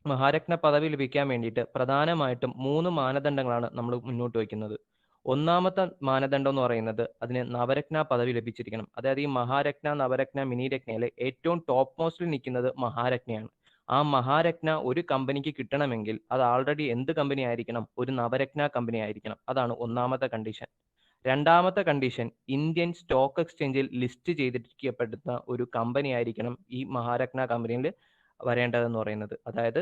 മഹാരത്ന പദവി ലഭിക്കാൻ വേണ്ടിയിട്ട് പ്രധാനമായിട്ടും 3 മാനദണ്ഡങ്ങളാണ് നമ്മൾ മുന്നോട്ട് വയ്ക്കുന്നത്. ഒന്നാമത്തെ മാനദണ്ഡം എന്ന് പറയുന്നത് അതിന് നവരത്ന പദവി ലഭിച്ചിരിക്കണം. അതായത് ഈ മഹാരത്ന, നവരത്ന, മിനി രത്നയിലെ ഏറ്റവും ടോപ്പ് മോസ്റ്റിൽ നിൽക്കുന്നത് മഹാരത്നയാണ്. ആ മഹാരത്ന ഒരു കമ്പനിക്ക് കിട്ടണമെങ്കിൽ അത് ആൾറെഡി എന്ത് കമ്പനി ആയിരിക്കണം? ഒരു നവരത്ന കമ്പനി ആയിരിക്കണം. അതാണ് ഒന്നാമത്തെ കണ്ടീഷൻ. രണ്ടാമത്തെ കണ്ടീഷൻ ഇന്ത്യൻ സ്റ്റോക്ക് എക്സ്ചേഞ്ചിൽ ലിസ്റ്റ് ചെയ്തിരിക്കപ്പെടുന്ന ഒരു കമ്പനി ആയിരിക്കണം ഈ മഹാരത്ന കമ്പനിയിൽ വരേണ്ടതെന്ന് പറയുന്നത്. അതായത്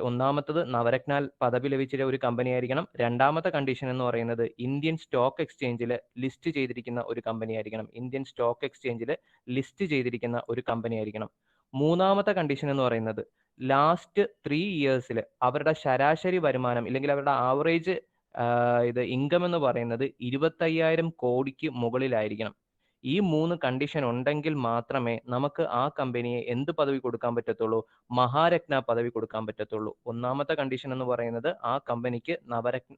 ഒന്നാമത്തത് നവരത്ന പദവി ലഭിച്ച ഒരു കമ്പനി ആയിരിക്കണം. രണ്ടാമത്തെ കണ്ടീഷൻ എന്ന് പറയുന്നത് ഇന്ത്യൻ സ്റ്റോക്ക് എക്സ്ചേഞ്ചിൽ ലിസ്റ്റ് ചെയ്തിരിക്കുന്ന ഒരു കമ്പനി ആയിരിക്കണം. ഇന്ത്യൻ സ്റ്റോക്ക് എക്സ്ചേഞ്ചിൽ ലിസ്റ്റ് ചെയ്തിരിക്കുന്ന ഒരു കമ്പനി ആയിരിക്കണം. മൂന്നാമത്തെ കണ്ടീഷൻ എന്ന് പറയുന്നത് ലാസ്റ്റ് 3 ഇയേഴ്സിൽ അവരുടെ ശരാശരി വരുമാനം ഇല്ലെങ്കിൽ അവരുടെ ആവറേജ് ഇൻകം എന്ന് പറയുന്നത് 25,000 കോടിക്ക് മുകളിലായിരിക്കണം. ഈ 3 കണ്ടീഷൻ ഉണ്ടെങ്കിൽ മാത്രമേ നമുക്ക് ആ കമ്പനിയെ എന്ത് പദവി കൊടുക്കാൻ പറ്റത്തുള്ളൂ? മഹാരത്ന പദവി കൊടുക്കാൻ പറ്റത്തുള്ളൂ. ഒന്നാമത്തെ കണ്ടീഷൻ എന്ന് പറയുന്നത് ആ കമ്പനിക്ക്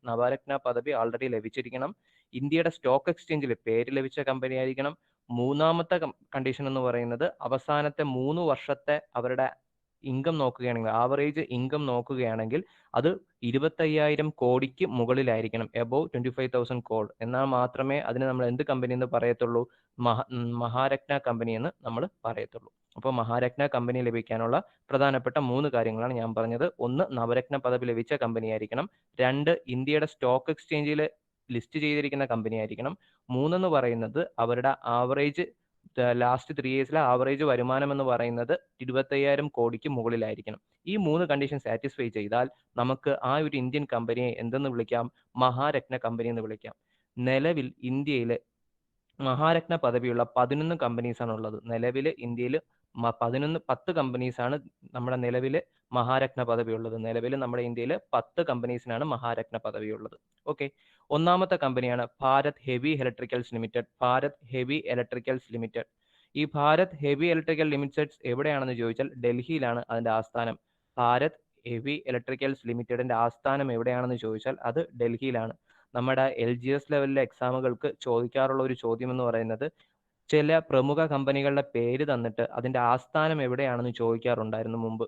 നവരത്ന പദവി ആൾറെഡി ലഭിച്ചിരിക്കണം. ഇന്ത്യയുടെ സ്റ്റോക്ക് എക്സ്ചേഞ്ചിൽ പേര് ലഭിച്ച കമ്പനി ആയിരിക്കണം. മൂന്നാമത്തെ കണ്ടീഷൻ എന്ന് പറയുന്നത് അവസാനത്തെ 3 വർഷത്തെ അവരുടെ ഇൻകം നോക്കുകയാണെങ്കിൽ, ആവറേജ് ഇൻകം നോക്കുകയാണെങ്കിൽ അത് 25,000 കോടിക്ക് മുകളിലായിരിക്കണം. എബോവ് 25,000 കോടി. എന്നാൽ മാത്രമേ അതിന് നമ്മൾ എന്ത് കമ്പനി എന്ന് പറയത്തുള്ളൂ? മഹാരത്ന കമ്പനി എന്ന് നമ്മൾ പറയത്തുള്ളൂ. അപ്പോൾ മഹാരത്ന കമ്പനി ലഭിക്കാനുള്ള പ്രധാനപ്പെട്ട 3 കാര്യങ്ങളാണ് ഞാൻ പറഞ്ഞത്. ഒന്ന്, നവരത്ന പദവി ലഭിച്ച കമ്പനി ആയിരിക്കണം. 2, ഇന്ത്യയുടെ സ്റ്റോക്ക് എക്സ്ചേഞ്ചിൽ ലിസ്റ്റ് ചെയ്തിരിക്കുന്ന കമ്പനി ആയിരിക്കണം. 3 എന്ന് പറയുന്നത് അവരുടെ ആവറേജ് ലാസ്റ്റ് 3 ഇയേഴ്സിലെ ആവറേജ് വരുമാനം എന്ന് പറയുന്നത് 25,000 കോടിക്ക് മുകളിലായിരിക്കണം. ഈ 3 കണ്ടീഷൻ സാറ്റിസ്ഫൈ ചെയ്താൽ നമുക്ക് ആ ഒരു ഇന്ത്യൻ കമ്പനിയെ എന്തെന്ന് വിളിക്കാം? മഹാരത്ന കമ്പനി എന്ന് വിളിക്കാം. നിലവിൽ ഇന്ത്യയിൽ മഹാരത്ന പദവിയുള്ള 11 കമ്പനീസ് ആണ് ഉള്ളത്. നിലവിൽ ഇന്ത്യയിൽ 10 കമ്പനീസാണ് നമ്മുടെ നിലവിൽ മഹാരത്ന പദവിയുള്ളത്. നിലവിൽ നമ്മുടെ ഇന്ത്യയിൽ 10 കമ്പനീസിനാണ് മഹാരത്ന പദവിയുള്ളത്. ഓക്കെ. ഒന്നാമത്തെ കമ്പനിയാണ് Bharat heavy electricals limited. Bharat heavy electricals limited. ഈ ഭാരത് ഹെവി ഇലക്ട്രിക്കൽ ലിമിറ്റഡ് എവിടെയാണെന്ന് ചോദിച്ചാൽ ഡൽഹിയിലാണ് അതിന്റെ ആസ്ഥാനം. ഭാരത് ഹെവി ഇലക്ട്രിക്കൽസ് ലിമിറ്റഡിന്റെ ആസ്ഥാനം എവിടെയാണെന്ന് ചോദിച്ചാൽ അത് ഡൽഹിയിലാണ്. നമ്മുടെ LGS ലെവലിലെ എക്സാമുകൾക്ക് ചോദിക്കാറുള്ള ഒരു ചോദ്യം എന്ന് പറയുന്നത് ചില പ്രമുഖ കമ്പനികളുടെ പേര് തന്നിട്ട് അതിന്റെ ആസ്ഥാനം എവിടെയാണെന്ന് ചോദിക്കാറുണ്ടായിരുന്നു മുമ്പ്.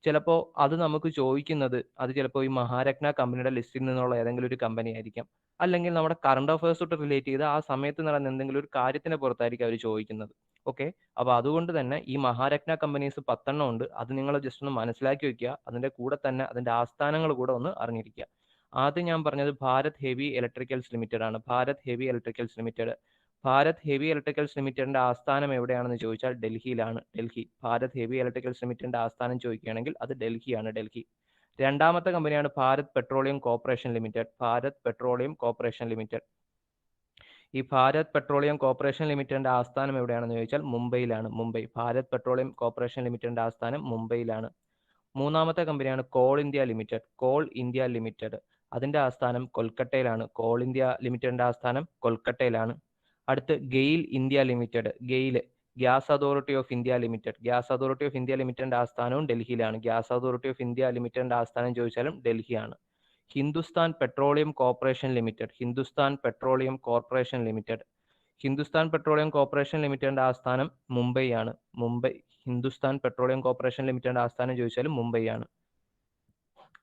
ചിലപ്പോൾ അത് നമുക്ക് ചോദിക്കുന്നത് അത് ചിലപ്പോൾ ഈ മഹാരത്ന കമ്പനിയുടെ ലിസ്റ്റിൽ നിന്നുള്ള ഏതെങ്കിലും ഒരു കമ്പനി ആയിരിക്കാം. അല്ലെങ്കിൽ നമ്മുടെ കറണ്ട് അഫയേഴ്സോട്ട് റിലേറ്റ് ചെയ്ത് ആ സമയത്ത് നടന്ന എന്തെങ്കിലും ഒരു കാര്യത്തിനെ പുറത്തായിരിക്കും അവർ ചോദിക്കുന്നത്. ഓക്കെ. അപ്പോൾ അതുകൊണ്ട് തന്നെ ഈ മഹാരത്ന കമ്പനീസ് 10 ഉണ്ട്. അത് നിങ്ങൾ ജസ്റ്റ് ഒന്ന് മനസ്സിലാക്കി വെക്കുക. അതിന്റെ കൂടെ തന്നെ അതിന്റെ ആസ്ഥാനങ്ങൾ കൂടെ ഒന്ന് അറിഞ്ഞിരിക്കുക. ആദ്യം ഞാൻ പറഞ്ഞത് ഭാരത് ഹെവി ഇലക്ട്രിക്കൽസ് ലിമിറ്റഡ് ആണ്. Bharat heavy electricals limited. Bharat heavy electricals ലിമിറ്റഡിന്റെ ആസ്ഥാനം എവിടെയാണെന്ന് ചോദിച്ചാൽ ഡൽഹിയിലാണ്. ഡൽഹി. ഭാരത് ഹെവി ഇലക്ട്രിക്കൽസ് ലിമിറ്റഡിന്റെ ആസ്ഥാനം ചോദിക്കുകയാണെങ്കിൽ അത് ഡൽഹിയാണ്. ഡൽഹി. രണ്ടാമത്തെ കമ്പനിയാണ് Bharat petroleum corporation Limited. Bharat petroleum corporation Limited. ഈ ഭാരത് പെട്രോളിയം കോർപ്പറേഷൻ ലിമിറ്റഡിന്റെ ആസ്ഥാനം എവിടെയാണെന്ന് ചോദിച്ചാൽ മുംബൈയിലാണ്. മുംബൈ. ഭാരത് പെട്രോളിയം കോർപ്പറേഷൻ ലിമിറ്റഡിന്റെ ആസ്ഥാനം മുംബൈയിലാണ്. മൂന്നാമത്തെ കമ്പനിയാണ് Coal India Limited. Coal India Limited. അതിന്റെ ആസ്ഥാനം കൊൽക്കത്തയിലാണ്. കോൾ ഇന്ത്യ ലിമിറ്റഡിന്റെ ആസ്ഥാനം കൊൽക്കത്തയിലാണ്. അടുത്ത് GAIL India Limited. GAIL. Gas Authority of India Limited. Gas Authority of India ലിമിറ്റഡിന്റെ ആസ്ഥാനവും ഡൽഹിയിലാണ്. ഗ്യാസ് അതോറിറ്റി ഓഫ് ഇന്ത്യ ലിമിറ്റഡിന്റെ ആസ്ഥാനം ചോദിച്ചാലും ഡൽഹിയാണ്. Hindustan petroleum corporation limited. Hindustan petroleum corporation limited. Hindustan petroleum corporation ലിമിറ്റഡിന്റെ ആസ്ഥാനം മുംബൈ ആണ്. മുംബൈ. ഹിന്ദുസ്ഥാൻ പെട്രോളിയം കോർപ്പറേഷൻ ലിമിറ്റഡിന്റെ ആസ്ഥാനം ചോദിച്ചാലും മുംബൈ ആണ്.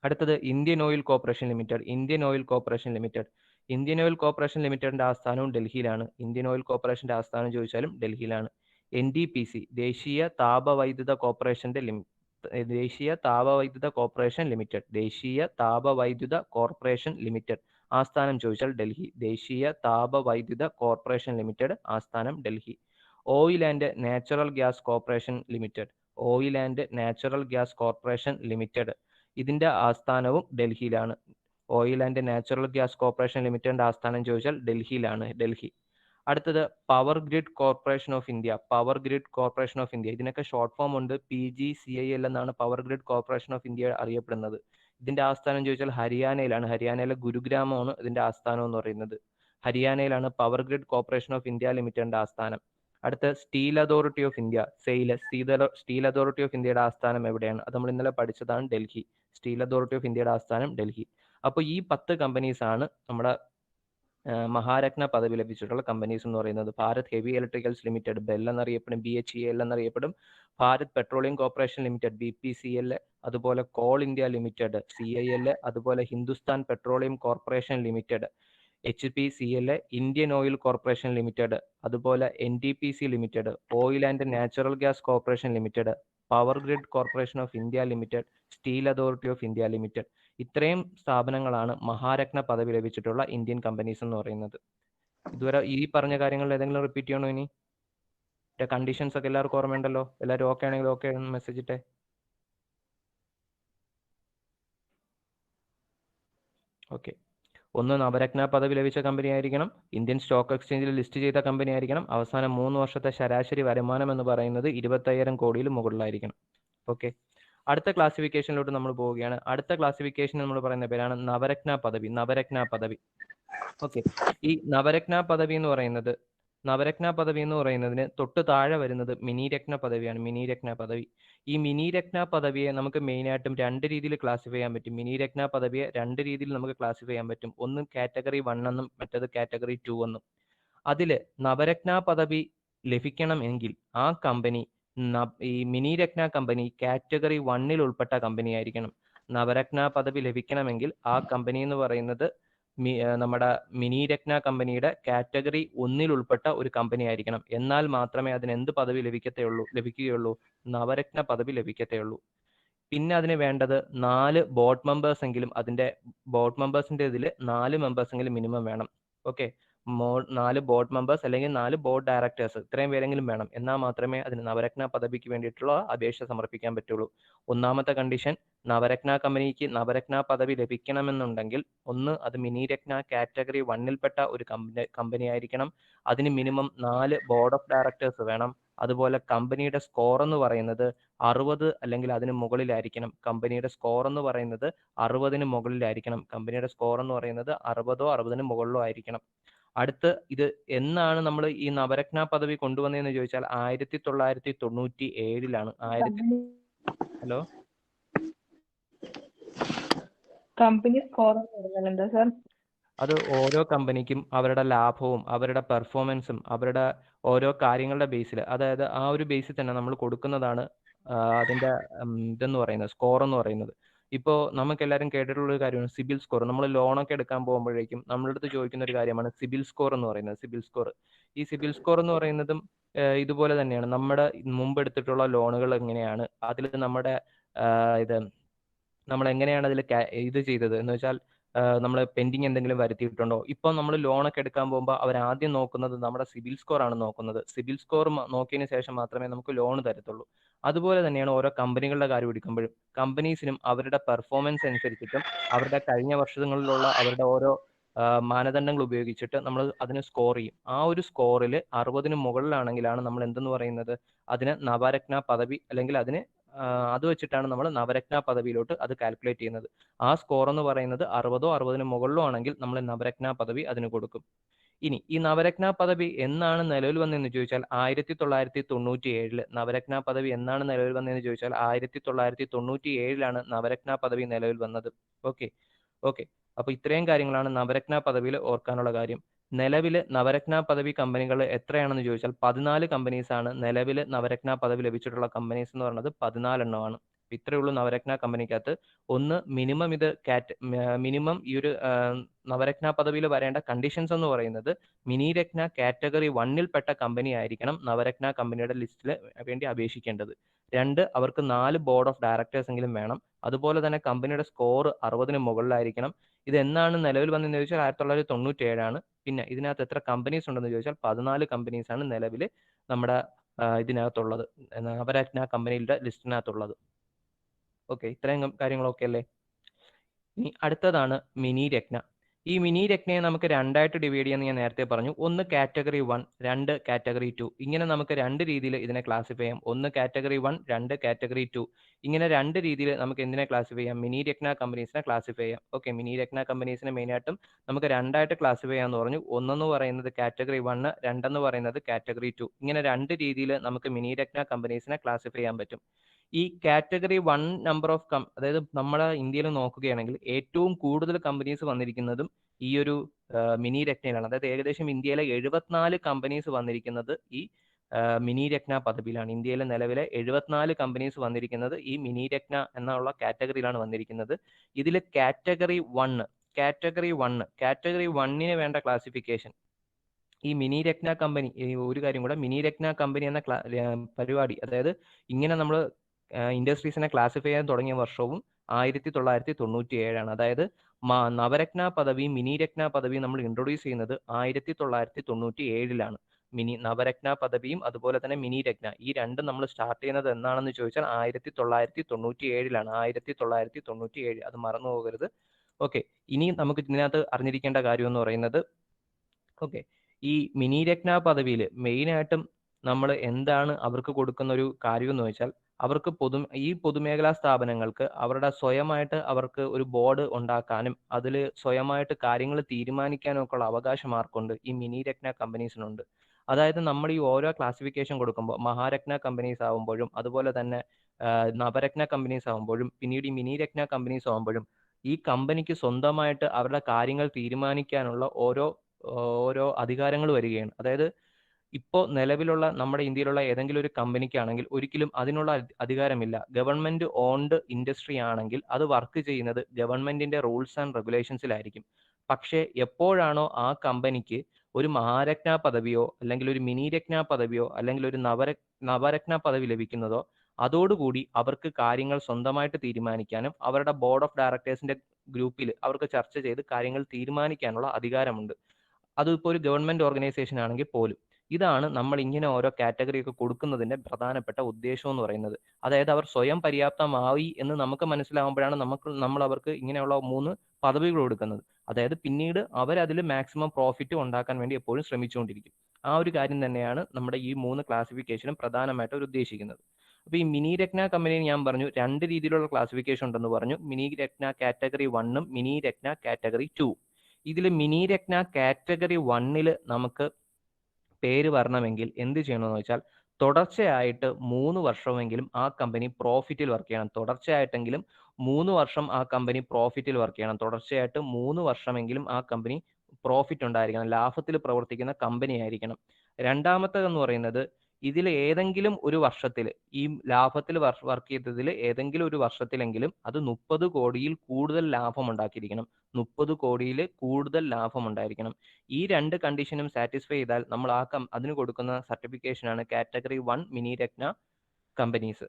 അടുത്തത് Indian oil corporation limited. Indian oil corporation limited. Indian oil corporation ലിമിറ്റഡിന്റെ ആസ്ഥാനവും ഡൽഹിയിലാണ്. ഇന്ത്യൻ ഓയിൽ കോർപ്പറേഷന്റെ ആസ്ഥാനം ചോദിച്ചാലും ഡൽഹിയിലാണ്. NTPC, ദേശീയ താപവൈദ്യുത കോർപ്പറേഷന്റെ ദേശീയ താപവൈദ്യുത കോർപ്പറേഷൻ ലിമിറ്റഡ്. ദേശീയ താപവൈദ്യുത കോർപ്പറേഷൻ ലിമിറ്റഡ്. ആസ്ഥാനം ചോദിച്ചാൽ ഡൽഹി. ദേശീയ താപവൈദ്യുത കോർപ്പറേഷൻ ലിമിറ്റഡ്. ആസ്ഥാനം Delhi. Oil and natural gas corporation limited. Oil and natural gas corporation limited. ഇതിന്റെ ആസ്ഥാനവും ഡൽഹിയിലാണ്. Oil and natural gas corporation ലിമിറ്റഡിന്റെ ആസ്ഥാനം ചോദിച്ചാൽ ഡൽഹിയിലാണ്. ഡൽഹി. അടുത്തത് power grid corporation of India. Power grid corporation of India. ഇതിനൊക്കെ ഷോർട്ട് ഫോം ഉണ്ട്. PGCIL എന്നാണ് power grid corporation of India അറിയപ്പെടുന്നത്. ഇതിന്റെ ആസ്ഥാനം ചോദിച്ചാൽ ഹരിയാനയിലാണ്. ഹരിയാനയിലെ ഗുരുഗ്രാമമാണ് ഇതിന്റെ ആസ്ഥാനം എന്ന് പറയുന്നത്. ഹരിയാനയിലാണ് power grid corporation of India ലിമിറ്റഡിന്റെ ആസ്ഥാനം. അടുത്ത steel authority of India. Steel authority of ഇന്ത്യയുടെ ആസ്ഥാനം എവിടെയാണ്? അത് നമ്മൾ ഇന്നലെ പഠിച്ചതാണ്. ഡൽഹി. സ്റ്റീൽ അതോറിറ്റി ഓഫ് ഇന്ത്യയുടെ ആസ്ഥാനം ഡൽഹി. അപ്പോൾ ഈ 10 കമ്പനീസ് ആണ് നമ്മുടെ മഹാരത്ന പദവി ലഭിച്ചിട്ടുള്ള കമ്പനീസ് എന്ന് പറയുന്നത്. Bharat heavy electricals limited, BHEL എന്നറിയപ്പെടും. BHEL എന്നറിയപ്പെടും. Bharat petroleum corporation limited, BPCL. അതുപോലെ കോൾ ഇന്ത്യ ലിമിറ്റഡ് CIL, അതുപോലെ Hindustan petroleum corporation limited HPCL, Indian oil corporation limited, അതുപോലെ NTPC limited, oil and natural gas corporation limited, power grid corporation of India limited, steel authority of India limited. ഇത്രയും സ്ഥാപനങ്ങളാണ് മഹാരത്ന പദവി ലഭിച്ചിട്ടുള്ള Indian companies എന്ന് പറയുന്നത്. ഇതുവരെ ഈ പറഞ്ഞ കാര്യങ്ങളിൽ ഏതെങ്കിലും റിപ്പീറ്റ് ചെയ്യണോ ഇനി? കണ്ടീഷൻസ് ഒക്കെ എല്ലാവർക്കും ഓർമ്മയുണ്ടല്ലോ? എല്ലാവരും ഓക്കെ ആണെങ്കിൽ ഓക്കെ മെസ്സേജ് ഇട്ടേ. ഓക്കെ. ഒന്ന്, നവരത്ന പദവി ലഭിച്ച കമ്പനി ആയിരിക്കണം, ഇന്ത്യൻ സ്റ്റോക്ക് എക്സ്ചേഞ്ചിൽ ലിസ്റ്റ് ചെയ്ത കമ്പനി ആയിരിക്കണം, അവസാനം 3 വർഷത്തെ ശരാശരി വരുമാനം എന്ന് പറയുന്നത് 25,000 കോടിയിൽ മുകളിലായിരിക്കണം. ഓക്കെ. അടുത്ത ക്ലാസിഫിക്കേഷനിലോട്ട് നമ്മൾ പോവുകയാണ്. അടുത്ത ക്ലാസിഫിക്കേഷൻ നമ്മൾ പറയുന്ന പേരാണ് നവരത്ന പദവി. നവരത്ന പദവി. ഓക്കെ. ഈ നവരത്ന പദവി എന്ന് പറയുന്നതിന് തൊട്ട് താഴെ വരുന്നത് മിനി രത്ന പദവിയാണ്. മിനി രത്ന പദവി. ഈ മിനി രത്ന പദവിയെ നമുക്ക് മെയിനായിട്ടും 2 രീതിയിൽ ക്ലാസിഫൈ ചെയ്യാൻ പറ്റും. മിനി രത്ന പദവിയെ 2 രീതിയിൽ നമുക്ക് ക്ലാസിഫൈ ചെയ്യാൻ പറ്റും. ഒന്ന് കാറ്റഗറി 1 എന്നും മറ്റേത് കാറ്റഗറി 2 എന്നും. അതില് നവരത്ന പദവി ലഭിക്കണമെങ്കിൽ ആ കമ്പനി ഈ മിനി രത്ന കമ്പനി കാറ്റഗറി 1 ഉൾപ്പെട്ട കമ്പനി ആയിരിക്കണം. നവരത്ന പദവി ലഭിക്കണമെങ്കിൽ ആ കമ്പനി എന്ന് പറയുന്നത് നമ്മുടെ മിനി രത്ന കമ്പനിയുടെ കാറ്റഗറി 1 ഉൾപ്പെട്ട ഒരു കമ്പനി ആയിരിക്കണം. എന്നാൽ മാത്രമേ അതിന് എന്ത് പദവി ലഭിക്കുകയുള്ളൂ? നവരത്ന പദവി ലഭിക്കത്തേയുള്ളൂ. പിന്നെ അതിന് വേണ്ടത് 4 ബോർഡ് മെമ്പേഴ്സ് എങ്കിലും, അതിന്റെ ബോർഡ് മെമ്പേഴ്സിന്റെ ഇതിൽ 4 മെമ്പേഴ്സ് എങ്കിലും മിനിമം വേണം. ഓക്കെ. 4 ബോർഡ് മെമ്പേഴ്സ് അല്ലെങ്കിൽ 4 ബോർഡ് ഡയറക്ടേഴ്സ്, ഇത്രയും പേരെങ്കിലും വേണം. എന്നാൽ മാത്രമേ അതിന് നവരത്ന പദവിക്ക് വേണ്ടിയിട്ടുള്ള അപേക്ഷ സമർപ്പിക്കാൻ പറ്റുള്ളൂ. ഒന്നാമത്തെ കണ്ടീഷൻ, നവരത്ന കമ്പനിക്ക് നവരത്ന പദവി ലഭിക്കണമെന്നുണ്ടെങ്കിൽ ഒന്ന്, അത് മിനി രത്ന കാറ്റഗറി 1 ഒരു കമ്പനി ആയിരിക്കണം. അതിന് മിനിമം 4 ബോർഡ് ഓഫ് ഡയറക്ടേഴ്സ് വേണം. അതുപോലെ കമ്പനിയുടെ സ്കോർ എന്ന് പറയുന്നത് 60 അല്ലെങ്കിൽ അതിന് മുകളിലായിരിക്കണം. കമ്പനിയുടെ സ്കോർ എന്ന് പറയുന്നത് 60-ന് മുകളിലായിരിക്കണം. കമ്പനിയുടെ സ്കോർ എന്ന് പറയുന്നത് 60-ഓ 60-ന് മുകളിലോ ആയിരിക്കണം. അടുത്ത്, ഇത് എന്നാണ് നമ്മൾ ഈ നവരത്ന പദവി കൊണ്ടുവന്നതെന്ന് ചോദിച്ചാൽ 1997-ലാണ്. ഹലോ, കമ്പനി സ്കോർ എന്താ സാർ? അത് ഓരോ കമ്പനിക്കും അവരുടെ ലാഭവും അവരുടെ പെർഫോമൻസും അവരുടെ ഓരോ കാര്യങ്ങളുടെ ബേസിൽ, അതായത് ആ ഒരു ബേസിൽ തന്നെ നമ്മൾ കൊടുക്കുന്നതാണ് അതിന്റെ ഇതെന്ന് പറയുന്നത്, സ്കോർ എന്ന് പറയുന്നത്. ഇപ്പോൾ നമുക്ക് എല്ലാവരും കേട്ടിട്ടുള്ള ഒരു കാര്യമാണ് സിബിൽ സ്കോർ. നമ്മൾ ലോണൊക്കെ എടുക്കാൻ പോകുമ്പോഴേക്കും നമ്മളുടെ അടുത്ത് ചോദിക്കുന്ന ഒരു കാര്യമാണ് സിബിൽ സ്കോർ എന്ന് പറയുന്നത്. സിബിൽ സ്കോർ, ഈ സിബിൽ സ്കോർ എന്ന് പറയുന്നതും ഇതുപോലെ തന്നെയാണ്. നമ്മുടെ മുമ്പ് എടുത്തിട്ടുള്ള ലോണുകൾ എങ്ങനെയാണ്, അതിൽ നമ്മുടെ ഇത് നമ്മൾ എങ്ങനെയാണ് അതിൽ ഇത് ചെയ്തത് എന്ന് വെച്ചാൽ നമ്മൾ പെൻഡിങ് എന്തെങ്കിലും വരുത്തിയിട്ടുണ്ടോ. ഇപ്പം നമ്മൾ ലോണൊക്കെ എടുക്കാൻ പോകുമ്പോൾ അവർ ആദ്യം നോക്കുന്നത് നമ്മുടെ സിബിൽ സ്കോർ ആണ് നോക്കുന്നത്. സിബിൽ സ്കോർ നോക്കിയതിന് ശേഷം മാത്രമേ നമുക്ക് ലോൺ തരത്തുള്ളൂ. അതുപോലെ തന്നെയാണ് ഓരോ കമ്പനികളുടെ കാര്യം എടുക്കുമ്പോഴും. കമ്പനീസിനും അവരുടെ പെർഫോമൻസ് അനുസരിച്ചിട്ടും അവരുടെ കഴിഞ്ഞ വർഷങ്ങളിലുള്ള അവരുടെ ഓരോ മാനദണ്ഡങ്ങൾ ഉപയോഗിച്ചിട്ട് നമ്മൾ അതിന് സ്കോർ ചെയ്യും. ആ ഒരു സ്കോറിൽ 60-ന് മുകളിലാണെങ്കിലാണ് നമ്മൾ എന്തെന്ന് പറയുന്നത്, അതിന് നവരത്ന പദവി, അല്ലെങ്കിൽ അതിന് അത് വെച്ചിട്ടാണ് നമ്മൾ നവരത്ന പദവിയിലോട്ട് അത് കാൽക്കുലേറ്റ് ചെയ്യുന്നത്. ആ സ്കോർ എന്ന് പറയുന്നത് 60-ഓ 60-ന് മുകളിലോ ആണെങ്കിൽ നമ്മൾ നവരത്ന പദവി അതിന് കൊടുക്കും. ഇനി ഈ നവരത്ന പദവി എന്നാണ് നിലവിൽ വന്നതെന്ന് ചോദിച്ചാൽ 1997 നവരത്ന പദവി എന്നാണ് നിലവിൽ വന്നതെന്ന് ചോദിച്ചാൽ 1997-ലാണ് നവരത്ന പദവി നിലവിൽ വന്നത്. ഓക്കെ. ഓക്കെ. അപ്പൊ ഇത്രയും കാര്യങ്ങളാണ് നവരത്ന പദവിയിൽ ഓർക്കാനുള്ള കാര്യം. നിലവിൽ നവരത്ന പദവി കമ്പനികൾ എത്രയാണെന്ന് ചോദിച്ചാൽ 14 കമ്പനീസ് ആണ് നിലവിൽ നവരത്ന പദവി ലഭിച്ചിട്ടുള്ള കമ്പനീസ് എന്ന് പറയുന്നത് 14 എണ്ണമാണ്. ഇത്രയേ ഉള്ളൂ നവരത്ന കമ്പനിക്കകത്ത്. ഒന്ന്, മിനിമം ഈ ഒരു നവരത്ന പദവിയിൽ വരേണ്ട കണ്ടീഷൻസ് എന്ന് പറയുന്നത് മിനി രത്ന കാറ്റഗറി 1 കമ്പനി ആയിരിക്കണം നവരത്ന കമ്പനിയുടെ ലിസ്റ്റിൽ വേണ്ടി അപേക്ഷിക്കേണ്ടത്. 2, അവർക്ക് 4 ബോർഡ് ഓഫ് ഡയറക്ടേഴ്സ് എങ്കിലും വേണം. അതുപോലെ തന്നെ കമ്പനിയുടെ സ്കോർ 60-ന് മുകളിലായിരിക്കണം. ഇത് എന്നാണ് നിലവിൽ വന്നതെന്ന് ചോദിച്ചാൽ 1997 പിന്നെ ഇതിനകത്ത് എത്ര കമ്പനീസ് ഉണ്ടെന്ന് ചോദിച്ചാൽ 14 കമ്പനീസ് ആണ് നിലവിൽ നമ്മുടെ ഇതിനകത്തുള്ളത്, നവരത്ന കമ്പനിയുടെ ലിസ്റ്റിനകത്തുള്ളത്. ഓക്കെ. ഇത്രയും കാര്യങ്ങളൊക്കെ അല്ലേ? ഇനി അടുത്തതാണ് മിനി രത്ന. ഈ മിനി രത്നയെ നമുക്ക് 2ആയിട്ട് ഡിവൈഡ് ചെയ്യാന്ന് ഞാൻ നേരത്തെ പറഞ്ഞു. ഒന്ന് കാറ്റഗറി 1, 2 കാറ്റഗറി 2. ഇങ്ങനെ നമുക്ക് 2 രീതിയിൽ ഇതിനെ ക്ലാസിഫൈ ചെയ്യാം. ഒന്ന് കാറ്റഗറി 1, 2 കാറ്റഗറി 2. ഇങ്ങനെ 2 രീതിയിൽ നമുക്ക് എന്തിനെ ക്ലാസിഫൈ ചെയ്യാം? മിനി രത്ന കമ്പനീസിനെ ക്ലാസിഫൈ ചെയ്യാം. ഓക്കെ. മിനി രത്ന കമ്പനീസിനെ മെയിനായിട്ടും നമുക്ക് 2ആയിട്ട് ക്ലാസിഫൈ ചെയ്യാന്ന് പറഞ്ഞു. ഒന്നെന്ന് പറയുന്നത് കാറ്റഗറി 1, 2 പറയുന്നത് കാറ്റഗറി 2. ഇങ്ങനെ 2 രീതിയിൽ നമുക്ക് മിനി രത്ന കമ്പനീസിനെ ക്ലാസിഫൈ ചെയ്യാൻ പറ്റും. ഈ കാറ്റഗറി 1 നമ്പർ ഓഫ് അതായത് നമ്മുടെ ഇന്ത്യയിൽ നോക്കുകയാണെങ്കിൽ ഏറ്റവും കൂടുതൽ കമ്പനീസ് വന്നിരിക്കുന്നതും ഈ ഒരു മിനി രത്നയിലാണ്. അതായത് ഏകദേശം ഇന്ത്യയിലെ 74 കമ്പനീസ് വന്നിരിക്കുന്നത് ഈ മിനി രത്ന പദവിയിലാണ്. ഇന്ത്യയിലെ നിലവിലെ 74 കമ്പനീസ് വന്നിരിക്കുന്നത് ഈ മിനി രത്ന എന്നുള്ള കാറ്റഗറിയിലാണ് വന്നിരിക്കുന്നത്. ഇതിൽ കാറ്റഗറി 1ന് വേണ്ട ക്ലാസിഫിക്കേഷൻ ഈ മിനി രത്ന കമ്പനി, ഒരു കാര്യം കൂടെ, മിനി രത്ന കമ്പനി എന്ന പരിപാടി, അതായത് ഇങ്ങനെ നമ്മൾ ഇൻഡസ്ട്രീസിനെ ക്ലാസിഫൈ ചെയ്യാൻ തുടങ്ങിയ വർഷവും 1997ആണ്. അതായത് നവരത്ന പദവിയും മിനി രത്ന പദവിയും നമ്മൾ ഇൻട്രൊഡ്യൂസ് ചെയ്യുന്നത് 1997ലാണ്. നവരത്ന പദവിയും അതുപോലെ തന്നെ മിനി രത്ന, ഈ രണ്ടും നമ്മൾ സ്റ്റാർട്ട് ചെയ്യുന്നത് എന്നാണെന്ന് ചോദിച്ചാൽ 1997ലാണ്. 1997, അത് മറന്നു പോകരുത്. ഓക്കെ, ഇനി നമുക്ക് ഇതിനകത്ത് അറിഞ്ഞിരിക്കേണ്ട കാര്യം എന്ന് പറയുന്നത്, ഓക്കെ, ഈ മിനി രത്ന പദവിയിൽ മെയിനായിട്ടും നമ്മൾ എന്താണ് അവർക്ക് കൊടുക്കുന്ന ഒരു കാര്യം എന്ന് വെച്ചാൽ, അവർക്ക് ഈ പൊതുമേഖലാ സ്ഥാപനങ്ങൾക്ക് അവരുടെ സ്വയമായിട്ട് അവർക്ക് ഒരു ബോർഡ് ഉണ്ടാക്കാനും അതിൽ സ്വയമായിട്ട് കാര്യങ്ങൾ തീരുമാനിക്കാനും ഒക്കെ ഉള്ള അവകാശം ആർക്കുണ്ട്? ഈ മിനി രത്ന കമ്പനീസിനുണ്ട്. അതായത് നമ്മൾ ഈ ഓരോ ക്ലാസിഫിക്കേഷൻ കൊടുക്കുമ്പോൾ മഹാരത്ന കമ്പനീസ് ആകുമ്പോഴും അതുപോലെ തന്നെ നവരത്ന കമ്പനീസ് ആകുമ്പോഴും പിന്നീട് ഈ മിനി രത്ന കമ്പനീസ് ആകുമ്പോഴും ഈ കമ്പനിക്ക് സ്വന്തമായിട്ട് അവരുടെ കാര്യങ്ങൾ തീരുമാനിക്കാനുള്ള ഓരോ അധികാരങ്ങൾ വരികയാണ്. അതായത് ഇപ്പോൾ നിലവിലുള്ള നമ്മുടെ ഇന്ത്യയിലുള്ള ഏതെങ്കിലും ഒരു കമ്പനിക്കാണെങ്കിൽ ഒരിക്കലും അതിനുള്ള അധികാരമില്ല. ഗവൺമെന്റ് ഓൺഡ് ഇൻഡസ്ട്രി ആണെങ്കിൽ അത് വർക്ക് ചെയ്യുന്നത് ഗവൺമെന്റിന്റെ റൂൾസ് ആൻഡ് റെഗുലേഷൻസിലായിരിക്കും. പക്ഷേ എപ്പോഴാണോ ആ കമ്പനിക്ക് ഒരു മഹാരത്ന പദവിയോ അല്ലെങ്കിൽ ഒരു മിനി രത്ന പദവിയോ അല്ലെങ്കിൽ ഒരു നവരത്ന പദവി ലഭിക്കുന്നതോ അതോടുകൂടി അവർക്ക് കാര്യങ്ങൾ സ്വന്തമായിട്ട് തീരുമാനിക്കാനും അവരുടെ ബോർഡ് ഓഫ് ഡയറക്ടേഴ്സിന്റെ ഗ്രൂപ്പിൽ അവർക്ക് ചർച്ച ചെയ്ത് കാര്യങ്ങൾ തീരുമാനിക്കാനുള്ള അധികാരമുണ്ട്. അതിപ്പോൾ ഒരു ഗവൺമെന്റ് ഓർഗനൈസേഷൻ ആണെങ്കിൽ പോലും. ഇതാണ് നമ്മൾ ഇങ്ങനെ ഓരോ കാറ്റഗറി ഒക്കെ കൊടുക്കുന്നതിന്റെ പ്രധാനപ്പെട്ട ഉദ്ദേശം എന്ന് പറയുന്നത്. അതായത് അവർ സ്വയം പര്യാപ്തമായി എന്ന് നമുക്ക് മനസ്സിലാകുമ്പോഴാണ് നമ്മൾ അവർക്ക് ഇങ്ങനെയുള്ള 3 പദവികൾ കൊടുക്കുന്നത്. അതായത് പിന്നീട് അവരതിൽ മാക്സിമം പ്രോഫിറ്റ് ഉണ്ടാക്കാൻ വേണ്ടി എപ്പോഴും ശ്രമിച്ചുകൊണ്ടിരിക്കും. ആ ഒരു കാര്യം തന്നെയാണ് നമ്മുടെ ഈ 3 ക്ലാസിഫിക്കേഷനും പ്രധാനമായിട്ട് അവർ ഉദ്ദേശിക്കുന്നത്. അപ്പോൾ ഈ മിനി രത്ന കമ്പനി ഞാൻ പറഞ്ഞു 2 രീതിയിലുള്ള ക്ലാസിഫിക്കേഷൻ ഉണ്ടെന്ന് പറഞ്ഞു. Mini Ratna category 1ഉം mini Ratna category 2. ഇതിൽ മിനി രത്ന കാറ്റഗറി 1ൽ നമുക്ക് പേര് വരണമെങ്കിൽ എന്ത് ചെയ്യണമെന്ന് വെച്ചാൽ തുടർച്ചയായിട്ട് 3 വർഷമെങ്കിലും ആ കമ്പനി പ്രോഫിറ്റിൽ വർക്ക് ചെയ്യണം. തുടർച്ചയായിട്ടെങ്കിലും 3 വർഷം ആ കമ്പനി പ്രോഫിറ്റിൽ വർക്ക് ചെയ്യണം. തുടർച്ചയായിട്ട് 3 വർഷമെങ്കിലും ആ കമ്പനി പ്രോഫിറ്റ് ഉണ്ടായിരിക്കണം, ലാഭത്തിൽ പ്രവർത്തിക്കുന്ന കമ്പനി ആയിരിക്കണം. രണ്ടാമത്തേതെന്ന് പറയുന്നത്, ഇതിൽ ഏതെങ്കിലും ഒരു വർഷത്തിൽ ഈ ലാഭത്തിൽ വർക്ക് ചെയ്തതിൽ ഏതെങ്കിലും ഒരു വർഷത്തിലെങ്കിലും അത് 30 കോടിയിൽ കൂടുതൽ ലാഭം ഉണ്ടാക്കിയിരിക്കണം. 30 കോടിയിൽ കൂടുതൽ ലാഭം ഉണ്ടായിരിക്കണം. ഈ 2 കണ്ടീഷനും സാറ്റിസ്ഫൈ ചെയ്താൽ നമ്മൾ അതിന് കൊടുക്കുന്ന സർട്ടിഫിക്കേഷനാണ് കാറ്റഗറി 1 മിനി രത്ന കമ്പനീസ്.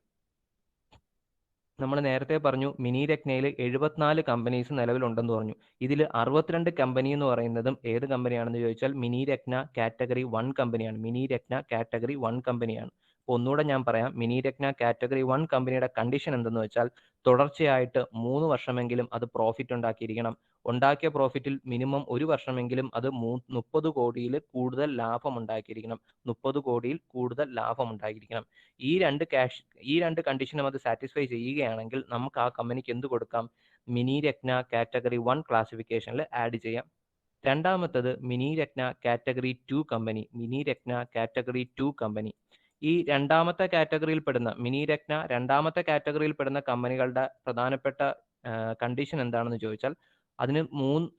നമ്മൾ നേരത്തെ പറഞ്ഞു മിനി രത്നയിൽ 74 കമ്പനീസ് നിലവിലുണ്ടെന്ന് പറഞ്ഞു. ഇതിൽ 62 കമ്പനി എന്ന് പറയുന്നതും ഏത് കമ്പനിയാണെന്ന് ചോദിച്ചാൽ മിനി രത്ന കാറ്റഗറി 1 കമ്പനിയാണ്. മിനി രത്ന കാറ്റഗറി 1 കമ്പനിയാണ്. അപ്പോൾ ഒന്നുകൂടെ ഞാൻ പറയാം, മിനി രത്ന കാറ്റഗറി 1 കമ്പനിയുടെ കണ്ടീഷൻ എന്തെന്ന് വെച്ചാൽ തുടർച്ചയായിട്ട് 3 വർഷമെങ്കിലും അത് പ്രോഫിറ്റ് ഉണ്ടാക്കിയിരിക്കണം. ഉണ്ടാക്കിയ പ്രോഫിറ്റിൽ മിനിമം ഒരു വർഷമെങ്കിലും അത് 30 കോടിയിൽ കൂടുതൽ ലാഭം ഉണ്ടാക്കിയിരിക്കണം. 30 കോടിയിൽ കൂടുതൽ ലാഭം ഉണ്ടാക്കിയിരിക്കണം. ഈ രണ്ട് കണ്ടീഷനും അത് സാറ്റിസ്ഫൈ ചെയ്യുകയാണെങ്കിൽ നമുക്ക് ആ കമ്പനിക്ക് എന്ത് കൊടുക്കാം? മിനി രത്ന കാറ്റഗറി 1 ക്ലാസിഫിക്കേഷനിൽ ആഡ് ചെയ്യാം. രണ്ടാമത്തത് mini Ratna category 2 company. Mini Ratna category 2 company ഈ രണ്ടാമത്തെ കാറ്റഗറിയിൽ പെടുന്ന മിനി രത്ന രണ്ടാമത്തെ കാറ്റഗറിയിൽ പെടുന്ന കമ്പനികളുടെ പ്രധാനപ്പെട്ട കണ്ടീഷൻ എന്താണെന്ന് ചോദിച്ചാൽ അതിന്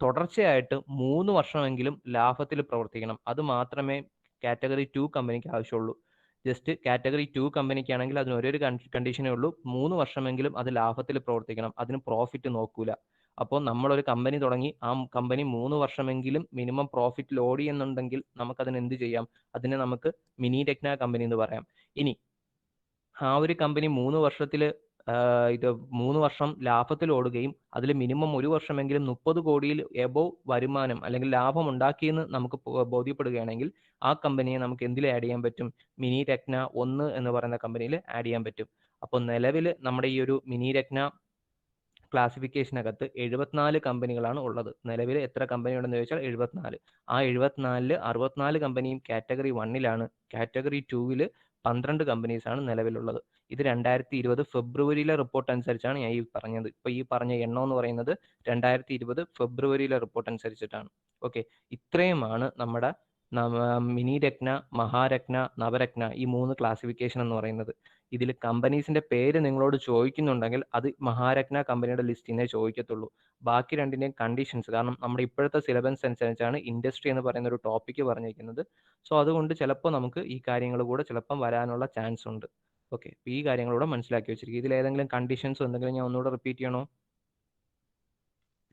തുടർച്ചയായിട്ട് 3 വർഷമെങ്കിലും ലാഭത്തിൽ പ്രവർത്തിക്കണം. അത് മാത്രമേ കാറ്റഗറി 2 കമ്പനിക്ക് ആവശ്യമുള്ളൂ. ജസ്റ്റ് കാറ്റഗറി 2 കമ്പനിക്കാണെങ്കിൽ അതിന് ഒരേ കണ്ടീഷനേ ഉള്ളൂ, 3 വർഷമെങ്കിലും അത് ലാഭത്തിൽ പ്രവർത്തിക്കണം. അതിന് പ്രോഫിറ്റ് നോക്കൂല. അപ്പോൾ നമ്മളൊരു കമ്പനി തുടങ്ങി ആ കമ്പനി 3 വർഷമെങ്കിലും മിനിമം പ്രോഫിറ്റിൽ ഓടി എന്നുണ്ടെങ്കിൽ നമുക്കതിന് എന്ത് ചെയ്യാം? അതിനെ നമുക്ക് മിനി രത്ന കമ്പനി എന്ന് പറയാം. ഇനി ആ ഒരു കമ്പനി 3 വർഷത്തിൽ 3 വർഷം ലാഭത്തിൽ ഓടുകയും അതിൽ മിനിമം ഒരു വർഷമെങ്കിലും 30 കോടിയിൽ എബോവ് വരുമാനം അല്ലെങ്കിൽ ലാഭം ഉണ്ടാക്കിയെന്ന് നമുക്ക് ബോധ്യപ്പെടുകയാണെങ്കിൽ ആ കമ്പനിയെ നമുക്ക് എന്തിൽ ആഡ് ചെയ്യാൻ പറ്റും? മിനി രത്ന 1 എന്ന് പറയുന്ന കമ്പനിയിൽ ആഡ് ചെയ്യാൻ പറ്റും. അപ്പോൾ നിലവിൽ നമ്മുടെ ഈ ഒരു മിനി രത്ന ക്ലാസിഫിക്കേഷനകത്ത് 74 കമ്പനികളാണ് ഉള്ളത്. നിലവിൽ എത്ര കമ്പനി ഉണ്ടെന്ന് ചോദിച്ചാൽ 74. ആ 74ൽ 64 കമ്പനിയും കാറ്റഗറി 1ലാണ്. കാറ്റഗറി 2വിൽ 12 കമ്പനീസാണ് നിലവിലുള്ളത്. ഇത് 2020 ഫെബ്രുവരിയിലെ റിപ്പോർട്ട് അനുസരിച്ചാണ് ഞാൻ ഈ പറഞ്ഞത്. ഇപ്പോൾ ഈ പറഞ്ഞ എണ്ണം എന്ന് പറയുന്നത് 2020 ഫെബ്രുവരിയിലെ റിപ്പോർട്ട് അനുസരിച്ചിട്ടാണ്. ഓക്കെ, ഇത്രയുമാണ് നമ്മുടെ മിനി രത്ന, മഹാരത്ന, നവരത്ന ഈ 3 ക്ലാസിഫിക്കേഷൻ എന്ന് പറയുന്നത്. ഇതിൽ കമ്പനീസിന്റെ പേര് നിങ്ങളോട് ചോദിക്കുന്നുണ്ടെങ്കിൽ അത് മഹാരത്ന കമ്പനിയുടെ ലിസ്റ്റിനെ ചോദിക്കത്തുള്ളൂ. ബാക്കി രണ്ടിന്റെയും കണ്ടീഷൻസ്, കാരണം നമ്മുടെ ഇപ്പോഴത്തെ സിലബസ് അനുസരിച്ചാണ് ഇൻഡസ്ട്രി എന്ന് പറയുന്ന ഒരു ടോപ്പിക്ക് പറഞ്ഞിരിക്കുന്നത്. സോ അതുകൊണ്ട് ചിലപ്പോൾ നമുക്ക് ഈ കാര്യങ്ങൾ കൂടെ ചിലപ്പം വരാനുള്ള ചാൻസ് ഉണ്ട്. ഓക്കെ, ഈ കാര്യങ്ങളൂടെ മനസ്സിലാക്കി വെച്ചിരിക്കും. ഇതിൽ ഏതെങ്കിലും കണ്ടീഷൻസ് എന്തെങ്കിലും ഞാൻ ഒന്നുകൂടെ റിപ്പീറ്റ് ചെയ്യണോ?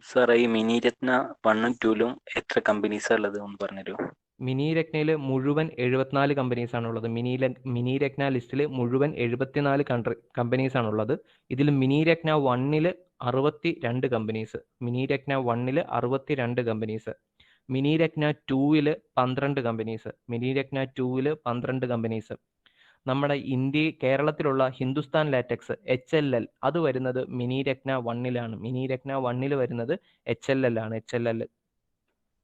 സാർ, ഈ മിനി രത്ന 1ഉം 2ലും എത്ര കമ്പനീസാ ഉള്ളത് ഒന്ന് പറഞ്ഞുതരുമോ? മിനി രത്നയിൽ മുഴുവൻ 74 കമ്പനീസ് ആണുള്ളത്. മിനി രത്ന ലിസ്റ്റിൽ മുഴുവൻ 74 കമ്പനീസ് ആണുള്ളത്. ഇതിൽ മിനി രത്ന 1ൽ 62 കമ്പനീസ്, മിനി രത്ന 1ൽ 62 കമ്പനീസ്, മിനി രത്ന 2ൽ 12 കമ്പനീസ്, മിനി രത്ന 2ൽ 12 കമ്പനീസ്. നമ്മുടെ കേരളത്തിലുള്ള ഹിന്ദുസ്ഥാൻ ലാറ്റക്സ് HLL അത് വരുന്നത് മിനി രത്ന 1ലാണ്. മിനി രത്ന 1ൽ വരുന്നത് HLL ആണ്.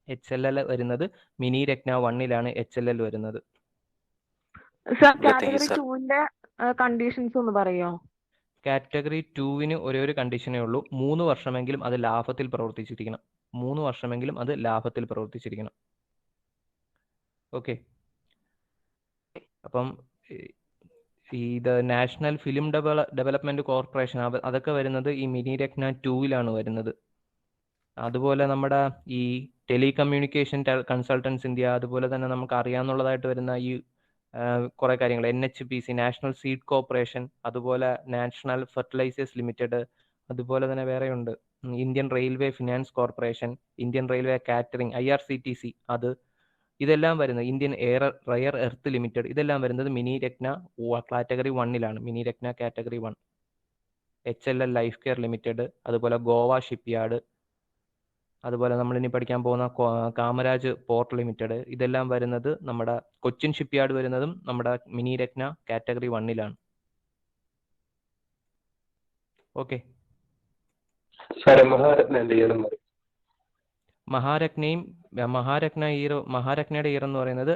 HLL വരുന്നത് മിനി രത്ന 1ലാണ് HLL വരുന്നത്. സർ കാറ്റഗറി 2ന്റെ കണ്ടീഷൻസ് ഒന്ന് പറയോ? കാറ്റഗറി 2വിന് ഒരേ ഒരു കണ്ടീഷനേ ഉള്ളൂ, 3 വർഷമെങ്കിലും അത് ലാഭത്തിൽ പ്രവർത്തിച്ചിരിക്കണം. 3 വർഷമെങ്കിലും അത് ലാഭത്തിൽ പ്രവർത്തിച്ചിരിക്കണം. ഓക്കെ, അപ്പം ഇത് നാഷണൽ ഫിലിം ഡെവലപ്മെന്റ് കോർപ്പറേഷൻ അതൊക്കെ വരുന്നത് ഈ മിനി രത്ന 2ലാണ് വരുന്നത്. അതുപോലെ നമ്മുടെ ഈ ടെലികമ്മ്യൂണിക്കേഷൻ കൺസൾട്ടൻസ് ഇന്ത്യ, അതുപോലെ തന്നെ നമുക്ക് അറിയാവുന്നതായിട്ട് വരുന്ന ഈ കുറെ കാര്യങ്ങൾ, NHPC നാഷണൽ സീഡ് കോർപ്പറേഷൻ, അതുപോലെ നാഷണൽ ഫെർട്ടിലൈസേഴ്സ് ലിമിറ്റഡ്, അതുപോലെ തന്നെ വേറെയുണ്ട് Indian railway finance corporation, Indian railway catering, IRCTC, ഇതെല്ലാം വരുന്നത് ഇന്ത്യൻ റയർ എർത്ത് ലിമിറ്റഡ്, ഇതെല്ലാം വരുന്നത് മിനി രത്ന കാറ്റഗറി 1ലാണ്. Mini Ratna category 1. HLL life care limited, അതുപോലെ ഗോവ ഷിപ്പ് യാർഡ്, അതുപോലെ നമ്മൾ ഇനി പഠിക്കാൻ പോകുന്ന കാമരാജ് പോർട്ട് ലിമിറ്റഡ്, ഇതെല്ലാം വരുന്നത് നമ്മുടെ കൊച്ചിൻ ഷിപ്പ് യാർഡ് വരുന്നതും നമ്മുടെ മിനി രത്ന കാറ്റഗറി 1ലാണ്. ഓക്കെ, മഹാരത്നയുടെ ഇയർ എന്ന് പറയുന്നത്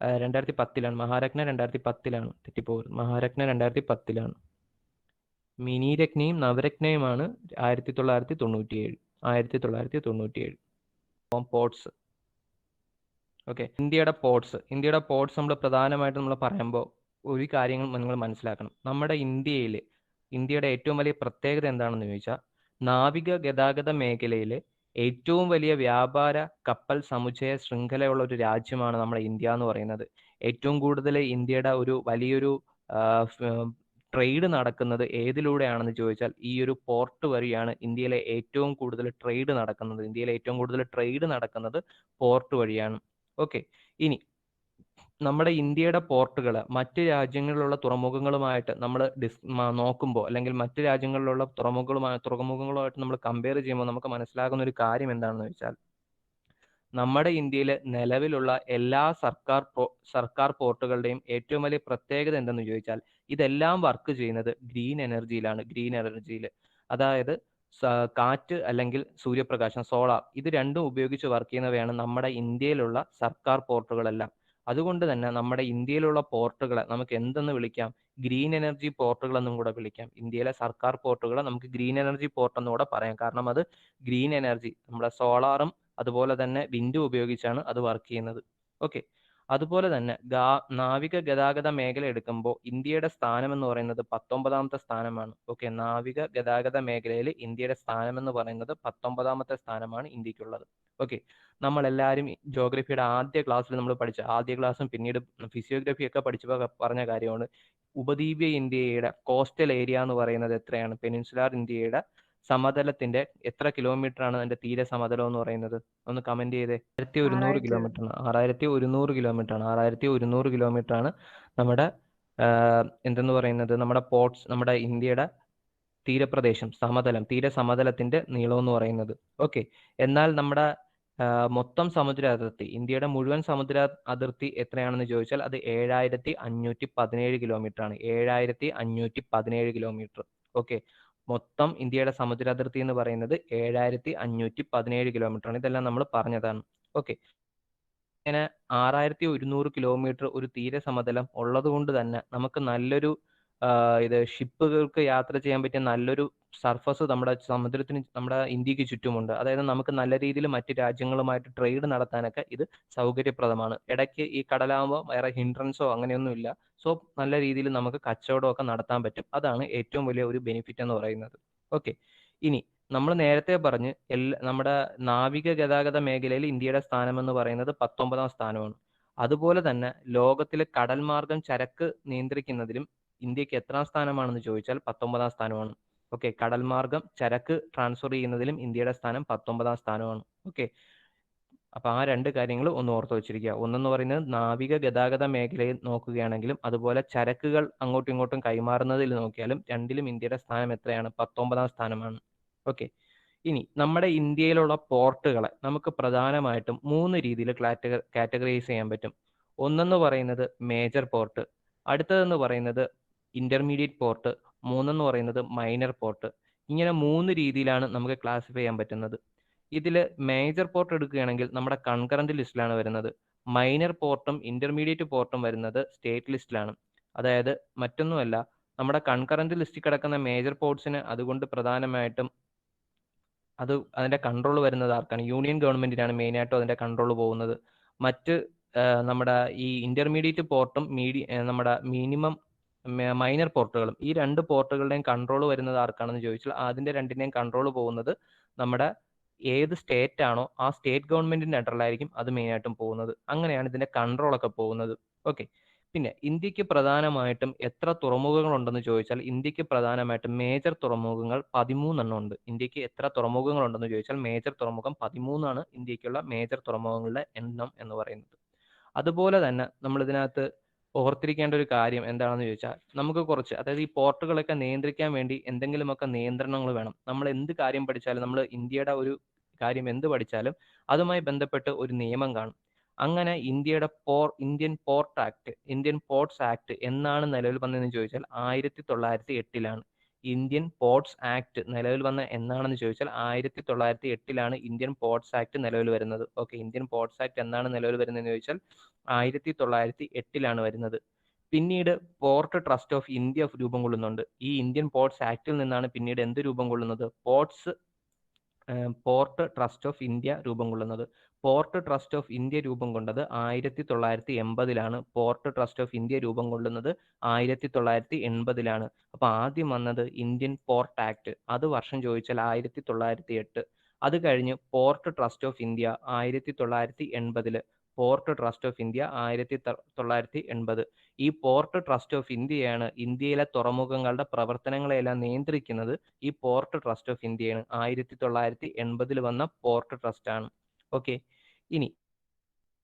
2010ലാണ്. മഹാരത്ന 2010ലാണ്, തെറ്റിപ്പോകരുത്. മഹാരത്ന 2010ലാണ്. മിനി രത്നയും നവരത്നയുമാണ് 1997. പോർട്സ്. ഓക്കെ, ഇന്ത്യയുടെ പോർട്സ് നമ്മൾ പ്രധാനമായിട്ടും നമ്മൾ പറയുമ്പോൾ ഒരു കാര്യങ്ങൾ നിങ്ങൾ മനസ്സിലാക്കണം. നമ്മുടെ ഇന്ത്യയുടെ ഏറ്റവും വലിയ പ്രത്യേകത എന്താണെന്ന് ചോദിച്ചാൽ, നാവിക ഗതാഗത മേഖലയിൽ ഏറ്റവും വലിയ വ്യാപാര കപ്പൽ സമുച്ചയ ശൃംഖലയുള്ള ഒരു രാജ്യമാണ് നമ്മുടെ ഇന്ത്യ എന്ന് പറയുന്നത്. ഏറ്റവും കൂടുതൽ ഇന്ത്യയുടെ ഒരു വലിയൊരു ട്രേഡ് നടക്കുന്നത് ഏതിലൂടെയാണെന്ന് ചോദിച്ചാൽ ഈ ഒരു പോർട്ട് വഴിയാണ്. ഇന്ത്യയിലെ ഏറ്റവും കൂടുതൽ ട്രേഡ് നടക്കുന്നത് പോർട്ട് വഴിയാണ്. ഓക്കെ, ഇനി നമ്മുടെ ഇന്ത്യയുടെ പോർട്ടുകൾ മറ്റ് രാജ്യങ്ങളിലുള്ള തുറമുഖങ്ങളുമായിട്ട് നമ്മൾ നോക്കുമ്പോൾ, അല്ലെങ്കിൽ മറ്റ് രാജ്യങ്ങളിലുള്ള തുറമുഖങ്ങളുമായിട്ട് നമ്മൾ കമ്പയർ ചെയ്യുമ്പോൾ നമുക്ക് മനസ്സിലാകുന്ന ഒരു കാര്യം എന്താണെന്ന് വെച്ചാൽ, നമ്മുടെ ഇന്ത്യയിലെ നിലവിലുള്ള എല്ലാ സർക്കാർ പോർട്ടുകളുടെയും ഏറ്റവും വലിയ പ്രത്യേകത എന്തെന്ന് ചോദിച്ചാൽ, ഇതെല്ലാം വർക്ക് ചെയ്യുന്നത് ഗ്രീൻ എനർജിയിൽ. അതായത് കാറ്റ് അല്ലെങ്കിൽ സൂര്യപ്രകാശം, സോളാർ, ഇത് രണ്ടും ഉപയോഗിച്ച് വർക്ക് ചെയ്യുന്നവയാണ് നമ്മുടെ ഇന്ത്യയിലുള്ള സർക്കാർ പോർട്ടുകളെല്ലാം. അതുകൊണ്ട് തന്നെ നമ്മുടെ ഇന്ത്യയിലുള്ള പോർട്ടുകളെ നമുക്ക് എന്തെന്ന് വിളിക്കാം? ഗ്രീൻ എനർജി പോർട്ടുകൾ എന്നും കൂടെ വിളിക്കാം. ഇന്ത്യയിലെ സർക്കാർ പോർട്ടുകളെ നമുക്ക് ഗ്രീൻ എനർജി പോർട്ട് എന്നുകൂടെ പറയാം. കാരണം അത് ഗ്രീൻ എനർജി, നമ്മുടെ സോളാറും അതുപോലെ തന്നെ വിൻഡും ഉപയോഗിച്ചാണ് അത് വർക്ക് ചെയ്യുന്നത്. ഓക്കെ, അതുപോലെ തന്നെ നാവിക ഗതാഗത മേഖല എടുക്കുമ്പോൾ ഇന്ത്യയുടെ സ്ഥാനം എന്ന് പറയുന്നത് 19ാമത്തെ സ്ഥാനമാണ്. ഓക്കെ, നാവിക ഗതാഗത മേഖലയിൽ ഇന്ത്യയുടെ സ്ഥാനം എന്ന് പറയുന്നത് 19ാമത്തെ സ്ഥാനമാണ് ഇന്ത്യക്കുള്ളത്. ഓക്കെ, നമ്മളെല്ലാവരും ജോഗ്രഫിയുടെ ആദ്യ ക്ലാസ്സിൽ നമ്മൾ പഠിച്ച, ആദ്യ ക്ലാസ്സും പിന്നീട് ഫിസിയോഗ്രഫി ഒക്കെ പഠിച്ചപ്പോൾ പറഞ്ഞ കാര്യമാണ്, ഉപദ്വീപീയ ഇന്ത്യയുടെ കോസ്റ്റൽ ഏരിയ എന്ന് പറയുന്നത് എത്രയാണ്? പെനിൻസുലാർ ഇന്ത്യയുടെ സമതലത്തിന്റെ എത്ര കിലോമീറ്റർ ആണ് അതിന്റെ തീര സമതലം എന്ന് പറയുന്നത്? ഒന്ന് കമന്റ് ചെയ്തേ. 6100 കിലോമീറ്റർ ആണ്. 6100 കിലോമീറ്റർ ആണ്. 6100 കിലോമീറ്റർ ആണ് നമ്മുടെ എന്തെന്ന് പറയുന്നത്, നമ്മുടെ പോർട്സ്, നമ്മുടെ ഇന്ത്യയുടെ തീരപ്രദേശം, തീരസമതലത്തിന്റെ നീളം എന്ന് പറയുന്നത്. ഓക്കെ, എന്നാൽ നമ്മുടെ മൊത്തം സമുദ്ര അതിർത്തി, ഇന്ത്യയുടെ മുഴുവൻ സമുദ്ര അതിർത്തി എത്രയാണെന്ന് ചോദിച്ചാൽ അത് 7517 കിലോമീറ്റർ ആണ്. 7517 കിലോമീറ്റർ. ഓക്കെ, മൊത്തം ഇന്ത്യയുടെ സമുദ്രാതിർത്തി എന്ന് പറയുന്നത് 7517 കിലോമീറ്റർ ആണ്. ഇതെല്ലാം നമ്മൾ പറഞ്ഞതാണ്. ഓക്കെ, ഇങ്ങനെ 6100 കിലോമീറ്റർ ഒരു തീരസമതലം ഉള്ളത് കൊണ്ട് തന്നെ നമുക്ക് നല്ലൊരു ഇത് ഷിപ്പുകൾക്ക് യാത്ര ചെയ്യാൻ പറ്റിയ നല്ലൊരു സർഫസ് നമ്മുടെ സമുദ്രത്തിന് നമ്മുടെ ഇന്ത്യക്ക് ചുറ്റുമുണ്ട്. അതായത് നമുക്ക് നല്ല രീതിയിൽ മറ്റ് രാജ്യങ്ങളുമായിട്ട് ട്രേഡ് നടത്താനൊക്കെ ഇത് സൗകര്യപ്രദമാണ്. ഇടയ്ക്ക് ഈ കടലാകുമ്പോൾ വേറെ ഹിൻഡ്രൻസോ അങ്ങനെയൊന്നുമില്ല. സോ നല്ല രീതിയിൽ നമുക്ക് കച്ചവടമൊക്കെ നടത്താൻ പറ്റും. അതാണ് ഏറ്റവും വലിയ ഒരു ബെനിഫിറ്റ് എന്ന് പറയുന്നത്. ഓക്കെ, ഇനി നമ്മൾ നേരത്തെ പറഞ്ഞ് നമ്മുടെ നാവിക ഗതാഗത മേഖലയിൽ ഇന്ത്യയുടെ സ്ഥാനം എന്ന് പറയുന്നത് 19ാം സ്ഥാനമാണ്. അതുപോലെ തന്നെ ലോകത്തിലെ കടൽ മാർഗം ചരക്ക് നിയന്ത്രിക്കുന്നതിലും ഇന്ത്യക്ക് എത്രാം സ്ഥാനമാണെന്ന് ചോദിച്ചാൽ 19ാം സ്ഥാനമാണ്. ഓക്കെ, കടൽ മാർഗം ചരക്ക് ട്രാൻസ്ഫർ ചെയ്യുന്നതിലും ഇന്ത്യയുടെ സ്ഥാനം 19ാം സ്ഥാനമാണ്. ഓക്കെ, അപ്പൊ ആ രണ്ട് കാര്യങ്ങൾ ഒന്ന് ഓർത്ത് വെച്ചിരിക്കുക. ഒന്നെന്ന് പറയുന്നത് നാവിക ഗതാഗത മേഖലയിൽ നോക്കുകയാണെങ്കിലും അതുപോലെ ചരക്കുകൾ അങ്ങോട്ടും ഇങ്ങോട്ടും കൈമാറുന്നതിൽ നോക്കിയാലും രണ്ടിലും ഇന്ത്യയുടെ സ്ഥാനം എത്രയാണ്? 19ാം സ്ഥാനമാണ്. ഓക്കെ, ഇനി നമ്മുടെ ഇന്ത്യയിലുള്ള പോർട്ടുകളെ നമുക്ക് പ്രധാനമായിട്ടും 3 രീതിയിൽ കാറ്റഗറൈസ് ചെയ്യാൻ പറ്റും. ഒന്നെന്ന് പറയുന്നത് മേജർ പോർട്ട്, അടുത്തതെന്ന് പറയുന്നത് ഇന്റർമീഡിയറ്റ് പോർട്ട്, മൂന്നെന്ന് പറയുന്നത് മൈനർ പോർട്ട്. ഇങ്ങനെ 3 രീതിയിലാണ് നമുക്ക് ക്ലാസിഫൈ ചെയ്യാൻ പറ്റുന്നത്. ഇതിൽ മേജർ പോർട്ട് എടുക്കുകയാണെങ്കിൽ നമ്മുടെ കൺകറന്റ് ലിസ്റ്റിലാണ് വരുന്നത്. മൈനർ പോർട്ടും ഇന്റർമീഡിയറ്റ് പോർട്ടും വരുന്നത് സ്റ്റേറ്റ് ലിസ്റ്റിലാണ്. അതായത് മറ്റൊന്നുമല്ല, നമ്മുടെ കൺകറന്റ് ലിസ്റ്റിൽ കിടക്കുന്ന മേജർ പോർട്സിന് അതുകൊണ്ട് പ്രധാനമായിട്ടും അതിന്റെ കൺട്രോൾ വരുന്നത് ആർക്കാണ്? യൂണിയൻ ഗവൺമെന്റിനാണ് മെയിനായിട്ടും അതിന്റെ കൺട്രോൾ പോകുന്നത്. മറ്റ് നമ്മുടെ ഈ ഇന്റർമീഡിയറ്റ് പോർട്ടും നമ്മുടെ മിനിമം മൈനർ പോർട്ടുകളും, ഈ 2 പോർട്ടുകളുടെയും കൺട്രോൾ വരുന്നത് ആർക്കാണെന്ന് ചോദിച്ചാൽ അതിന്റെ രണ്ടിന്റെയും കൺട്രോൾ പോകുന്നത് നമ്മുടെ ഏത് സ്റ്റേറ്റ് ആണോ ആ സ്റ്റേറ്റ് ഗവൺമെന്റിന്റെ അണ്ടറിലായിരിക്കും അത് മെയിനായിട്ടും പോകുന്നത്. അങ്ങനെയാണ് ഇതിന്റെ കൺട്രോൾ ഒക്കെ പോകുന്നത്. ഓക്കെ, പിന്നെ ഇന്ത്യക്ക് പ്രധാനമായിട്ടും എത്ര തുറമുഖങ്ങൾ ഉണ്ടെന്ന് ചോദിച്ചാൽ ഇന്ത്യക്ക് പ്രധാനമായിട്ടും മേജർ തുറമുഖങ്ങൾ 13 എണ്ണം ഉണ്ട്. ഇന്ത്യക്ക് എത്ര തുറമുഖങ്ങൾ ഉണ്ടെന്ന് ചോദിച്ചാൽ മേജർ തുറമുഖം 13 ആണ് ഇന്ത്യക്കുള്ള മേജർ തുറമുഖങ്ങളുടെ എണ്ണം എന്ന് പറയുന്നത്. അതുപോലെ തന്നെ നമ്മൾ ഇതിനകത്ത് ഓർത്തിരിക്കേണ്ട ഒരു കാര്യം എന്താണെന്ന് ചോദിച്ചാൽ നമുക്ക് കുറച്ച്, അതായത് ഈ പോർട്ടുകളൊക്കെ നിയന്ത്രിക്കാൻ വേണ്ടി എന്തെങ്കിലുമൊക്കെ നിയന്ത്രണങ്ങൾ വേണം. നമ്മൾ എന്ത് കാര്യം പഠിച്ചാലും, നമ്മൾ ഇന്ത്യയുടെ ഒരു കാര്യം എന്ത് പഠിച്ചാലും അതുമായി ബന്ധപ്പെട്ട് ഒരു നിയമം കാണും. അങ്ങനെ ഇന്ത്യയുടെ ഇന്ത്യൻ പോർട്സ് ആക്ട് എന്നാണ് നിലവിൽ വന്നതെന്ന് ചോദിച്ചാൽ 1908 ഇന്ത്യൻ പോർട്സ് ആക്ട് നിലവിൽ വന്ന എന്നാണെന്ന് ചോദിച്ചാൽ 1908 ഇന്ത്യൻ പോർട്സ് ആക്ട് നിലവിൽ വരുന്നത്. ഓക്കെ, ഇന്ത്യൻ പോർട്സ് ആക്ട് എന്നാണ് നിലവിൽ വരുന്നതെന്ന് ചോദിച്ചാൽ 1908 വരുന്നത്. പിന്നീട് പോർട്ട് ട്രസ്റ്റ് ഓഫ് ഇന്ത്യ രൂപം കൊള്ളുന്നുണ്ട്. ഈ ഇന്ത്യൻ പോർട്സ് ആക്ടിൽ നിന്നാണ് പിന്നീട് എന്ത് രൂപം കൊള്ളുന്നത്? പോർട്ട് ട്രസ്റ്റ് ഓഫ് ഇന്ത്യ രൂപം കൊള്ളുന്നത്. പോർട്ട് ട്രസ്റ്റ് ഓഫ് ഇന്ത്യ രൂപം കൊണ്ടത് 1980 പോർട്ട് ട്രസ്റ്റ് ഓഫ് ഇന്ത്യ രൂപം കൊള്ളുന്നത് 1980 അപ്പൊ ആദ്യം വന്നത് ഇന്ത്യൻ പോർട്ട് ആക്ട്, അത് വർഷം ചോദിച്ചാൽ 1908. അത് കഴിഞ്ഞ് port trust of India 1980. Port trust of India 1980. ഈ പോർട്ട് ട്രസ്റ്റ് ഓഫ് ഇന്ത്യയാണ് ഇന്ത്യയിലെ തുറമുഖങ്ങളുടെ പ്രവർത്തനങ്ങളെല്ലാം നിയന്ത്രിക്കുന്നത്. ഈ പോർട്ട് ട്രസ്റ്റ് ഓഫ് ഇന്ത്യയാണ് 1980 വന്ന പോർട്ട് ട്രസ്റ്റ് ആണ്. ഓക്കെ, ഇനി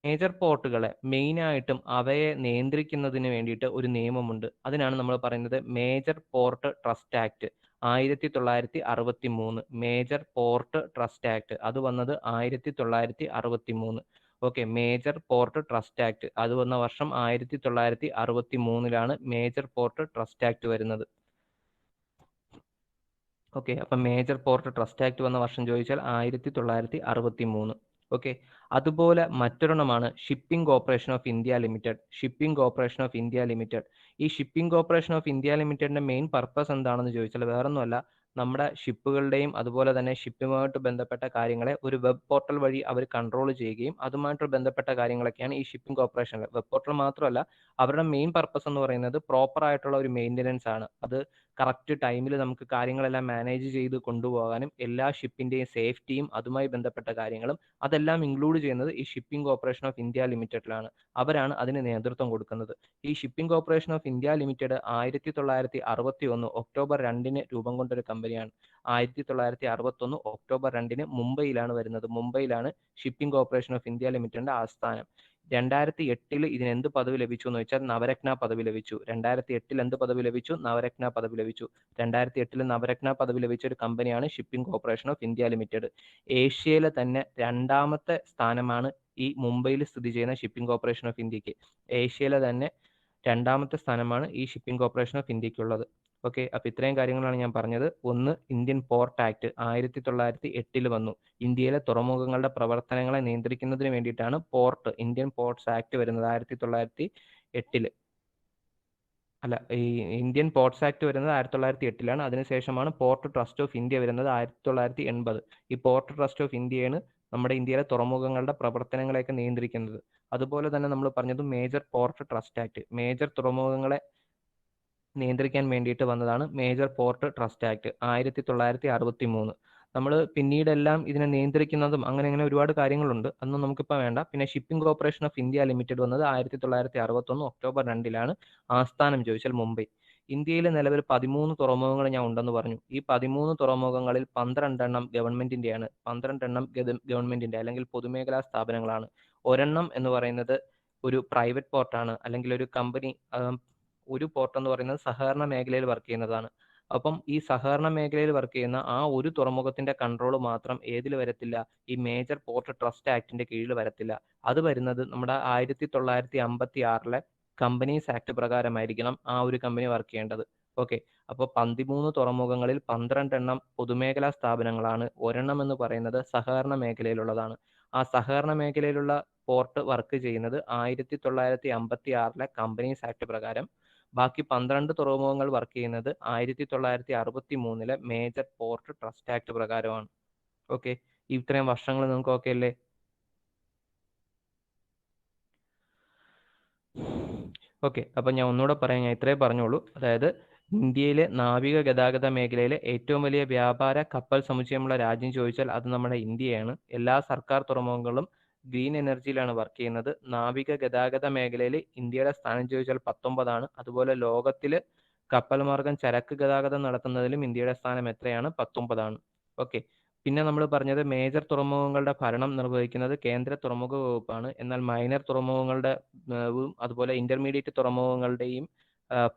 മേജർ പോർട്ടുകളെ മെയിനായിട്ടും അവയെ നിയന്ത്രിക്കുന്നതിന് വേണ്ടിയിട്ട് ഒരു നിയമമുണ്ട്. അതിനാണ് നമ്മൾ പറയുന്നത് major port trust act 1963. Major port trust act അത് വന്നത് 1963. Okay, major port trust act അത് വന്ന വർഷം 1963 മേജർ പോർട്ട് ട്രസ്റ്റ് ആക്ട് വരുന്നത്. ഓക്കെ, അപ്പൊ മേജർ പോർട്ട് ട്രസ്റ്റ് ആക്ട് വന്ന വർഷം ചോദിച്ചാൽ 1963. ഓക്കെ, അതുപോലെ മറ്റൊരെണ്ണമാണ് shipping corporation of India limited. Shipping corporation of India limited. ഈ ഷിപ്പിംഗ് കോർപ്പറേഷൻ ഓഫ് ഇന്ത്യ ലിമിറ്റഡിന്റെ മെയിൻ പർപ്പസ് എന്താണെന്ന് ചോദിച്ചാൽ വേറൊന്നുമല്ല, നമ്മുടെ ഷിപ്പുകളുടെയും അതുപോലെ തന്നെ ഷിപ്പിങ്ങുമായിട്ട് ബന്ധപ്പെട്ട കാര്യങ്ങളെ ഒരു വെബ് പോർട്ടൽ വഴി അവർ കൺട്രോൾ ചെയ്യുകയും അതുമായിട്ട് ബന്ധപ്പെട്ട കാര്യങ്ങളൊക്കെയാണ് ഈ ഷിപ്പിംഗ് കോർപ്പറേഷൻ. വെബ് പോർട്ടൽ മാത്രമല്ല, അവരുടെ മെയിൻ പർപ്പസ് എന്ന് പറയുന്നത് പ്രോപ്പർ ആയിട്ടുള്ള ഒരു മെയിൻ്റനൻസ് ആണ്. അത് കറക്റ്റ് ടൈമിൽ നമുക്ക് കാര്യങ്ങളെല്ലാം മാനേജ് ചെയ്ത് കൊണ്ടുപോകാനും എല്ലാ ഷിപ്പിന്റെയും സേഫ്റ്റിയും അതുമായി ബന്ധപ്പെട്ട കാര്യങ്ങളും അതെല്ലാം ഇൻക്ലൂഡ് ചെയ്യുന്നത് ഈ ഷിപ്പിംഗ് കോർപ്പറേഷൻ ഓഫ് ഇന്ത്യ ലിമിറ്റഡിലാണ്. അവരാണ് അതിന് നേതൃത്വം കൊടുക്കുന്നത്. ഈ shipping corporation of India limited 1961 October 2 രൂപം കൊണ്ടൊരു കമ്പനിയാണ്. 1961 ഒക്ടോബർ 2 മുംബൈയിലാണ് വരുന്നത്. മുംബൈയിലാണ് ഷിപ്പിംഗ് കോർപ്പറേഷൻ ഓഫ് ഇന്ത്യ ലിമിറ്റഡിന്റെ ആസ്ഥാനം. 2008 ഇതിന് എന്ത് പദവി ലഭിച്ചു എന്ന് വെച്ചാൽ നവരത്ന പദവി ലഭിച്ചു. 2008 എന്ത് പദവി ലഭിച്ചു? നവരത്ന പദവി ലഭിച്ചു. 2008 നവരത്ന പദവി ലഭിച്ച ഒരു കമ്പനിയാണ് shipping corporation of India limited. ഏഷ്യയിലെ തന്നെ 2ാമത്തെ സ്ഥാനമാണ് ഈ മുംബൈയിൽ സ്ഥിതി ചെയ്യുന്ന ഷിപ്പിംഗ് കോർപ്പറേഷൻ ഓഫ് ഇന്ത്യക്ക്. ഏഷ്യയിലെ തന്നെ 2ാമത്തെ സ്ഥാനമാണ് ഈ ഷിപ്പിംഗ് കോർപ്പറേഷൻ ഓഫ് ഇന്ത്യക്കുള്ളത്. ഓക്കെ, അപ്പൊ ഇത്രയും കാര്യങ്ങളാണ് ഞാൻ പറഞ്ഞത്. ഒന്ന്, ഇന്ത്യൻ പോർട്ട് ആക്ട് 1908 വന്നു. ഇന്ത്യയിലെ തുറമുഖങ്ങളുടെ പ്രവർത്തനങ്ങളെ നിയന്ത്രിക്കുന്നതിന് വേണ്ടിയിട്ടാണ് ഇന്ത്യൻ പോർട്സ് ആക്ട് വരുന്നത് 1908. അല്ല, ഈ ഇന്ത്യൻ പോർട്സ് ആക്ട് വരുന്നത് 1908 അതിനുശേഷമാണ് പോർട്ട് ട്രസ്റ്റ് ഓഫ് ഇന്ത്യ വരുന്നത് 1980. ഈ പോർട്ട് ട്രസ്റ്റ് ഓഫ് ഇന്ത്യയാണ് നമ്മുടെ ഇന്ത്യയിലെ തുറമുഖങ്ങളുടെ പ്രവർത്തനങ്ങളെയൊക്കെ നിയന്ത്രിക്കുന്നത്. അതുപോലെ തന്നെ നമ്മൾ പറഞ്ഞത് major port trust act, major തുറമുഖങ്ങളെ നിയന്ത്രിക്കാൻ വേണ്ടിയിട്ട് വന്നതാണ് മേജർ പോർട്ട് ട്രസ്റ്റ് ആക്ട് 1963. നമ്മൾ പിന്നീടെല്ലാം ഇതിനെ നിയന്ത്രിക്കുന്നതും അങ്ങനെ ഒരുപാട് കാര്യങ്ങളുണ്ട്, അതൊന്നും നമുക്കിപ്പോൾ വേണ്ട. പിന്നെ shipping corporation of India limited വന്നത് 1961 ഒക്ടോബർ 2 ആസ്ഥാനം ചോദിച്ചാൽ മുംബൈ. ഇന്ത്യയിൽ നിലവിൽ 13 തുറമുഖങ്ങൾ ഞാൻ ഉണ്ടെന്ന് പറഞ്ഞു. ഈ 13 തുറമുഖങ്ങളിൽ 12 ഗവൺമെന്റിന്റെയാണ്, 12 ഗവൺമെന്റിന്റെ അല്ലെങ്കിൽ പൊതുമേഖലാ സ്ഥാപനങ്ങളാണ്. ഒരെണ്ണം എന്ന് പറയുന്നത് ഒരു പ്രൈവറ്റ് പോർട്ടാണ്, അല്ലെങ്കിൽ ഒരു കമ്പനി. ഒരു പോർട്ട് എന്ന് പറയുന്നത് സഹകരണ മേഖലയിൽ വർക്ക് ചെയ്യുന്നതാണ്. അപ്പം ഈ സഹകരണ മേഖലയിൽ വർക്ക് ചെയ്യുന്ന ആ ഒരു തുറമുഖത്തിന്റെ കൺട്രോൾ മാത്രം ഏതിൽ വരത്തില്ല, ഈ മേജർ പോർട്ട് ട്രസ്റ്റ് ആക്ടിന്റെ കീഴിൽ വരത്തില്ല. അത് വരുന്നത് നമ്മുടെ 1956 കമ്പനീസ് ആക്ട് പ്രകാരമായിരിക്കണം ആ ഒരു കമ്പനി വർക്ക് ചെയ്യേണ്ടത്. ഓക്കെ, അപ്പോൾ 13 തുറമുഖങ്ങളിൽ 12 പൊതുമേഖലാ സ്ഥാപനങ്ങളാണ്. ഒരെണ്ണം എന്ന് പറയുന്നത് സഹകരണ മേഖലയിലുള്ളതാണ്. ആ സഹകരണ മേഖലയിലുള്ള പോർട്ട് വർക്ക് ചെയ്യുന്നത് 1956 കമ്പനീസ് ആക്ട് പ്രകാരം. ബാക്കി 12 തുറമുഖങ്ങൾ വർക്ക് ചെയ്യുന്നത് 1963 മേജർ പോർട്ട് ട്രസ്റ്റ് ആക്ട് പ്രകാരമാണ്. ഓക്കെ, ഇത്രയും വർഷങ്ങൾ നിങ്ങൾക്ക് ഓക്കെ അല്ലേ? ഓക്കെ, അപ്പം ഞാൻ ഒന്നുകൂടെ പറയാം, ഞാൻ ഇത്രേ പറഞ്ഞോളൂ. അതായത് ഇന്ത്യയിലെ നാവിക ഗതാഗത മേഖലയിലെ ഏറ്റവും വലിയ വ്യാപാര കപ്പൽ സമുച്ചയമുള്ള രാജ്യം ചോദിച്ചാൽ അത് നമ്മുടെ ഇന്ത്യയാണ്. എല്ലാ സർക്കാർ തുറമുഖങ്ങളും ഗ്രീൻ എനർജിയിലാണ് വർക്ക് ചെയ്യുന്നത്. നാവിക ഗതാഗത മേഖലയിൽ ഇന്ത്യയുടെ സ്ഥാനം ചോദിച്ചാൽ 19. അതുപോലെ ലോകത്തിൽ കപ്പൽ മാർഗം ചരക്ക് ഗതാഗതം നടത്തുന്നതിലും ഇന്ത്യയുടെ സ്ഥാനം എത്രയാണ്? 19. ഓക്കെ, പിന്നെ നമ്മൾ പറഞ്ഞത് മേജർ തുറമുഖങ്ങളുടെ ഭരണം നിർവഹിക്കുന്നത് കേന്ദ്ര തുറമുഖ വകുപ്പാണ്. എന്നാൽ മൈനർ തുറമുഖങ്ങളുടെ അതുപോലെ ഇന്റർമീഡിയറ്റ് തുറമുഖങ്ങളുടെയും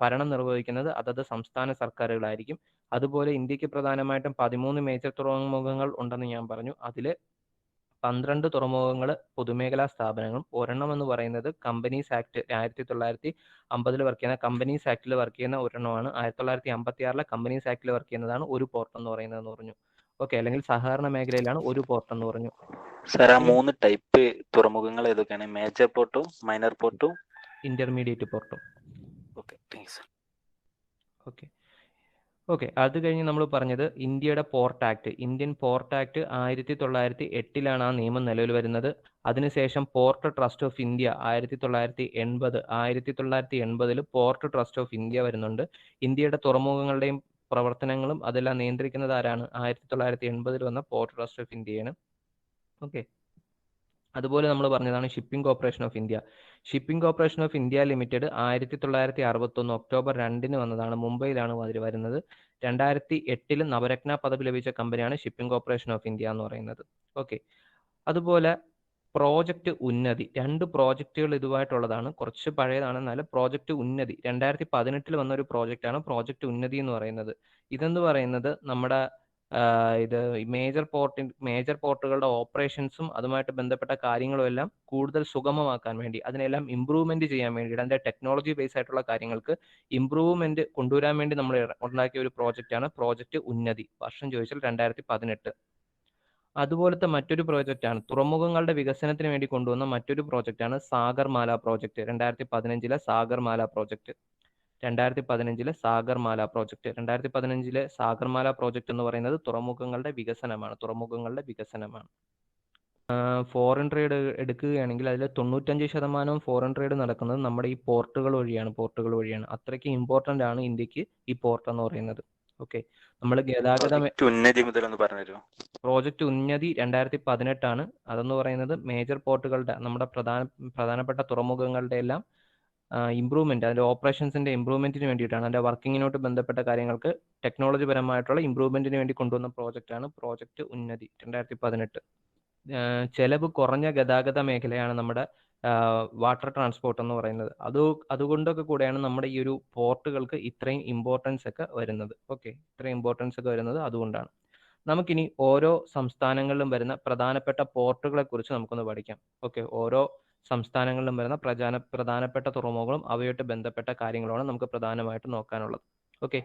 ഭരണം നിർവഹിക്കുന്നത് അതത് സംസ്ഥാന സർക്കാരുകളായിരിക്കും. അതുപോലെ ഇന്ത്യക്ക് പ്രധാനമായിട്ടും 13 മേജർ തുറമുഖങ്ങൾ ഉണ്ടെന്ന് ഞാൻ പറഞ്ഞു. അതിൽ 12 തുറമുഖങ്ങൾ പൊതുമേഖലാ സ്ഥാപനങ്ങളും, ഒരെണ്ണം എന്ന് പറയുന്നത് കമ്പനീസ് ആക്ട് 1950 വർക്ക് ചെയ്യുന്ന കമ്പനീസ് ആക്ടിൽ വർക്ക് ചെയ്യുന്ന ഒരെണ്ണമാണ്. 1956 കമ്പനീസ് ആക്ടിൽ വർക്ക് ചെയ്യുന്നതാണ് ഒരു പോർട്ട് എന്ന് പറയുന്നതെന്ന് പറഞ്ഞു. ഓക്കെ, അല്ലെങ്കിൽ സഹകരണ മേഖലയിലാണ് ഒരു പോർട്ട് എന്ന് പറഞ്ഞു. സാർ, ആ 3 ടൈപ്പ് തുറമുഖങ്ങൾ ഏതൊക്കെയാണ്? മേജർ പോർട്ടും മൈനർ പോർട്ടും ഇന്റർമീഡിയറ്റ് പോർട്ടും. Okay, thanks sir. Okay okay അത് കഴിഞ്ഞ് നമ്മൾ പറഞ്ഞത് ഇന്ത്യയുടെ port act. Indian port act 1908 ആ നിയമം നിലവിൽ വരുന്നത്. അതിനുശേഷം port trust of India 1980. 1980 port trust of India വരുന്നുണ്ട്. ഇന്ത്യയുടെ തുറമുഖങ്ങളുടെയും പ്രവർത്തനങ്ങളും അതെല്ലാം നിയന്ത്രിക്കുന്നത് ആരാണ്? 1980 വന്ന പോർട്ട് ട്രസ്റ്റ് ഓഫ് ഇന്ത്യയാണ്. ഓക്കെ, അതുപോലെ നമ്മൾ പറഞ്ഞതാണ് shipping corporation of India. Shipping corporation of India limited 1961 October 2 വന്നതാണ്. മുംബൈയിലാണ് വരുന്നത്. 2008 നവരത്ന പദവി ലഭിച്ച കമ്പനിയാണ് ഷിപ്പിംഗ് കോർപ്പറേഷൻ ഓഫ് ഇന്ത്യ എന്ന് പറയുന്നത്. ഓക്കെ, അതുപോലെ പ്രോജക്റ്റ് ഉന്നതി, 2 പ്രോജക്റ്റുകൾ ഇതുമായിട്ടുള്ളതാണ്. കുറച്ച് പഴയതാണ്, എന്നാലും പ്രോജക്റ്റ് ഉന്നതി 2018 വന്ന ഒരു പ്രോജക്റ്റാണ് പ്രോജക്റ്റ് ഉന്നതി എന്ന് പറയുന്നത്. ഇതെന്ന് പറയുന്നത് നമ്മുടെ ഇത് മേജർ പോർട്ടുകളുടെ ഓപ്പറേഷൻസും അതുമായിട്ട് ബന്ധപ്പെട്ട കാര്യങ്ങളും എല്ലാം കൂടുതൽ സുഗമമാക്കാൻ വേണ്ടി, അതിനെല്ലാം ഇമ്പ്രൂവ്മെന്റ് ചെയ്യാൻ വേണ്ടി, അതിന്റെ ടെക്നോളജി ബേസ് ആയിട്ടുള്ള കാര്യങ്ങൾക്ക് ഇമ്പ്രൂവ്മെന്റ് കൊണ്ടുവരാൻ വേണ്ടി നമ്മൾ ഉണ്ടാക്കിയ ഒരു പ്രോജക്റ്റാണ് പ്രോജക്റ്റ് ഉന്നതി. വർഷം ചോദിച്ചാൽ 2018. അതുപോലത്തെ മറ്റൊരു പ്രോജക്റ്റാണ് തുറമുഖങ്ങളുടെ വികസനത്തിന് വേണ്ടി കൊണ്ടുവന്ന മറ്റൊരു പ്രോജക്റ്റാണ് Sagarmala project. 2015 Sagarmala project. 2015 Sagarmala project. 2015 Sagarmala project എന്ന് പറയുന്നത് തുറമുഖങ്ങളുടെ വികസനമാണ്. ഫോറിൻ ട്രേഡ് എടുക്കുകയാണെങ്കിൽ അതിൽ 95% ഫോറിൻ ട്രേഡ് നടക്കുന്നത് നമ്മുടെ ഈ പോർട്ടുകൾ വഴിയാണ്. അത്രയ്ക്ക് ഇമ്പോർട്ടന്റ് ആണ് ഇന്ത്യക്ക് ഈ പോർട്ട് എന്ന് പറയുന്നത്. ഓക്കെ, നമ്മൾ ഉന്നതി മുതൽ ഒന്ന് പറഞ്ഞുതരുമോ? പ്രോജക്റ്റ് ഉന്നതി 2018. അതെന്ന് പറയുന്നത് മേജർ പോർട്ടുകളുടെ നമ്മുടെ പ്രധാനപ്പെട്ട തുറമുഖങ്ങളുടെ എല്ലാം ഇമ്പ്രൂവ്മെന്റ്, അതിന്റെ ഓപ്പറേഷൻസിന്റെ ഇമ്പ്രൂവ്മെന്റിന് വേണ്ടിയിട്ടാണ്. അതിന്റെ വർക്കിങ്ങിനോട്ട് ബന്ധപ്പെട്ട കാര്യങ്ങൾക്ക് ടെക്നോളജി പരമായിട്ടുള്ള ഇമ്പ്രൂവ്മെന്റിന് വേണ്ടി കൊണ്ടുവന്ന പ്രോജക്റ്റാണ് പ്രോജക്റ്റ് ഉന്നതി 2018. ചെലവ് കുറഞ്ഞ ഗതാഗത മേഖലയാണ് നമ്മുടെ വാട്ടർ ട്രാൻസ്പോർട്ട് എന്ന് പറയുന്നത്. അതുകൊണ്ടൊക്കെ കൂടെയാണ് നമ്മുടെ ഈ ഒരു പോർട്ടുകൾക്ക് ഇത്രയും ഇമ്പോർട്ടൻസ് ഒക്കെ വരുന്നത്. ഓക്കെ, ഇത്രയും ഇമ്പോർട്ടൻസ് ഒക്കെ വരുന്നത് അതുകൊണ്ടാണ്. നമുക്കിനി ഓരോ സംസ്ഥാനങ്ങളിലും വരുന്ന പ്രധാനപ്പെട്ട പോർട്ടുകളെ കുറിച്ച് നമുക്കൊന്ന് പഠിക്കാം. ഓക്കെ, ഓരോ സംസ്ഥാനങ്ങളിലും വരുന്ന പ്രധാനപ്പെട്ട തുറമുഖങ്ങളും അവയായിട്ട് ബന്ധപ്പെട്ട കാര്യങ്ങളുമാണ് നമുക്ക് പ്രധാനമായിട്ട് നോക്കാനുള്ളത്. ഓക്കെ,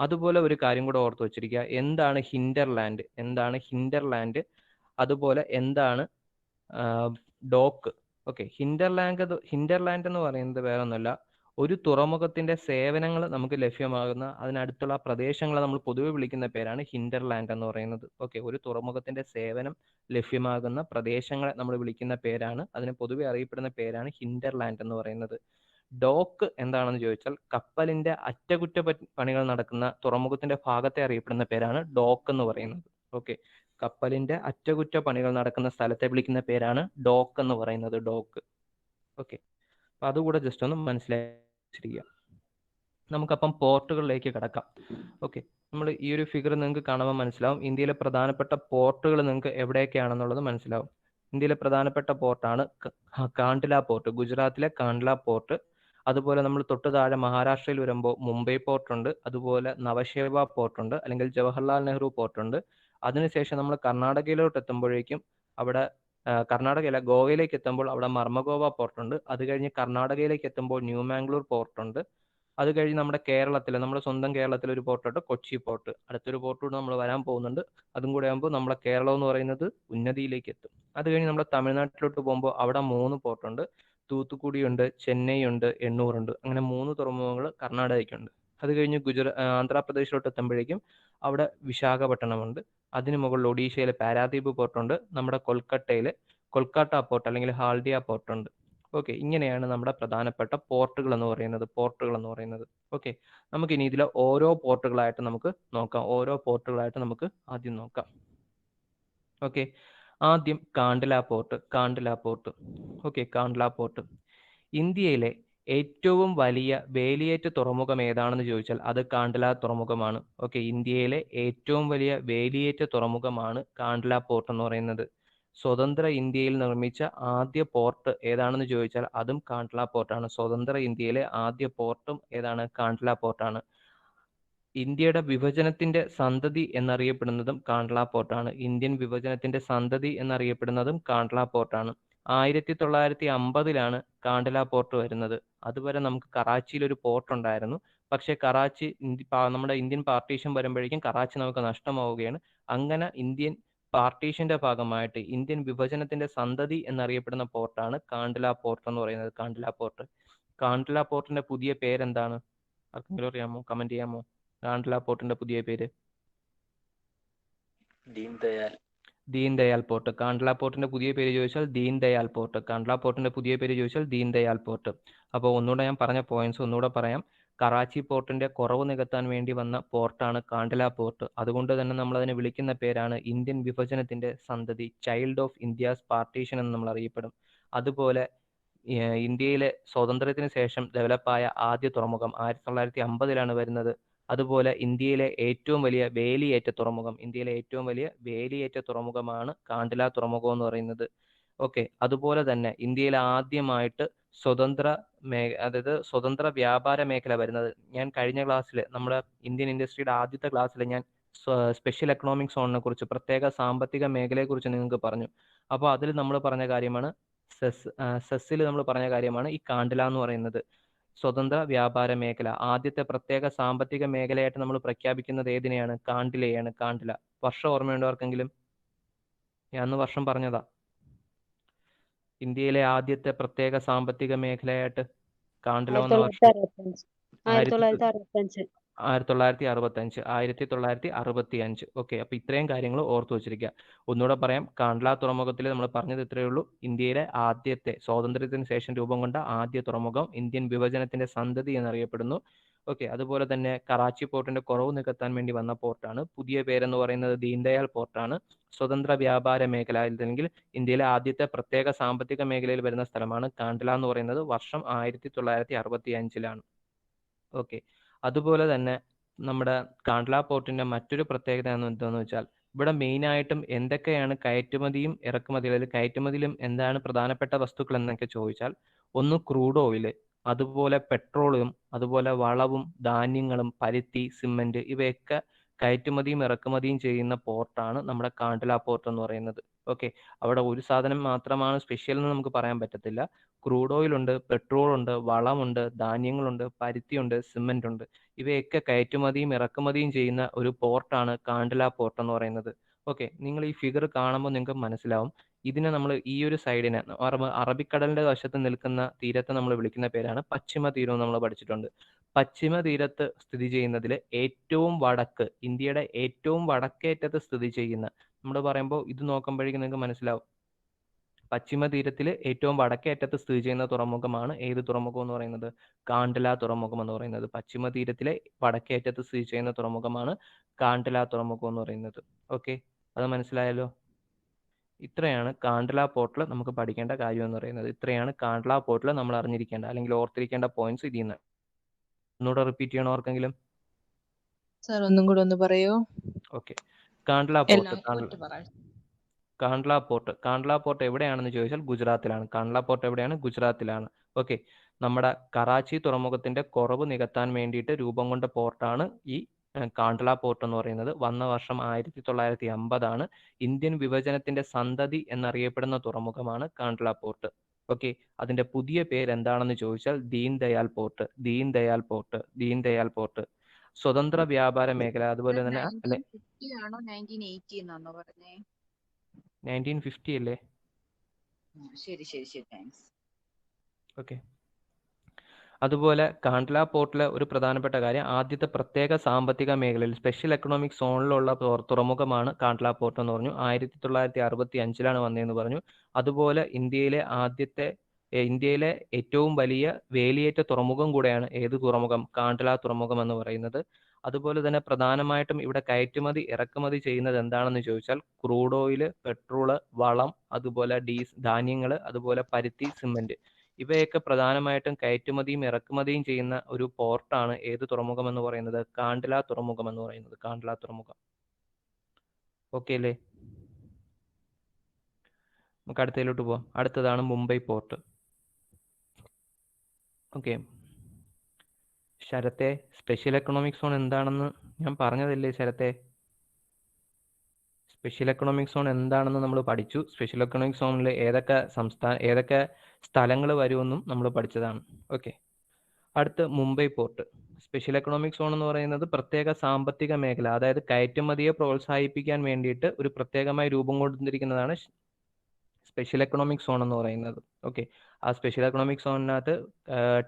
അതുപോലെ ഒരു കാര്യം കൂടെ ഓർത്ത് വെച്ചിരിക്കുക. എന്താണ് ഹിൻഡർലാൻഡ്, അതുപോലെ എന്താണ് ഡോക്ക്. ഓക്കെ, ഹിൻഡർലാൻഡ് എന്ന് പറയുന്നത് വേറെ ഒന്നുമല്ല, ഒരു തുറമുഖത്തിന്റെ സേവനങ്ങൾ നമുക്ക് ലഭ്യമാകുന്ന അതിനടുത്തുള്ള പ്രദേശങ്ങളെ നമ്മൾ പൊതുവെ വിളിക്കുന്ന പേരാണ് ഹിൻഡർലാൻഡ് എന്ന് പറയുന്നത്. ഓക്കെ, ഒരു തുറമുഖത്തിന്റെ സേവനം ലഭ്യമാകുന്ന പ്രദേശങ്ങളെ നമ്മൾ വിളിക്കുന്ന പേരാണ്, അതിന് പൊതുവെ അറിയപ്പെടുന്ന പേരാണ് ഹിൻഡർലാൻഡ് എന്ന് പറയുന്നത്. ഡോക്ക് എന്താണെന്ന് ചോദിച്ചാൽ കപ്പലിന്റെ അറ്റകുറ്റപ്പണികൾ നടക്കുന്ന തുറമുഖത്തിന്റെ ഭാഗത്തെ അറിയപ്പെടുന്ന പേരാണ് ഡോക്ക് എന്ന് പറയുന്നത്. ഓക്കെ, കപ്പലിന്റെ അറ്റകുറ്റപ്പണികൾ നടക്കുന്ന സ്ഥലത്തെ വിളിക്കുന്ന പേരാണ് ഡോക്ക് എന്ന് പറയുന്നത്, ഡോക്ക്. ഓക്കെ, അപ്പൊ അതുകൂടെ ജസ്റ്റ് ഒന്ന് മനസ്സിലാക്കിയിരിക്കുക. നമുക്കപ്പം പോർട്ടുകളിലേക്ക് കിടക്കാം. ഓക്കെ, നമ്മൾ ഈ ഒരു ഫിഗർ നിങ്ങൾക്ക് കാണുമ്പോൾ മനസ്സിലാവും ഇന്ത്യയിലെ പ്രധാനപ്പെട്ട പോർട്ടുകൾ നിങ്ങൾക്ക് എവിടെയൊക്കെയാണെന്നുള്ളത് മനസ്സിലാവും. ഇന്ത്യയിലെ പ്രധാനപ്പെട്ട പോർട്ടാണ് കാണ്ട്ല പോർട്ട്, ഗുജറാത്തിലെ കാണ്ട്ല പോർട്ട്. അതുപോലെ നമ്മൾ തൊട്ട് താഴെ മഹാരാഷ്ട്രയിൽ വരുമ്പോൾ മുംബൈ പോർട്ടുണ്ട്, അതുപോലെ നവശേവ പോർട്ടുണ്ട്, അല്ലെങ്കിൽ ജവഹർലാൽ നെഹ്റു പോർട്ടുണ്ട്. അതിനുശേഷം നമ്മൾ കർണാടകയിലോട്ട് എത്തുമ്പോഴേക്കും അവിടെ കർണാടകയിലെ ഗോവയിലേക്ക് എത്തുമ്പോൾ അവിടെ മർമഗോവ പോർട്ടുണ്ട്. അത് കഴിഞ്ഞ് കർണാടകയിലേക്ക് എത്തുമ്പോൾ ന്യൂമാംഗ്ലൂർ പോർട്ടുണ്ട്. അത് കഴിഞ്ഞ് നമ്മുടെ കേരളത്തിൽ, നമ്മുടെ സ്വന്തം കേരളത്തിൽ ഒരു പോർട്ടുണ്ട് കൊച്ചി പോർട്ട്. അടുത്തൊരു പോർട്ട് കൂടെ നമ്മൾ വരാൻ പോകുന്നുണ്ട്. അതും കൂടെ ആകുമ്പോൾ നമ്മുടെ കേരളം എന്ന് പറയുന്നത് ഉന്നതിയിലേക്ക് എത്തും. അത് കഴിഞ്ഞ് നമ്മുടെ തമിഴ്നാട്ടിലോട്ട് പോകുമ്പോൾ അവിടെ 3 പോർട്ടുണ്ട്. തൂത്തുക്കുടി ഉണ്ട്, ചെന്നൈ ഉണ്ട്, എണ്ണൂർ ഉണ്ട്. അങ്ങനെ 3 തുറമുഖങ്ങൾ കർണാടകയ്ക്കുണ്ട്. അത് കഴിഞ്ഞ് ആന്ധ്രാപ്രദേശിലോട്ട് എത്തുമ്പോഴേക്കും അവിടെ വിശാഖപട്ടണമുണ്ട്. അതിന് മുകളിൽ ഒഡീഷയിലെ പാരാദ്വീപ് പോർട്ടുണ്ട്. നമ്മുടെ കൊൽക്കട്ടയിലെ കൊൽക്കത്ത പോർട്ട് അല്ലെങ്കിൽ ഹാൽഡിയ പോർട്ടുണ്ട്. ഓക്കെ, ഇങ്ങനെയാണ് നമ്മുടെ പ്രധാനപ്പെട്ട പോർട്ടുകൾ എന്ന് പറയുന്നത്. ഓക്കെ, നമുക്ക് ഇനി ഇതിലെ ഓരോ പോർട്ടുകളായിട്ട് നമുക്ക് നോക്കാം. ആദ്യം നോക്കാം. ഓക്കെ, ആദ്യം Kandla port. Okay, Kandla port ഇന്ത്യയിലെ ഏറ്റവും വലിയ വേലിയേറ്റ തുറമുഖം ഏതാണെന്ന് ചോദിച്ചാൽ അത് കാണ്ട്ല തുറമുഖമാണ്. ഓക്കെ, ഇന്ത്യയിലെ ഏറ്റവും വലിയ വേലിയേറ്റ തുറമുഖമാണ് കാണ്ട്ല പോർട്ട് എന്ന് പറയുന്നത്. സ്വതന്ത്ര ഇന്ത്യയിൽ നിർമ്മിച്ച ആദ്യ പോർട്ട് ഏതാണെന്ന് ചോദിച്ചാൽ അതും കാണ്ട്ല പോർട്ടാണ്. സ്വതന്ത്ര ഇന്ത്യയിലെ ആദ്യ പോർട്ടും ഏതാണ്? കാണ്ട്ല പോർട്ടാണ്. ഇന്ത്യയുടെ വിഭജനത്തിന്റെ സന്തതി എന്നറിയപ്പെടുന്നതും കാണ്ട്ല പോർട്ടാണ്. ഇന്ത്യൻ വിഭജനത്തിന്റെ സന്തതി എന്നറിയപ്പെടുന്നതും കാണ്ട്ല പോർട്ടാണ്. 1950 കാണ്ട്ല പോർട്ട് വരുന്നത്. അതുവരെ നമുക്ക് കറാച്ചിയിൽ ഒരു പോർട്ട് ഉണ്ടായിരുന്നു. പക്ഷേ കറാച്ചി നമ്മുടെ ഇന്ത്യൻ പാർട്ടീഷൻ വരുമ്പോഴേക്കും കറാച്ചി നമുക്ക് നഷ്ടമാവുകയാണ്. അങ്ങനെ ഇന്ത്യൻ പാർട്ടീഷന്റെ ഭാഗമായിട്ട് ഇന്ത്യൻ വിഭജനത്തിന്റെ സന്തതി എന്നറിയപ്പെടുന്ന പോർട്ടാണ് കാണ്ട്ല പോർട്ട് എന്ന് പറയുന്നത്. കാണ്ട്ല പോർട്ടിന്റെ പുതിയ പേരെന്താണ്? ആർക്കെങ്കിലും അറിയാമോ? കമന്റ് ചെയ്യാമോ? കാണ്ട്ല പോർട്ടിന്റെ പുതിയ പേര്? ദീൻ ദയാൽ പോർട്ട്. കാണ്ട്ല പോർട്ടിന്റെ പുതിയ പേര് ചോദിച്ചാൽ ദീൻ ദയാൽ പോർട്ട്. അപ്പോൾ ഒന്നുകൂടെ ഞാൻ പറഞ്ഞ പോയിന്റ്സ് ഒന്നുകൂടെ പറയാം. കറാച്ചി പോർട്ടിന്റെ കുറവ് നികത്താൻ വേണ്ടി വന്ന പോർട്ടാണ് കാണ്ട്ല പോർട്ട്. അതുകൊണ്ട് തന്നെ നമ്മൾ അതിനെ വിളിക്കുന്ന പേരാണ് ഇന്ത്യൻ വിഭജനത്തിന്റെ സന്തതി, ചൈൽഡ് ഓഫ് ഇന്ത്യാസ് പാർട്ടീഷൻ എന്ന് നമ്മൾ അറിയപ്പെടും. അതുപോലെ ഇന്ത്യയിലെ സ്വാതന്ത്ര്യത്തിന് ശേഷം ഡെവലപ്പായ ആദ്യ തുറമുഖം 1950 വരുന്നത്. അതുപോലെ ഇന്ത്യയിലെ ഏറ്റവും വലിയ വേലിയേറ്റ തുറമുഖമാണ് കാണ്ട്ല തുറമുഖം എന്ന് പറയുന്നത്. ഓക്കെ, അതുപോലെ തന്നെ ഇന്ത്യയിൽ ആദ്യമായിട്ട് സ്വതന്ത്ര വ്യാപാര മേഖല വരുന്നത്. ഞാൻ കഴിഞ്ഞ ക്ലാസ്സിൽ നമ്മുടെ ഇന്ത്യൻ ഇൻഡസ്ട്രിയുടെ ആദ്യത്തെ ക്ലാസ്സിൽ ഞാൻ സ്പെഷ്യൽ എക്കണോമിക് സോണിനെ കുറിച്ച്, പ്രത്യേക സാമ്പത്തിക മേഖലയെ കുറിച്ച് നിങ്ങൾക്ക് പറഞ്ഞു. അപ്പോൾ അതിൽ നമ്മൾ പറഞ്ഞ കാര്യമാണ് സെസ്സിൽ നമ്മൾ പറഞ്ഞ കാര്യമാണ് ഈ കാണ്ട്ല എന്ന് പറയുന്നത്. സ്വതന്ത്ര വ്യാപാര മേഖല ആദ്യത്തെ പ്രത്യേക സാമ്പത്തിക മേഖലയായിട്ട് നമ്മൾ പ്രഖ്യാപിക്കുന്നത് ഏതിനെയാണ്? കാണ്ട്ല. വർഷം ഓർമ്മയുണ്ടോ ആർക്കെങ്കിലും? ഞാൻ അന്ന് വർഷം പറഞ്ഞതാ. ഇന്ത്യയിലെ ആദ്യത്തെ പ്രത്യേക സാമ്പത്തിക മേഖലയായിട്ട് കാണ്ട്ല വന്ന വർഷം 1965. ഓക്കെ, അപ്പൊ ഇത്രയും കാര്യങ്ങൾ ഓർത്തു വെച്ചിരിക്കുക. ഒന്നുകൂടെ പറയാം, കാണ്ട്ല തുറമുഖത്തിൽ നമ്മൾ പറഞ്ഞത് ഇത്രയേ ഉള്ളൂ. ഇന്ത്യയിലെ ആദ്യത്തെ, സ്വാതന്ത്ര്യത്തിന് ശേഷം രൂപം കൊണ്ട ആദ്യ തുറമുഖം, ഇന്ത്യൻ വിഭജനത്തിന്റെ സന്തതി എന്നറിയപ്പെടുന്നു. ഓക്കെ, അതുപോലെ തന്നെ കറാച്ചി പോർട്ടിന്റെ കുറവ് നികത്താൻ വേണ്ടി വന്ന പോർട്ടാണ്. പുതിയ പേരെന്ന് പറയുന്നത് ദീൻദയാൽ പോർട്ടാണ്. സ്വതന്ത്ര വ്യാപാര മേഖല, അല്ലെങ്കിൽ ഇന്ത്യയിലെ ആദ്യത്തെ പ്രത്യേക സാമ്പത്തിക മേഖലയിൽ വരുന്ന സ്ഥലമാണ് കാണ്ട്ല എന്ന് പറയുന്നത്. വർഷം 1965. ഓക്കെ, അതുപോലെ തന്നെ നമ്മുടെ കാണ്ട്ല പോർട്ടിന്റെ മറ്റൊരു പ്രത്യേകത എന്താണെന്ന് വെച്ചാൽ ഇവിടെ മെയിൻ ആയിട്ടും എന്തൊക്കെയാണ് കയറ്റുമതിയും ഇറക്കുമതിയും, അല്ലെങ്കിൽ കയറ്റുമതിയിലും എന്താണ് പ്രധാനപ്പെട്ട വസ്തുക്കൾ എന്നൊക്കെ ചോദിച്ചാൽ, ഒന്ന് ക്രൂഡ് ഓയിൽ, അതുപോലെ പെട്രോളും, അതുപോലെ വളവും ധാന്യങ്ങളും, പരുത്തി, സിമന്റ്, ഇവയൊക്കെ കയറ്റുമതിയും ഇറക്കുമതിയും ചെയ്യുന്ന പോർട്ടാണ് നമ്മുടെ കാണ്ട്ല പോർട്ട് എന്ന് പറയുന്നത്. ഓക്കെ, അവിടെ ഒരു സാധനം മാത്രമാണ് സ്പെഷ്യൽ എന്ന് നമുക്ക് പറയാൻ പറ്റത്തില്ല. ക്രൂഡ് ഓയിൽ ഉണ്ട്, പെട്രോൾ ഉണ്ട്, വളമുണ്ട്, ധാന്യങ്ങളുണ്ട്, പരുത്തിയുണ്ട്, സിമന്റ് ഉണ്ട്. ഇവയൊക്കെ കയറ്റുമതിയും ഇറക്കുമതിയും ചെയ്യുന്ന ഒരു പോർട്ടാണ് കാണ്ട്ല പോർട്ട് എന്ന് പറയുന്നത്. ഓക്കെ, നിങ്ങൾ ഈ ഫിഗർ കാണുമ്പോൾ നിങ്ങൾക്ക് മനസ്സിലാവും. ഇതിനെ നമ്മൾ ഈ ഒരു സൈഡിനെ അറബിക്കടലിന്റെ വശത്ത് നിൽക്കുന്ന തീരത്തെ നമ്മൾ വിളിക്കുന്ന പേരാണ് പശ്ചിമ തീരം എന്ന് നമ്മൾ പഠിച്ചിട്ടുണ്ട്. പശ്ചിമ തീരത്ത് സ്ഥിതി ചെയ്യുന്നതിൽ ഏറ്റവും വടക്ക്, ഇന്ത്യയുടെ ഏറ്റവും വടക്കേറ്റത്ത് സ്ഥിതി ചെയ്യുന്ന, നമ്മൾ പറയുമ്പോൾ ഇത് നോക്കുമ്പോഴേക്കും നിങ്ങൾക്ക് മനസ്സിലാവും. പശ്ചിമ തീരത്തിൽ ഏറ്റവും വടക്കേറ്റത്ത് സ്ഥിതി ചെയ്യുന്ന തുറമുഖമാണ് ഏത് തുറമുഖം എന്ന് പറയുന്നത്? കാണ്ഡല തുറമുഖം എന്ന് പറയുന്നത്. പശ്ചിമ തീരത്തിലെ വടക്കേറ്റത്ത് സ്ഥിതി ചെയ്യുന്ന തുറമുഖമാണ് കാണ്ഡല തുറമുഖം എന്ന് പറയുന്നത്. ഓക്കെ, അത് മനസ്സിലായല്ലോ. ഇത്രയാണ് കാണ്ഡല പോർട്ടിൽ നമുക്ക് പഠിക്കേണ്ട കാര്യം എന്ന് പറയുന്നത്. ഇത്രയാണ് കാണ്ഡല പോർട്ടിൽ നമ്മൾ അറിഞ്ഞിരിക്കേണ്ട അല്ലെങ്കിൽ ഓർത്തിരിക്കേണ്ട പോയിന്റ്സ് ഇതിൽ നിന്ന്. ഒന്നുകൂടെ റിപ്പീറ്റ് ചെയ്യണോ ആർക്കെങ്കിലും? സാർ ഒന്നും കൂടെ ഒന്ന് പറയോ? Okay, Kandla port. എല്ലാം ഒറ്റ പറ. കാണ്ഡല പോർട്ട് എവിടെയാണെന്ന് ചോദിച്ചാൽ ഗുജറാത്തിലാണ്. കാണ്ഡല പോർട്ട് എവിടെയാണ്? ഗുജറാത്തിലാണ്. ഓക്കെ, നമ്മുടെ കറാച്ചി തുറമുഖത്തിന്റെ കുറവ് നികത്താൻ വേണ്ടിയിട്ട് രൂപം കൊണ്ട പോർട്ടാണ് ഈ കാണ്ഡല പോർട്ട് എന്ന് പറയുന്നത്. വന്ന വർഷം 1950 ഇന്ത്യൻ വിഭജനത്തിന്റെ സന്തതി എന്നറിയപ്പെടുന്ന തുറമുഖമാണ് കാണ്ഡല പോർട്ട്. ഓക്കെ, അതിന്റെ പുതിയ പേര് എന്താണെന്ന് ചോദിച്ചാൽ Deen Dayal port. Deen Dayal port, Deen Dayal port. സ്വതന്ത്ര വ്യാപാര മേഖല, അതുപോലെ തന്നെ 1950 ആണോ 1980 എന്നാണോ പറഞ്ഞേ? 1950 അല്ലേ? ശരി ശരി ശരി, താങ്ക്സ്. ഓക്കെ, അതുപോലെ കാണ്ഡല പോർട്ടിലെ ഒരു പ്രധാനപ്പെട്ട കാര്യം, ആദ്യത്തെ പ്രത്യേക സാമ്പത്തിക മേഖലയിൽ സ്പെഷ്യൽ എക്കണോമിക് സോണിലുള്ള തുറമുഖമാണ് കാണ്ഡല പോർട്ട് എന്ന് പറഞ്ഞു. 1965 വന്നതെന്ന് പറഞ്ഞു. അതുപോലെ ഇന്ത്യയിലെ ഏറ്റവും വലിയ വേലിയേറ്റ തുറമുഖം കൂടെയാണ് ഏത് തുറമുഖം? കാണ്ഡല തുറമുഖം എന്ന് പറയുന്നത്. അതുപോലെ തന്നെ പ്രധാനമായിട്ടും ഇവിടെ കയറ്റുമതി ഇറക്കുമതി ചെയ്യുന്നത് എന്താണെന്ന് ചോദിച്ചാൽ ക്രൂഡ് ഓയിൽ, പെട്രോള്, വളം, അതുപോലെ ധാന്യങ്ങൾ, അതുപോലെ പരുത്തി, സിമന്റ്, ഇവയൊക്കെ പ്രധാനമായിട്ടും കയറ്റുമതിയും ഇറക്കുമതിയും ചെയ്യുന്ന ഒരു പോർട്ടാണ് ഏത് തുറമുഖം എന്ന് പറയുന്നത്? കാണ്ഡല തുറമുഖം എന്ന് പറയുന്നത്. കാണ്ഡല തുറമുഖം. ഓക്കെ അല്ലേ? നമുക്ക് അടുത്തതിലോട്ട് പോവാം. അടുത്തതാണ് മുംബൈ പോർട്ട്. ഓക്കെ, ശരത്തെ, സ്പെഷ്യൽ എക്കണോമിക് സോൺ എന്താണെന്ന് ഞാൻ പറഞ്ഞതല്ലേ ശരത്തെ? സ്പെഷ്യൽ എക്കണോമിക് സോൺ എന്താണെന്ന് നമ്മൾ പഠിച്ചു. സ്പെഷ്യൽ എക്കണോമിക് സോണിൽ ഏതൊക്കെ സ്ഥലങ്ങൾ വരുമെന്നും നമ്മൾ പഠിച്ചതാണ്. ഓക്കെ, അടുത്ത് Mumbai port. Special economic zone എന്ന് പറയുന്നത് പ്രത്യേക സാമ്പത്തിക മേഖല, അതായത് കയറ്റുമതിയെ പ്രോത്സാഹിപ്പിക്കാൻ വേണ്ടിയിട്ട് ഒരു പ്രത്യേകമായി രൂപം കൊണ്ടിരിക്കുന്നതാണ് സ്പെഷ്യൽ എക്കണോമിക് സോൺ എന്ന് പറയുന്നത്. ഓക്കെ, ആ സ്പെഷ്യൽ എക്കണോമിക് സോണിനകത്ത്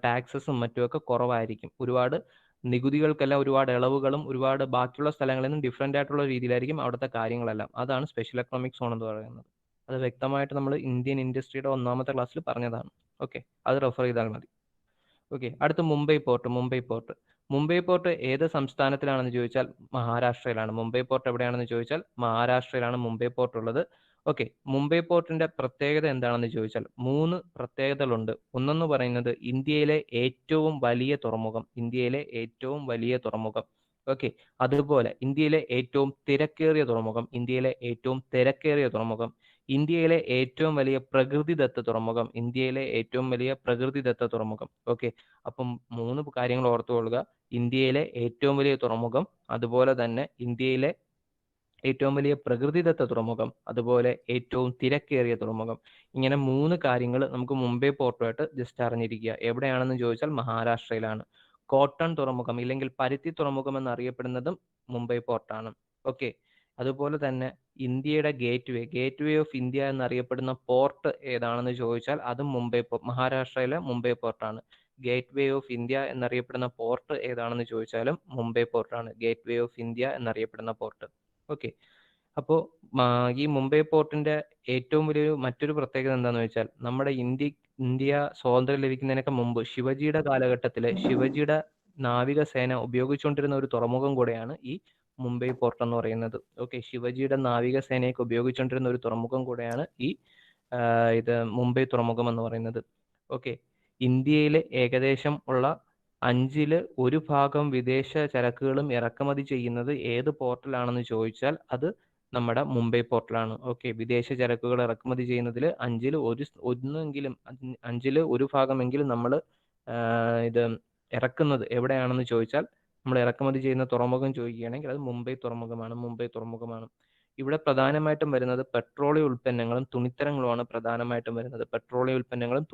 ടാക്സസും മറ്റുമൊക്കെ കുറവായിരിക്കും. ഒരുപാട് നികുതികൾക്കെല്ലാം ഒരുപാട് ഇളവുകളും ഒരുപാട് ബാക്കിയുള്ള സ്ഥലങ്ങളിൽ നിന്നും ഡിഫറെൻ്റ് ആയിട്ടുള്ള രീതിയിലായിരിക്കും അവിടുത്തെ കാര്യങ്ങളെല്ലാം. അതാണ് സ്പെഷ്യൽ എക്കണോമിക് സോൺ എന്ന് പറയുന്നത്. അത് വ്യക്തമായിട്ട് നമ്മൾ ഇന്ത്യൻ ഇൻഡസ്ട്രിയുടെ 1ാമത്തെ ക്ലാസ്സിൽ പറഞ്ഞതാണ്. ഓക്കെ, അത് റെഫർ ചെയ്താൽ മതി. ഓക്കെ, അടുത്ത മുംബൈ പോർട്ട്. മുംബൈ പോർട്ട് ഏത് സംസ്ഥാനത്തിലാണെന്ന് ചോദിച്ചാൽ മഹാരാഷ്ട്രയിലാണ്. മുംബൈ പോർട്ട് എവിടെയാണെന്ന് ചോദിച്ചാൽ മഹാരാഷ്ട്രയിലാണ് മുംബൈ പോർട്ട് ഉള്ളത്. ഓക്കെ, മുംബൈ പോർട്ടിന്റെ പ്രത്യേകത എന്താണെന്ന് ചോദിച്ചാൽ 3 പ്രത്യേകതകളുണ്ട്. ഒന്നെന്ന് പറയുന്നത് ഇന്ത്യയിലെ ഏറ്റവും വലിയ തുറമുഖം. ഓക്കെ, അതുപോലെ ഇന്ത്യയിലെ ഏറ്റവും തിരക്കേറിയ തുറമുഖം. ഇന്ത്യയിലെ ഏറ്റവും വലിയ പ്രകൃതിദത്ത തുറമുഖം. ഓക്കെ, അപ്പം 3 കാര്യങ്ങൾ ഓർത്തുകൊള്ളുക. ഇന്ത്യയിലെ ഏറ്റവും വലിയ തുറമുഖം, അതുപോലെ തന്നെ ഇന്ത്യയിലെ ഏറ്റവും വലിയ പ്രകൃതിദത്ത തുറമുഖം, അതുപോലെ ഏറ്റവും തിരക്കേറിയ തുറമുഖം. ഇങ്ങനെ 3 കാര്യങ്ങൾ നമുക്ക് മുംബൈ പോർട്ടുമായിട്ട് ജസ്റ്റ് അറിഞ്ഞിരിക്കുക. എവിടെയാണെന്ന് ചോദിച്ചാൽ മഹാരാഷ്ട്രയിലാണ്. കോട്ടൺ തുറമുഖം ഇല്ലെങ്കിൽ പരുത്തി തുറമുഖം എന്നറിയപ്പെടുന്നതും മുംബൈ പോർട്ടാണ്. ഓക്കെ, അതുപോലെ തന്നെ ഇന്ത്യയുടെ ഗേറ്റ് വേ ഓഫ് ഇന്ത്യ എന്നറിയപ്പെടുന്ന പോർട്ട് ഏതാണെന്ന് ചോദിച്ചാൽ അതും മഹാരാഷ്ട്രയിലെ മുംബൈ പോർട്ടാണ്. ഗേറ്റ് വേ ഓഫ് ഇന്ത്യ എന്നറിയപ്പെടുന്ന പോർട്ട് ഏതാണെന്ന് ചോദിച്ചാലും മുംബൈ പോർട്ടാണ്. ഗേറ്റ് വേ ഓഫ് ഇന്ത്യ എന്നറിയപ്പെടുന്ന പോർട്ട്. ഓക്കെ, അപ്പോൾ ഈ മുംബൈ പോർട്ടിന്റെ ഏറ്റവും മറ്റൊരു പ്രത്യേകത എന്താണെന്ന് വെച്ചാൽ നമ്മുടെ ഇന്ത്യ സ്വാതന്ത്ര്യം ലഭിക്കുന്നതിനൊക്കെ മുമ്പ് ശിവജിയുടെ കാലഘട്ടത്തിലെ ശിവജിയുടെ നാവികസേന ഉപയോഗിച്ചുകൊണ്ടിരുന്ന ഒരു തുറമുഖം കൂടെയാണ് ഈ മുംബൈ പോർട്ട് എന്ന് പറയുന്നത്. ഓക്കെ, ശിവജിയുടെ നാവികസേനയൊക്കെ ഉപയോഗിച്ചുകൊണ്ടിരുന്ന ഒരു തുറമുഖം കൂടെയാണ് ഈ ഇത് മുംബൈ തുറമുഖം എന്ന് പറയുന്നത്. ഓക്കെ, ഇന്ത്യയിൽ ഏകദേശം ഉള്ള 1/5 വിദേശ ചരക്കുകളും ഇറക്കുമതി ചെയ്യുന്നത് ഏത് പോർട്ടിലാണെന്ന് ചോദിച്ചാൽ അത് നമ്മുടെ മുംബൈ പോർട്ടിലാണ്. ഓക്കെ, വിദേശ ചരക്കുകൾ ഇറക്കുമതി ചെയ്യുന്നതിൽ 1/5 നമ്മൾ ഇത് ഇറക്കുന്നത് എവിടെയാണെന്ന് ചോദിച്ചാൽ, നമ്മൾ ഇറക്കുമതി ചെയ്യുന്ന തുറമുഖം ചോദിക്കുകയാണെങ്കിൽ അത് മുംബൈ തുറമുഖമാണ്. ഇവിടെ പ്രധാനമായിട്ടും വരുന്നത് പെട്രോളിയം ഉൽപ്പന്നങ്ങളും തുണിത്തരങ്ങളുമാണ് പ്രധാനമായിട്ടും വരുന്നത്. പെട്രോളിയം ഉൽപ്പന്നങ്ങളും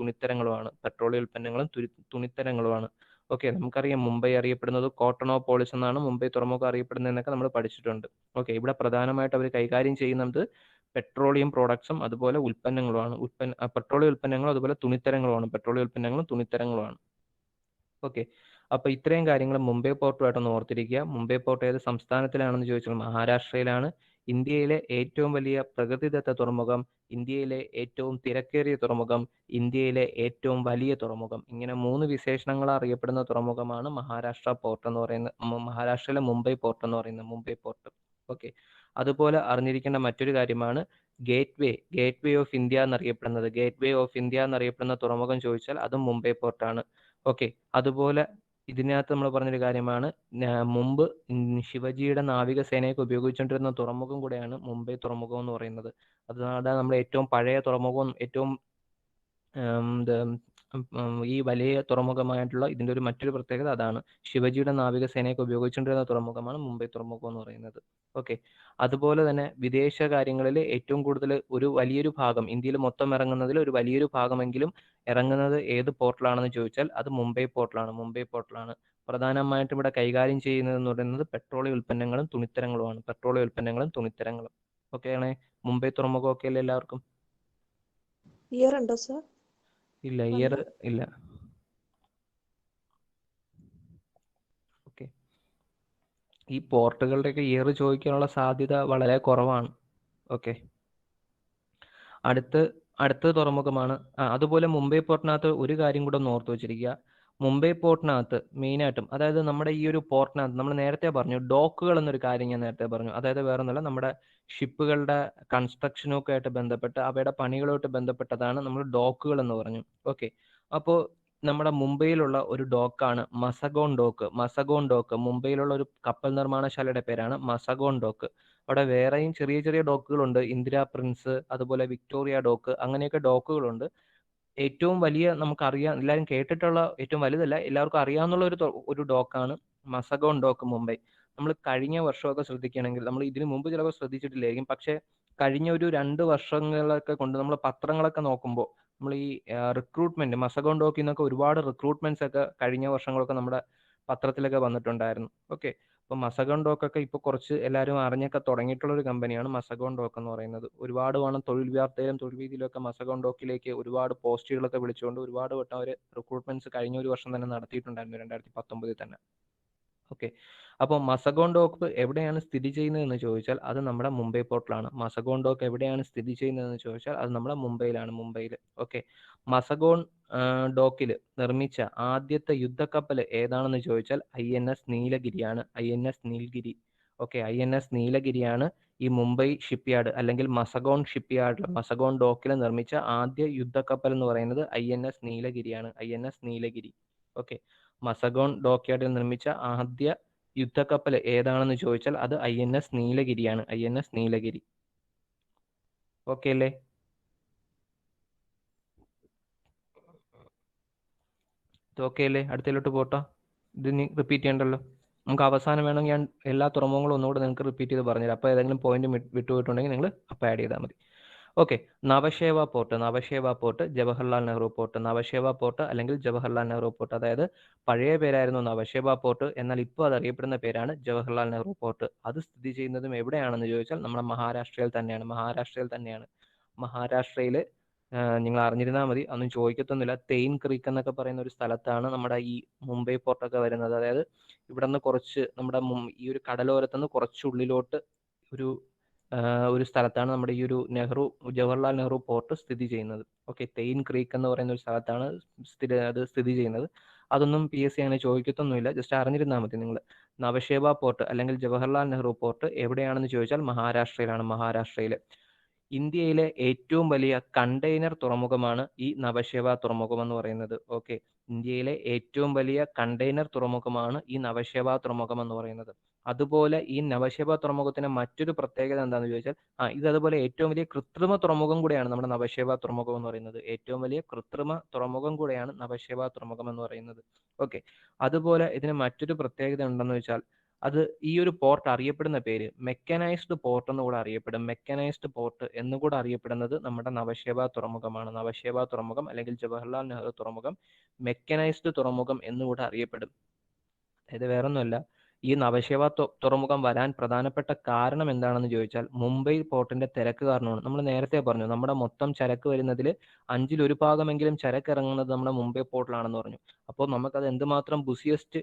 തുണിത്തരങ്ങളുമാണ്. ഓക്കെ, നമുക്കറിയാം മുംബൈ അറിയപ്പെടുന്നത് കോട്ടണോപോളിസ് എന്നാണ് മുംബൈ തുറമുഖം അറിയപ്പെടുന്നതെന്നൊക്കെ നമ്മൾ പഠിച്ചിട്ടുണ്ട്. ഓക്കെ, ഇവിടെ പ്രധാനമായിട്ട് അവർ കൈകാര്യം ചെയ്യുന്നത് പെട്രോളിയം പ്രോഡക്ട്സും അതുപോലെ ഉൽപ്പന്നങ്ങളുമാണ്. പെട്രോളിയം ഉൽപ്പന്നങ്ങളും അതുപോലെ തുണിത്തരങ്ങളുമാണ്. പെട്രോളിയം ഉൽപ്പന്നങ്ങളും തുണിത്തരങ്ങളുമാണ്. ഓക്കെ, അപ്പൊ ഇത്രയും കാര്യങ്ങൾ മുംബൈ പോർട്ടുമായിട്ടൊന്ന് ഓർത്തിരിക്കുക. മുംബൈ പോർട്ട് ഏത് സംസ്ഥാനത്തിലാണെന്ന് ചോദിച്ചാൽ മഹാരാഷ്ട്രയിലാണ്. ഇന്ത്യയിലെ ഏറ്റവും വലിയ പ്രകൃതിദത്ത തുറമുഖം, ഇന്ത്യയിലെ ഏറ്റവും തിരക്കേറിയ തുറമുഖം, ഇന്ത്യയിലെ ഏറ്റവും വലിയ തുറമുഖം, ഇങ്ങനെ 3 വിശേഷണങ്ങൾ അറിയപ്പെടുന്ന തുറമുഖമാണ് മഹാരാഷ്ട്ര പോർട്ട് എന്ന് പറയുന്ന മഹാരാഷ്ട്രയിലെ മുംബൈ പോർട്ട് എന്ന് പറയുന്നത്, മുംബൈ പോർട്ട്. ഓക്കെ, അതുപോലെ അറിഞ്ഞിരിക്കേണ്ട മറ്റൊരു കാര്യമാണ് ഗേറ്റ് വേ ഓഫ് ഇന്ത്യ എന്നറിയപ്പെടുന്നത്. ഗേറ്റ് വേ ഓഫ് ഇന്ത്യ എന്നറിയപ്പെടുന്ന തുറമുഖം ചോദിച്ചാൽ അതും മുംബൈ പോർട്ടാണ്. ഓക്കെ, അതുപോലെ ഇതിനകത്ത് നമ്മൾ പറഞ്ഞൊരു കാര്യമാണ്, മുമ്പ് ശിവജിയുടെ നാവികസേനയൊക്കെ ഉപയോഗിച്ചുകൊണ്ടിരുന്ന തുറമുഖം കൂടെയാണ് മുംബൈ തുറമുഖം എന്ന് പറയുന്നത്. അതാണ് നമ്മുടെ ഏറ്റവും പഴയ തുറമുഖവും ഏറ്റവും ഈ വലിയ തുറമുഖമായിട്ടുള്ള ഇതിന്റെ ഒരു മറ്റൊരു പ്രത്യേകത അതാണ്. ശിവജിയുടെ നാവികസേനയൊക്കെ ഉപയോഗിച്ചുകൊണ്ടിരുന്ന തുറമുഖമാണ് മുംബൈ തുറമുഖം എന്ന് പറയുന്നത്. ഓക്കെ, അതുപോലെ തന്നെ വിദേശ കാര്യങ്ങളിൽ ഏറ്റവും കൂടുതൽ ഒരു വലിയൊരു ഭാഗം ഇന്ത്യയിൽ മൊത്തം ഇറങ്ങുന്നതിൽ ഒരു വലിയൊരു ഭാഗമെങ്കിലും ഇറങ്ങുന്നത് ഏത് പോർട്ടിലാണെന്ന് ചോദിച്ചാൽ അത് മുംബൈ പോർട്ടിലാണ്. മുംബൈ പോർട്ടിലാണ് പ്രധാനമായിട്ടും ഇവിടെ കൈകാര്യം ചെയ്യുന്നത് എന്ന് പറയുന്നത് പെട്രോളിയം ഉൽപ്പന്നങ്ങളും തുണിത്തരങ്ങളുമാണ്. പെട്രോളിയം ഉൽപ്പന്നങ്ങളും തുണിത്തരങ്ങളും. ഓക്കെ ആണേ, മുംബൈ തുറമുഖം ഒക്കെ അല്ലേ എല്ലാവർക്കും? ഇയർ ഉണ്ടോ സർ? ഇല്ല, ഇയർ ഇല്ല. ഓക്കെ, ഈ പോർട്ടുകളുടെയൊക്കെ ഇയർ ചോദിക്കാനുള്ള സാധ്യത വളരെ കുറവാണ്. ഓക്കെ, അടുത്ത തുറമുഖമാണ് അതുപോലെ മുംബൈ പോർട്ടിനകത്ത് ഒരു കാര്യം കൂടെ ഒന്ന് ഓർത്ത് വെച്ചിരിക്കുക. മുംബൈ പോർട്ടിനകത്ത് മെയിനായിട്ടും, അതായത് നമ്മുടെ ഈ ഒരു പോർട്ടിനകത്ത് നമ്മൾ നേരത്തെ പറഞ്ഞു ഡോക്കുകൾ എന്നൊരു കാര്യം ഞാൻ നേരത്തെ പറഞ്ഞു. അതായത് വേറെ ഒന്നുമല്ല, നമ്മുടെ ഷിപ്പുകളുടെ കൺസ്ട്രക്ഷനൊക്കെ ആയിട്ട് ബന്ധപ്പെട്ട് അവയുടെ പണികളുമായിട്ട് ബന്ധപ്പെട്ടതാണ് നമ്മൾ ഡോക്കുകൾ എന്ന് പറഞ്ഞു. ഓക്കെ, അപ്പോൾ നമ്മുടെ മുംബൈയിലുള്ള ഒരു ഡോക്കാണ് മസഗോൺ ഡോക്ക്. മസഗോൺ ഡോക്ക് മുംബൈയിലുള്ള ഒരു കപ്പൽ നിർമ്മാണശാലയുടെ പേരാണ് മസഗോൺ ഡോക്ക്. അവിടെ വേറെയും ചെറിയ ചെറിയ ഡോക്കുകളുണ്ട്, ഇന്ദിരാ പ്രിൻസ്, അതുപോലെ വിക്ടോറിയ ഡോക്ക്, അങ്ങനെയൊക്കെ ഡോക്കുകളുണ്ട്. ഏറ്റവും വലിയ നമുക്കറിയാം, എല്ലാവരും കേട്ടിട്ടുള്ള, ഏറ്റവും വലുതല്ല, എല്ലാവർക്കും അറിയാവുന്ന ഒരു ഡോക്കാണ് മസഗോൺ ഡോക്ക് മുംബൈ. നമ്മൾ കഴിഞ്ഞ വർഷമൊക്കെ ശ്രദ്ധിക്കുകയാണെങ്കിൽ, നമ്മൾ ഇതിനു മുമ്പ് ചിലപ്പോൾ ശ്രദ്ധിച്ചിട്ടില്ലായിരിക്കും, പക്ഷെ കഴിഞ്ഞ ഒരു 2 വർഷങ്ങളൊക്കെ കൊണ്ട് നമ്മൾ പത്രങ്ങളൊക്കെ നോക്കുമ്പോൾ നമ്മൾ ഈ റിക്രൂട്ട്മെന്റ് മസഗോൺ ഡോക്കിൽ നിന്നൊക്കെ ഒരുപാട് റിക്രൂട്ട്മെന്റ്സ് ഒക്കെ കഴിഞ്ഞ വർഷങ്ങളൊക്കെ നമ്മുടെ പത്രത്തിലൊക്കെ വന്നിട്ടുണ്ടായിരുന്നു. ഓക്കെ, അപ്പൊ മസഗോൺ ഡോക്കൊക്കെ ഇപ്പോൾ കുറച്ച് എല്ലാവരും അറിഞ്ഞൊക്കെ തുടങ്ങിയിട്ടുള്ള ഒരു കമ്പനിയാണ് മസഗോൺ ഡോക്ക് എന്ന് പറയുന്നത്. ഒരുപാട് വേണം തൊഴിൽ വാർത്തയിലും തൊഴിൽ വീതിയിലൊക്കെ മസഗോൺ ഡോക്കിലേക്ക് ഒരുപാട് പോസ്റ്റുകളൊക്കെ വിളിച്ചുകൊണ്ട് ഒരുപാട് വട്ടം അവർ റിക്രൂട്ട്മെന്റ്സ് കഴിഞ്ഞ ഒരു വർഷം തന്നെ നടത്തിയിട്ടുണ്ടായിരുന്നു, 2019 തന്നെ. ഓക്കെ, അപ്പോൾ മസഗോൺ ഡോക്ക് എവിടെയാണ് സ്ഥിതി ചെയ്യുന്നതെന്ന് ചോദിച്ചാൽ അത് നമ്മുടെ മുംബൈ പോർട്ടിലാണ്. മസഗോൺ ഡോക്ക് എവിടെയാണ് സ്ഥിതി ചെയ്യുന്നതെന്ന് ചോദിച്ചാൽ അത് നമ്മുടെ മുംബൈയിലാണ്, മുംബൈയിൽ. ഓക്കെ, മസഗോൺ ഡോക്കിൽ നിർമ്മിച്ച ആദ്യത്തെ യുദ്ധക്കപ്പൽ ഏതാണെന്ന് ചോദിച്ചാൽ INS നീലഗിരിയാണ്. INS നീൽഗിരി. ഓക്കെ, INS നീലഗിരിയാണ് ഈ മുംബൈ ഷിപ്പ്യാർഡ് അല്ലെങ്കിൽ മസഗോൺ ഷിപ്പ്യാർഡിൽ, മസഗോൺ ഡോക്കിൽ നിർമ്മിച്ച ആദ്യ യുദ്ധക്കപ്പൽ എന്ന് പറയുന്നത് INS നീലഗിരിയാണ്. INS നീലഗിരി. ഓക്കെ, മസഗോൺ ഡോക്യാർഡിൽ നിർമ്മിച്ച ആദ്യ യുദ്ധക്കപ്പൽ ഏതാണെന്ന് ചോദിച്ചാൽ അത് INS നീലഗിരിയാണ്. INS നീലഗിരി. ഓക്കെ അല്ലേ? ഓക്കെ അല്ലേ? അടുത്തതിലോട്ട് പോട്ടോ. ഇത് നീ റിപ്പീറ്റ് ചെയ്യണ്ടല്ലോ. നമുക്ക് അവസാനം വേണമെങ്കിൽ ഞാൻ എല്ലാ തുറമുഖങ്ങളും ഒന്നുകൂടെ നിങ്ങൾക്ക് റിപ്പീറ്റ് ചെയ്ത് പറഞ്ഞുതരാം. അപ്പോൾ ഏതെങ്കിലും പോയിന്റ് വിട്ടുപോയിട്ടുണ്ടെങ്കിൽ നിങ്ങൾ അപ്പോൾ ആഡ് ചെയ്താൽ മതി. Okay, Navasheva port, Jawaharlal Nehru port. Navasheva port അല്ലെങ്കിൽ ജവഹർലാൽ നെഹ്റു പോർട്ട്, അതായത് പഴയ പേരായിരുന്നു നവശേവ പോർട്ട്, എന്നാൽ ഇപ്പോൾ അത് അറിയപ്പെടുന്ന പേരാണ് ജവഹർലാൽ നെഹ്റു പോർട്ട്. അത് സ്ഥിതി ചെയ്യുന്നതും എവിടെയാണെന്ന് ചോദിച്ചാൽ നമ്മുടെ മഹാരാഷ്ട്രയിൽ തന്നെയാണ്. മഹാരാഷ്ട്രയിൽ നിങ്ങൾ അറിഞ്ഞിരുന്നാൽ മതി, ഒന്നും ചോദിക്കത്തൊന്നുമില്ല. തെയിൻ ക്രീക്ക് എന്നൊക്കെ പറയുന്ന ഒരു സ്ഥലത്താണ് നമ്മുടെ ഈ മുംബൈ പോർട്ടൊക്കെ വരുന്നത്. അതായത് ഇവിടെ നിന്ന് കുറച്ച് നമ്മുടെ ഈ ഒരു കടലോരത്ത് നിന്ന് കുറച്ച് ഉള്ളിലോട്ട് ഒരു സ്ഥലത്താണ് നമ്മുടെ ഈ ഒരു ജവഹർലാൽ നെഹ്റു പോർട്ട് സ്ഥിതി ചെയ്യുന്നത്. ഓക്കെ, തെയിൻ ക്രീക്ക് എന്ന് പറയുന്ന ഒരു സ്ഥലത്താണ് അത് സ്ഥിതി ചെയ്യുന്നത്. അതൊന്നും PSC അങ്ങനെ ചോദിക്കത്തൊന്നുമില്ല, ജസ്റ്റ് അറിഞ്ഞിരുന്നാൽ മതി നിങ്ങൾ. നവശേവ പോർട്ട് അല്ലെങ്കിൽ ജവഹർലാൽ നെഹ്റു പോർട്ട് എവിടെയാണെന്ന് ചോദിച്ചാൽ മഹാരാഷ്ട്രയിലാണ്. മഹാരാഷ്ട്രയിൽ ഇന്ത്യയിലെ ഏറ്റവും വലിയ കണ്ടെയ്നർ തുറമുഖമാണ് ഈ നവശേവ തുറമുഖം എന്ന് പറയുന്നത്. ഓക്കെ, ഇന്ത്യയിലെ ഏറ്റവും വലിയ കണ്ടെയ്നർ തുറമുഖമാണ് ഈ നവശേവ തുറമുഖം എന്ന് പറയുന്നത്. അതുപോലെ ഈ നവശേവ തുറമുഖത്തിന് മറ്റൊരു പ്രത്യേകത എന്താണെന്ന് ചോദിച്ചാൽ ഇത് അതുപോലെ ഏറ്റവും വലിയ കൃത്രിമ തുറമുഖം കൂടെയാണ് നമ്മുടെ നവശേവ തുറമുഖം എന്ന് പറയുന്നത്. ഏറ്റവും വലിയ കൃത്രിമ തുറമുഖം കൂടെയാണ് നവശേവ തുറമുഖം എന്ന് പറയുന്നത്. ഓക്കെ, അതുപോലെ ഇതിന് മറ്റൊരു പ്രത്യേകത ഉണ്ടെന്ന് വെച്ചാൽ അത് ഈ ഒരു പോർട്ട് അറിയപ്പെടുന്ന പേര് മെക്കനൈസ്ഡ് പോർട്ട് എന്ന് കൂടെ അറിയപ്പെടും. മെക്കനൈസ്ഡ് പോർട്ട് എന്നുകൂടെ അറിയപ്പെടുന്നത് നമ്മുടെ നവശേബ തുറമുഖമാണ്. നവശേബ തുറമുഖം അല്ലെങ്കിൽ ജവഹർലാൽ നെഹ്റു തുറമുഖം മെക്കനൈസ്ഡ് തുറമുഖം എന്നുകൂടെ അറിയപ്പെടും. അതായത് വേറൊന്നുമല്ല, ഈ നവശേബ തുറമുഖം വരാൻ പ്രധാനപ്പെട്ട കാരണം എന്താണെന്ന് ചോദിച്ചാൽ മുംബൈ പോർട്ടിന്റെ തിരക്ക് കാരണമാണ്. നമ്മൾ നേരത്തെ പറഞ്ഞു നമ്മുടെ മൊത്തം ചരക്ക് വരുന്നതിൽ 1/5 ഭാഗമെങ്കിലും ചരക്ക് ഇറങ്ങുന്നത് നമ്മുടെ മുംബൈ പോർട്ടിലാണെന്ന് പറഞ്ഞു. അപ്പോൾ നമുക്കത് എന്തുമാത്രം ബുസിയസ്റ്റ്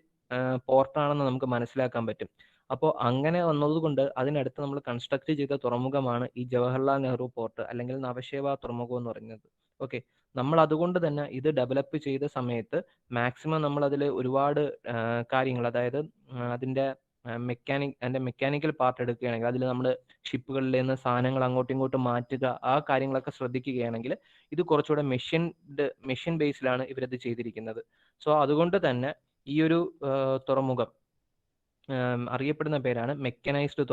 പോർട്ടാണെന്ന് നമുക്ക് മനസ്സിലാക്കാൻ പറ്റും. അപ്പോൾ അങ്ങനെ വന്നതുകൊണ്ട് അതിനടുത്ത് നമ്മൾ കൺസ്ട്രക്ട് ചെയ്ത തുറമുഖമാണ് ഈ ജവഹർലാൽ നെഹ്റു പോർട്ട് അല്ലെങ്കിൽ നവശേബ തുറമുഖം എന്ന് പറയുന്നത്. ഓക്കെ, നമ്മൾ അതുകൊണ്ട് തന്നെ ഇത് ഡെവലപ്പ് ചെയ്ത സമയത്ത് മാക്സിമം നമ്മൾ അതിൽ ഒരുപാട് കാര്യങ്ങൾ, അതായത് അതിന്റെ മെക്കാനിക്കൽ പാർട്ട് എടുക്കുകയാണെങ്കിൽ അതിൽ നമ്മൾ ഷിപ്പുകളിൽ നിന്ന് സാധനങ്ങൾ അങ്ങോട്ടും ഇങ്ങോട്ടും മാറ്റുക, ആ കാര്യങ്ങളൊക്കെ ശ്രദ്ധിക്കുകയാണെങ്കിൽ ഇത് കുറച്ചുകൂടെ മെഷീൻ ബേസിലാണ് ഇവരത് ചെയ്തിരിക്കുന്നത്. സോ അതുകൊണ്ട് തന്നെ ഈ ഒരു തുറമുഖം അറിയപ്പെടുന്ന പേരാണ് മെക്കനൈസ്ഡ്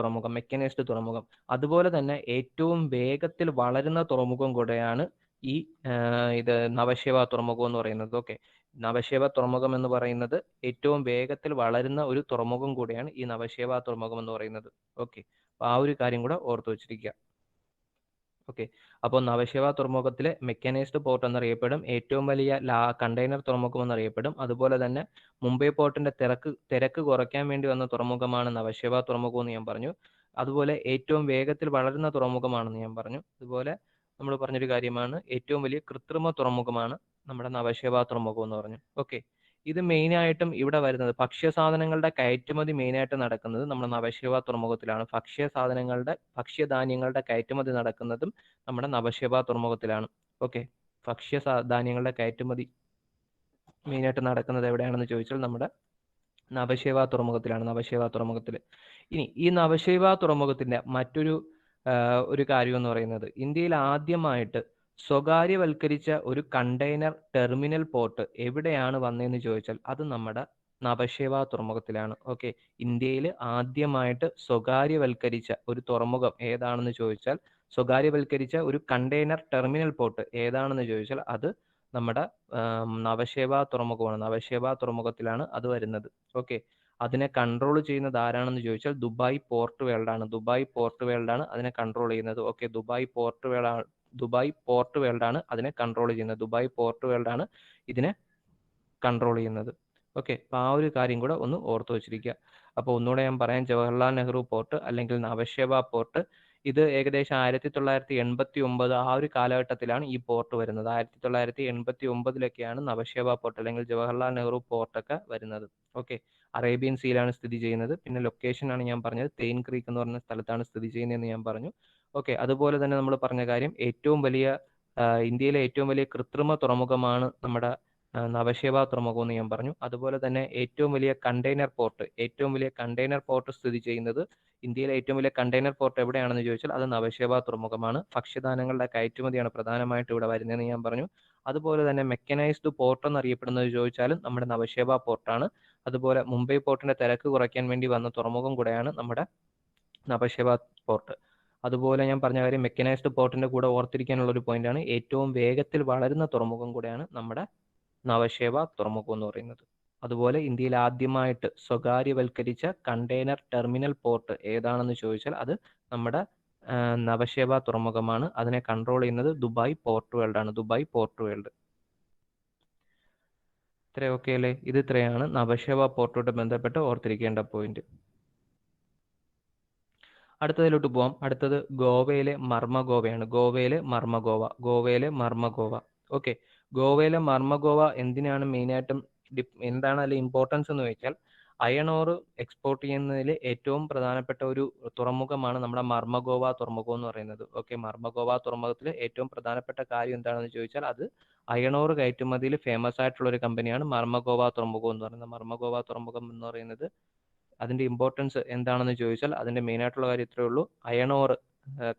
തുറമുഖം. അതുപോലെ തന്നെ ഏറ്റവും വേഗത്തിൽ വളരുന്ന തുറമുഖം കൂടെയാണ് ഈ ഇത് നവശേബ തുറമുഖം എന്ന് പറയുന്നത്. ഓക്കെ, നവശേബ തുറമുഖം എന്ന് പറയുന്നത് ഏറ്റവും വേഗത്തിൽ വളരുന്ന ഒരു തുറമുഖം കൂടെയാണ് ഈ നവശേബ തുറമുഖം എന്ന് പറയുന്നത്. ഓക്കെ, അപ്പോൾ ആ ഒരു കാര്യം കൂടെ ഓർത്ത് വെച്ചിരിക്കുക. ഓക്കെ, അപ്പോൾ നവശേബ തുറമുഖത്തിലെ മെക്കനൈസ്ഡ് പോർട്ട് എന്നറിയപ്പെടും, ഏറ്റവും വലിയ കണ്ടെയ്നർ തുറമുഖം എന്നറിയപ്പെടും. അതുപോലെ തന്നെ മുംബൈ പോർട്ടിന്റെ തിരക്ക് കുറയ്ക്കാൻ വേണ്ടി വന്ന തുറമുഖമാണ് നവശേബ തുറമുഖം എന്ന് ഞാൻ പറഞ്ഞു. അതുപോലെ ഏറ്റവും വേഗത്തിൽ വളരുന്ന തുറമുഖമാണെന്ന് ഞാൻ പറഞ്ഞു. അതുപോലെ നമ്മൾ പറഞ്ഞൊരു കാര്യമാണ് ഏറ്റവും വലിയ കൃത്രിമ തുറമുഖമാണ് നമ്മുടെ നവശേബ തുറമുഖം എന്ന് പറഞ്ഞു. ഓക്കെ, ഇത് മെയിനായിട്ടും ഇവിടെ വരുന്നത് ഭക്ഷ്യസാധനങ്ങളുടെ കയറ്റുമതി മെയിനായിട്ട് നടക്കുന്നത് നമ്മുടെ നവശേബ തുറമുഖത്തിലാണ്. ഭക്ഷ്യധാന്യങ്ങളുടെ കയറ്റുമതി നടക്കുന്നതും നമ്മുടെ നവശേബ തുറമുഖത്തിലാണ്. ഓക്കെ, ഭക്ഷ്യധാന്യങ്ങളുടെ കയറ്റുമതി മെയിനായിട്ട് നടക്കുന്നത് എവിടെയാണെന്ന് ചോദിച്ചാൽ നമ്മുടെ നവശേബ തുറമുഖത്തിൽ. ഇനി ഈ നവശേബ തുറമുഖത്തിന്റെ മറ്റൊരു കാര്യം എന്ന് പറയുന്നത് ഇന്ത്യയിൽ ആദ്യമായിട്ട് സ്വകാര്യവൽക്കരിച്ച ഒരു കണ്ടെയ്നർ ടെർമിനൽ പോർട്ട് എവിടെയാണ് വന്നതെന്ന് ചോദിച്ചാൽ അത് നമ്മുടെ നവശേബ തുറമുഖത്തിലാണ്. ഓക്കെ, ഇന്ത്യയിൽ ആദ്യമായിട്ട് സ്വകാര്യവൽക്കരിച്ച ഒരു തുറമുഖം ഏതാണെന്ന് ചോദിച്ചാൽ, സ്വകാര്യവൽക്കരിച്ച ഒരു കണ്ടെയ്നർ ടെർമിനൽ പോർട്ട് ഏതാണെന്ന് ചോദിച്ചാൽ അത് നമ്മുടെ നവശേബ തുറമുഖമാണ്. നവശേബ തുറമുഖത്തിലാണ് അത് വരുന്നത്. ഓക്കെ, അതിനെ കൺട്രോൾ ചെയ്യുന്നത് ആരാണെന്ന് ചോദിച്ചാൽ ദുബായ് പോർട്ട് വേൾഡാണ് അതിനെ കൺട്രോൾ ചെയ്യുന്നത്. ഓക്കെ, ദുബായ് പോർട്ട് വേൾഡാണ് അതിനെ കൺട്രോൾ ചെയ്യുന്നത്. ദുബായ് പോർട്ട് വേൾഡാണ് ഇതിനെ കൺട്രോൾ ചെയ്യുന്നത്. ഓക്കെ, അപ്പോൾ ആ ഒരു കാര്യം കൂടെ ഒന്ന് ഓർത്ത് വെച്ചിരിക്കുക. അപ്പോൾ ഒന്നുകൂടെ ഞാൻ പറയാം, ജവഹർലാൽ നെഹ്റു പോർട്ട് അല്ലെങ്കിൽ നവശേബ പോർട്ട് ഇത് ഏകദേശം 1989 ആ ഒരു കാലഘട്ടത്തിലാണ് ഈ പോർട്ട് വരുന്നത്. 1989 നവശേബ പോർട്ട് അല്ലെങ്കിൽ ജവഹർലാൽ നെഹ്റു പോർട്ടൊക്കെ വരുന്നത്. ഓക്കെ, അറേബ്യൻ സീയിലാണ് സ്ഥിതി ചെയ്യുന്നത്. പിന്നെ ലൊക്കേഷൻ ആണ് ഞാൻ പറഞ്ഞത്, തേൻ ക്രീക്ക് എന്ന് പറഞ്ഞ സ്ഥലത്താണ് സ്ഥിതി ചെയ്യുന്നതെന്ന് ഞാൻ പറഞ്ഞു. ഓക്കെ, അതുപോലെ തന്നെ നമ്മൾ പറഞ്ഞ കാര്യം ഇന്ത്യയിലെ ഏറ്റവും വലിയ കൃത്രിമ തുറമുഖമാണ് നമ്മുടെ നവശേബ തുറമുഖം എന്ന് ഞാൻ പറഞ്ഞു. അതുപോലെ തന്നെ ഏറ്റവും വലിയ കണ്ടെയ്നർ പോർട്ട് സ്ഥിതി ചെയ്യുന്നത്, ഇന്ത്യയിലെ ഏറ്റവും വലിയ കണ്ടെയ്നർ പോർട്ട് എവിടെയാണെന്ന് ചോദിച്ചാൽ അത് നവശേബ തുറമുഖമാണ്. ഭക്ഷ്യധാന്യങ്ങളുടെ കയറ്റുമതിയാണ് പ്രധാനമായിട്ട് ഇവിടെ വരുന്നതെന്ന് ഞാൻ പറഞ്ഞു. അതുപോലെ തന്നെ മെക്കനൈസ്ഡ് പോർട്ട് എന്നറിയപ്പെടുന്നത് ചോദിച്ചാലും നമ്മുടെ നവശേബ പോർട്ടാണ്. അതുപോലെ മുംബൈ പോർട്ടിന്റെ തിരക്ക് കുറയ്ക്കാൻ വേണ്ടി വന്ന തുറമുഖം കൂടെയാണ് നമ്മുടെ നവശേബ പോർട്ട്. അതുപോലെ ഞാൻ പറഞ്ഞ കാര്യം മെക്കനൈസ്ഡ് പോർട്ടിന്റെ കൂടെ ഓർത്തിരിക്കാനുള്ള ഒരു പോയിന്റാണ്, ഏറ്റവും വേഗത്തിൽ വളരുന്ന തുറമുഖം കൂടെയാണ് നമ്മുടെ നവശേബ തുറമുഖം എന്ന് പറയുന്നത്. അതുപോലെ ഇന്ത്യയിൽ ആദ്യമായിട്ട് സ്വകാര്യവൽക്കരിച്ച കണ്ടെയ്നർ ടെർമിനൽ പോർട്ട് ഏതാണെന്ന് ചോദിച്ചാൽ അത് നമ്മുടെ നവശേബ തുറമുഖമാണ്. അതിനെ കൺട്രോൾ ചെയ്യുന്നത് ദുബായ് പോർട്ട് വേൾഡ്. ഇത്ര ഓക്കെ അല്ലേ? ഇത് ഇത്രയാണ് നവശേബ പോർട്ടുമായിട്ട് ബന്ധപ്പെട്ട് ഓർത്തിരിക്കേണ്ട പോയിന്റ്. അടുത്തതിലോട്ട് പോവാം. അടുത്തത് ഗോവയിലെ മർമഗോവയാണ്. ഗോവയിലെ മർമഗോവ. ഓക്കെ, ഗോവയിലെ മർമഗോവ എന്തിനാണ് മെയിനായിട്ടും എന്താണ് അതിൽ ഇമ്പോർട്ടൻസ് എന്ന് ചോദിച്ചാൽ അയൺ ഓർ എക്സ്പോർട്ട് ചെയ്യുന്നതിൽ ഏറ്റവും പ്രധാനപ്പെട്ട ഒരു തുറമുഖമാണ് നമ്മുടെ മർമഗോവ തുറമുഖം എന്ന് പറയുന്നത്. ഓക്കെ, മർമഗോവ തുറമുഖത്തിൽ ഏറ്റവും പ്രധാനപ്പെട്ട കാര്യം എന്താണെന്ന് ചോദിച്ചാൽ അത് അയൺ ഓർ കയറ്റുമതിയിൽ ഫേമസ് ആയിട്ടുള്ള ഒരു കമ്പനിയാണ് മർമഗോവ തുറമുഖം എന്ന് പറയുന്നത്. മർമഗോവ തുറമുഖം എന്ന് പറയുന്നത് അതിന്റെ ഇമ്പോർട്ടൻസ് എന്താണെന്ന് ചോദിച്ചാൽ അതിന്റെ മെയിൻ ആയിട്ടുള്ള കാര്യം ഇത്രയേ ഉള്ളൂ. അയൺ ഓർ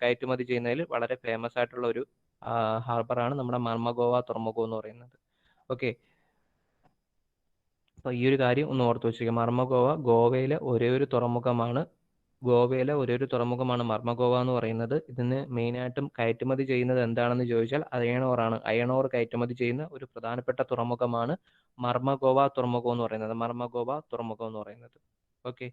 കയറ്റുമതി ചെയ്യുന്നതിൽ വളരെ ഫേമസ് ആയിട്ടുള്ള ഒരു ഹാർബറാണ് നമ്മുടെ മർമഗോവ തുറമുഖം എന്ന് പറയുന്നത്. ഓക്കെ, അപ്പൊ ഈ ഒരു കാര്യം ഒന്ന് ഓർത്ത് വെച്ചിരിക്കുക. ഗോവയിലെ ഒരേ ഒരു തുറമുഖമാണ് മർമഗോവ എന്ന് പറയുന്നത്. ഇതിന് മെയിനായിട്ടും കയറ്റുമതി ചെയ്യുന്നത് എന്താണെന്ന് ചോദിച്ചാൽ അയണോറാണ്. അയണോർ കയറ്റുമതി ചെയ്യുന്ന ഒരു പ്രധാനപ്പെട്ട തുറമുഖമാണ് മർമഗോവ തുറമുഖം എന്ന് പറയുന്നത്. ഓക്കെ,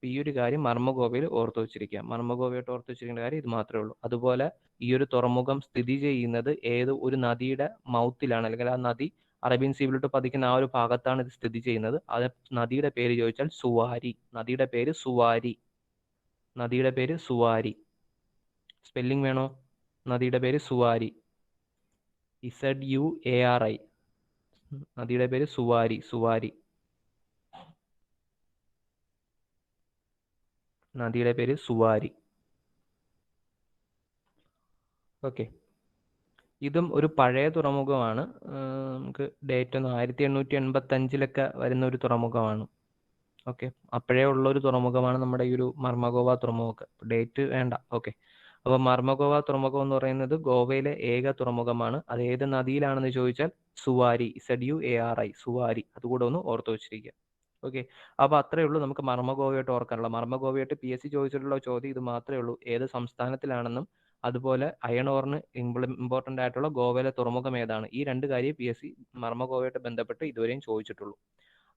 ഈ ഒരു കാര്യം മർമ്മഗോവയിൽ ഓർത്തു വെച്ചിരിക്കുക. മർമ്മഗോവയായിട്ട് ഓർത്തു വെച്ചിരിക്കേണ്ട കാര്യം ഇത് മാത്രമേ ഉള്ളൂ. അതുപോലെ ഈ ഒരു തുറമുഖം സ്ഥിതി ചെയ്യുന്നത് ഏത് ഒരു നദിയുടെ മൗത്തിലാണ്, അല്ലെങ്കിൽ ആ നദി അറേബ്യൻ സീയിലോട്ട് പതിക്കുന്ന ആ ഒരു ഭാഗത്താണ് ഇത് സ്ഥിതി ചെയ്യുന്നത്. അത് നദിയുടെ പേര് ചോദിച്ചാൽ സുവാരി. നദിയുടെ പേര് സുവാരി. നദിയുടെ പേര് സുവാരി. സ്പെല്ലിംഗ് വേണോ? നദിയുടെ പേര് സുവാരി. ZUARI. നദിയുടെ പേര് സുവാരി. സുവാരി. നദിയുടെ പേര് സുവാരി. ഓക്കെ. ഇതും ഒരു പഴയ തുറമുഖമാണ്. നമുക്ക് ഡേറ്റ് ഒന്ന് 1885 വരുന്ന ഒരു തുറമുഖമാണ്. ഓക്കെ, അപ്പോഴേ ഉള്ള ഒരു തുറമുഖമാണ് നമ്മുടെ ഈ ഒരു മർമ്മഗോവ തുറമുഖം. ഡേറ്റ് വേണ്ട. ഓക്കെ, അപ്പോൾ മർമ്മഗോവ തുറമുഖം എന്ന് പറയുന്നത് ഗോവയിലെ ഏക തുറമുഖമാണ്. അത് ഏത് നദിയിലാണെന്ന് ചോദിച്ചാൽ സുവാരി. ZUARI. സുവാരി. അതുകൂടെ ഒന്ന് ഓർത്തു വെച്ചിരിക്കുക. ഓക്കെ, അപ്പോൾ അത്രയേ ഉള്ളൂ നമുക്ക് മർമ്മഗോവയായിട്ട് ഓർക്കാനുള്ള. മർമ്മഗോവയായിട്ട് PSC ചോദിച്ചിട്ടുള്ള ചോദ്യം ഇത് മാത്രമേ ഉള്ളൂ, ഏത് സംസ്ഥാനത്തിലാണെന്നും അതുപോലെ അയൺ ഓറിന് ഇമ്പോർട്ടൻ്റ് ആയിട്ടുള്ള ഗോവയിലെ തുറമുഖം ഏതാണ്. ഈ രണ്ട് കാര്യം PSC മർമ്മഗോവയായിട്ട് ബന്ധപ്പെട്ട് ഇതുവരെയും ചോദിച്ചിട്ടുള്ളൂ.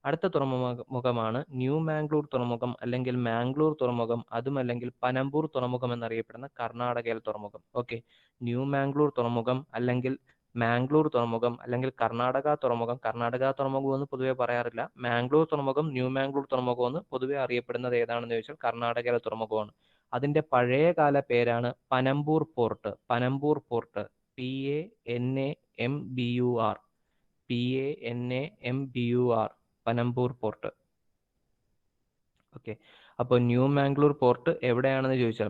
അടുത്ത തുറമുഖമാണ് ന്യൂ മാംഗ്ലൂർ തുറമുഖം, അല്ലെങ്കിൽ മാംഗ്ലൂർ തുറമുഖം, അതും അല്ലെങ്കിൽ പനമ്പൂർ തുറമുഖം എന്നറിയപ്പെടുന്ന കർണാടകയിലെ തുറമുഖം. ഓക്കെ, ന്യൂ മാംഗ്ലൂർ തുറമുഖം, അല്ലെങ്കിൽ മാംഗ്ലൂർ തുറമുഖം, അല്ലെങ്കിൽ കർണാടക തുറമുഖം. കർണാടക തുറമുഖം എന്ന് പൊതുവെ പറയാറില്ല. മാംഗ്ലൂർ തുറമുഖം, ന്യൂ മാംഗ്ലൂർ തുറമുഖം എന്ന് പൊതുവെ അറിയപ്പെടുന്നത് ഏതാണെന്ന് ചോദിച്ചാൽ കർണാടകയിലെ തുറമുഖമാണ്. അതിന്റെ പഴയകാല പേരാണ് Panambur port. Panambur port. PANAMBUR. PANAMBUR. Panambur port. Okay, അപ്പോൾ ന്യൂ മാംഗ്ലൂർ പോർട്ട് എവിടെയാണെന്ന് ചോദിച്ചാൽ,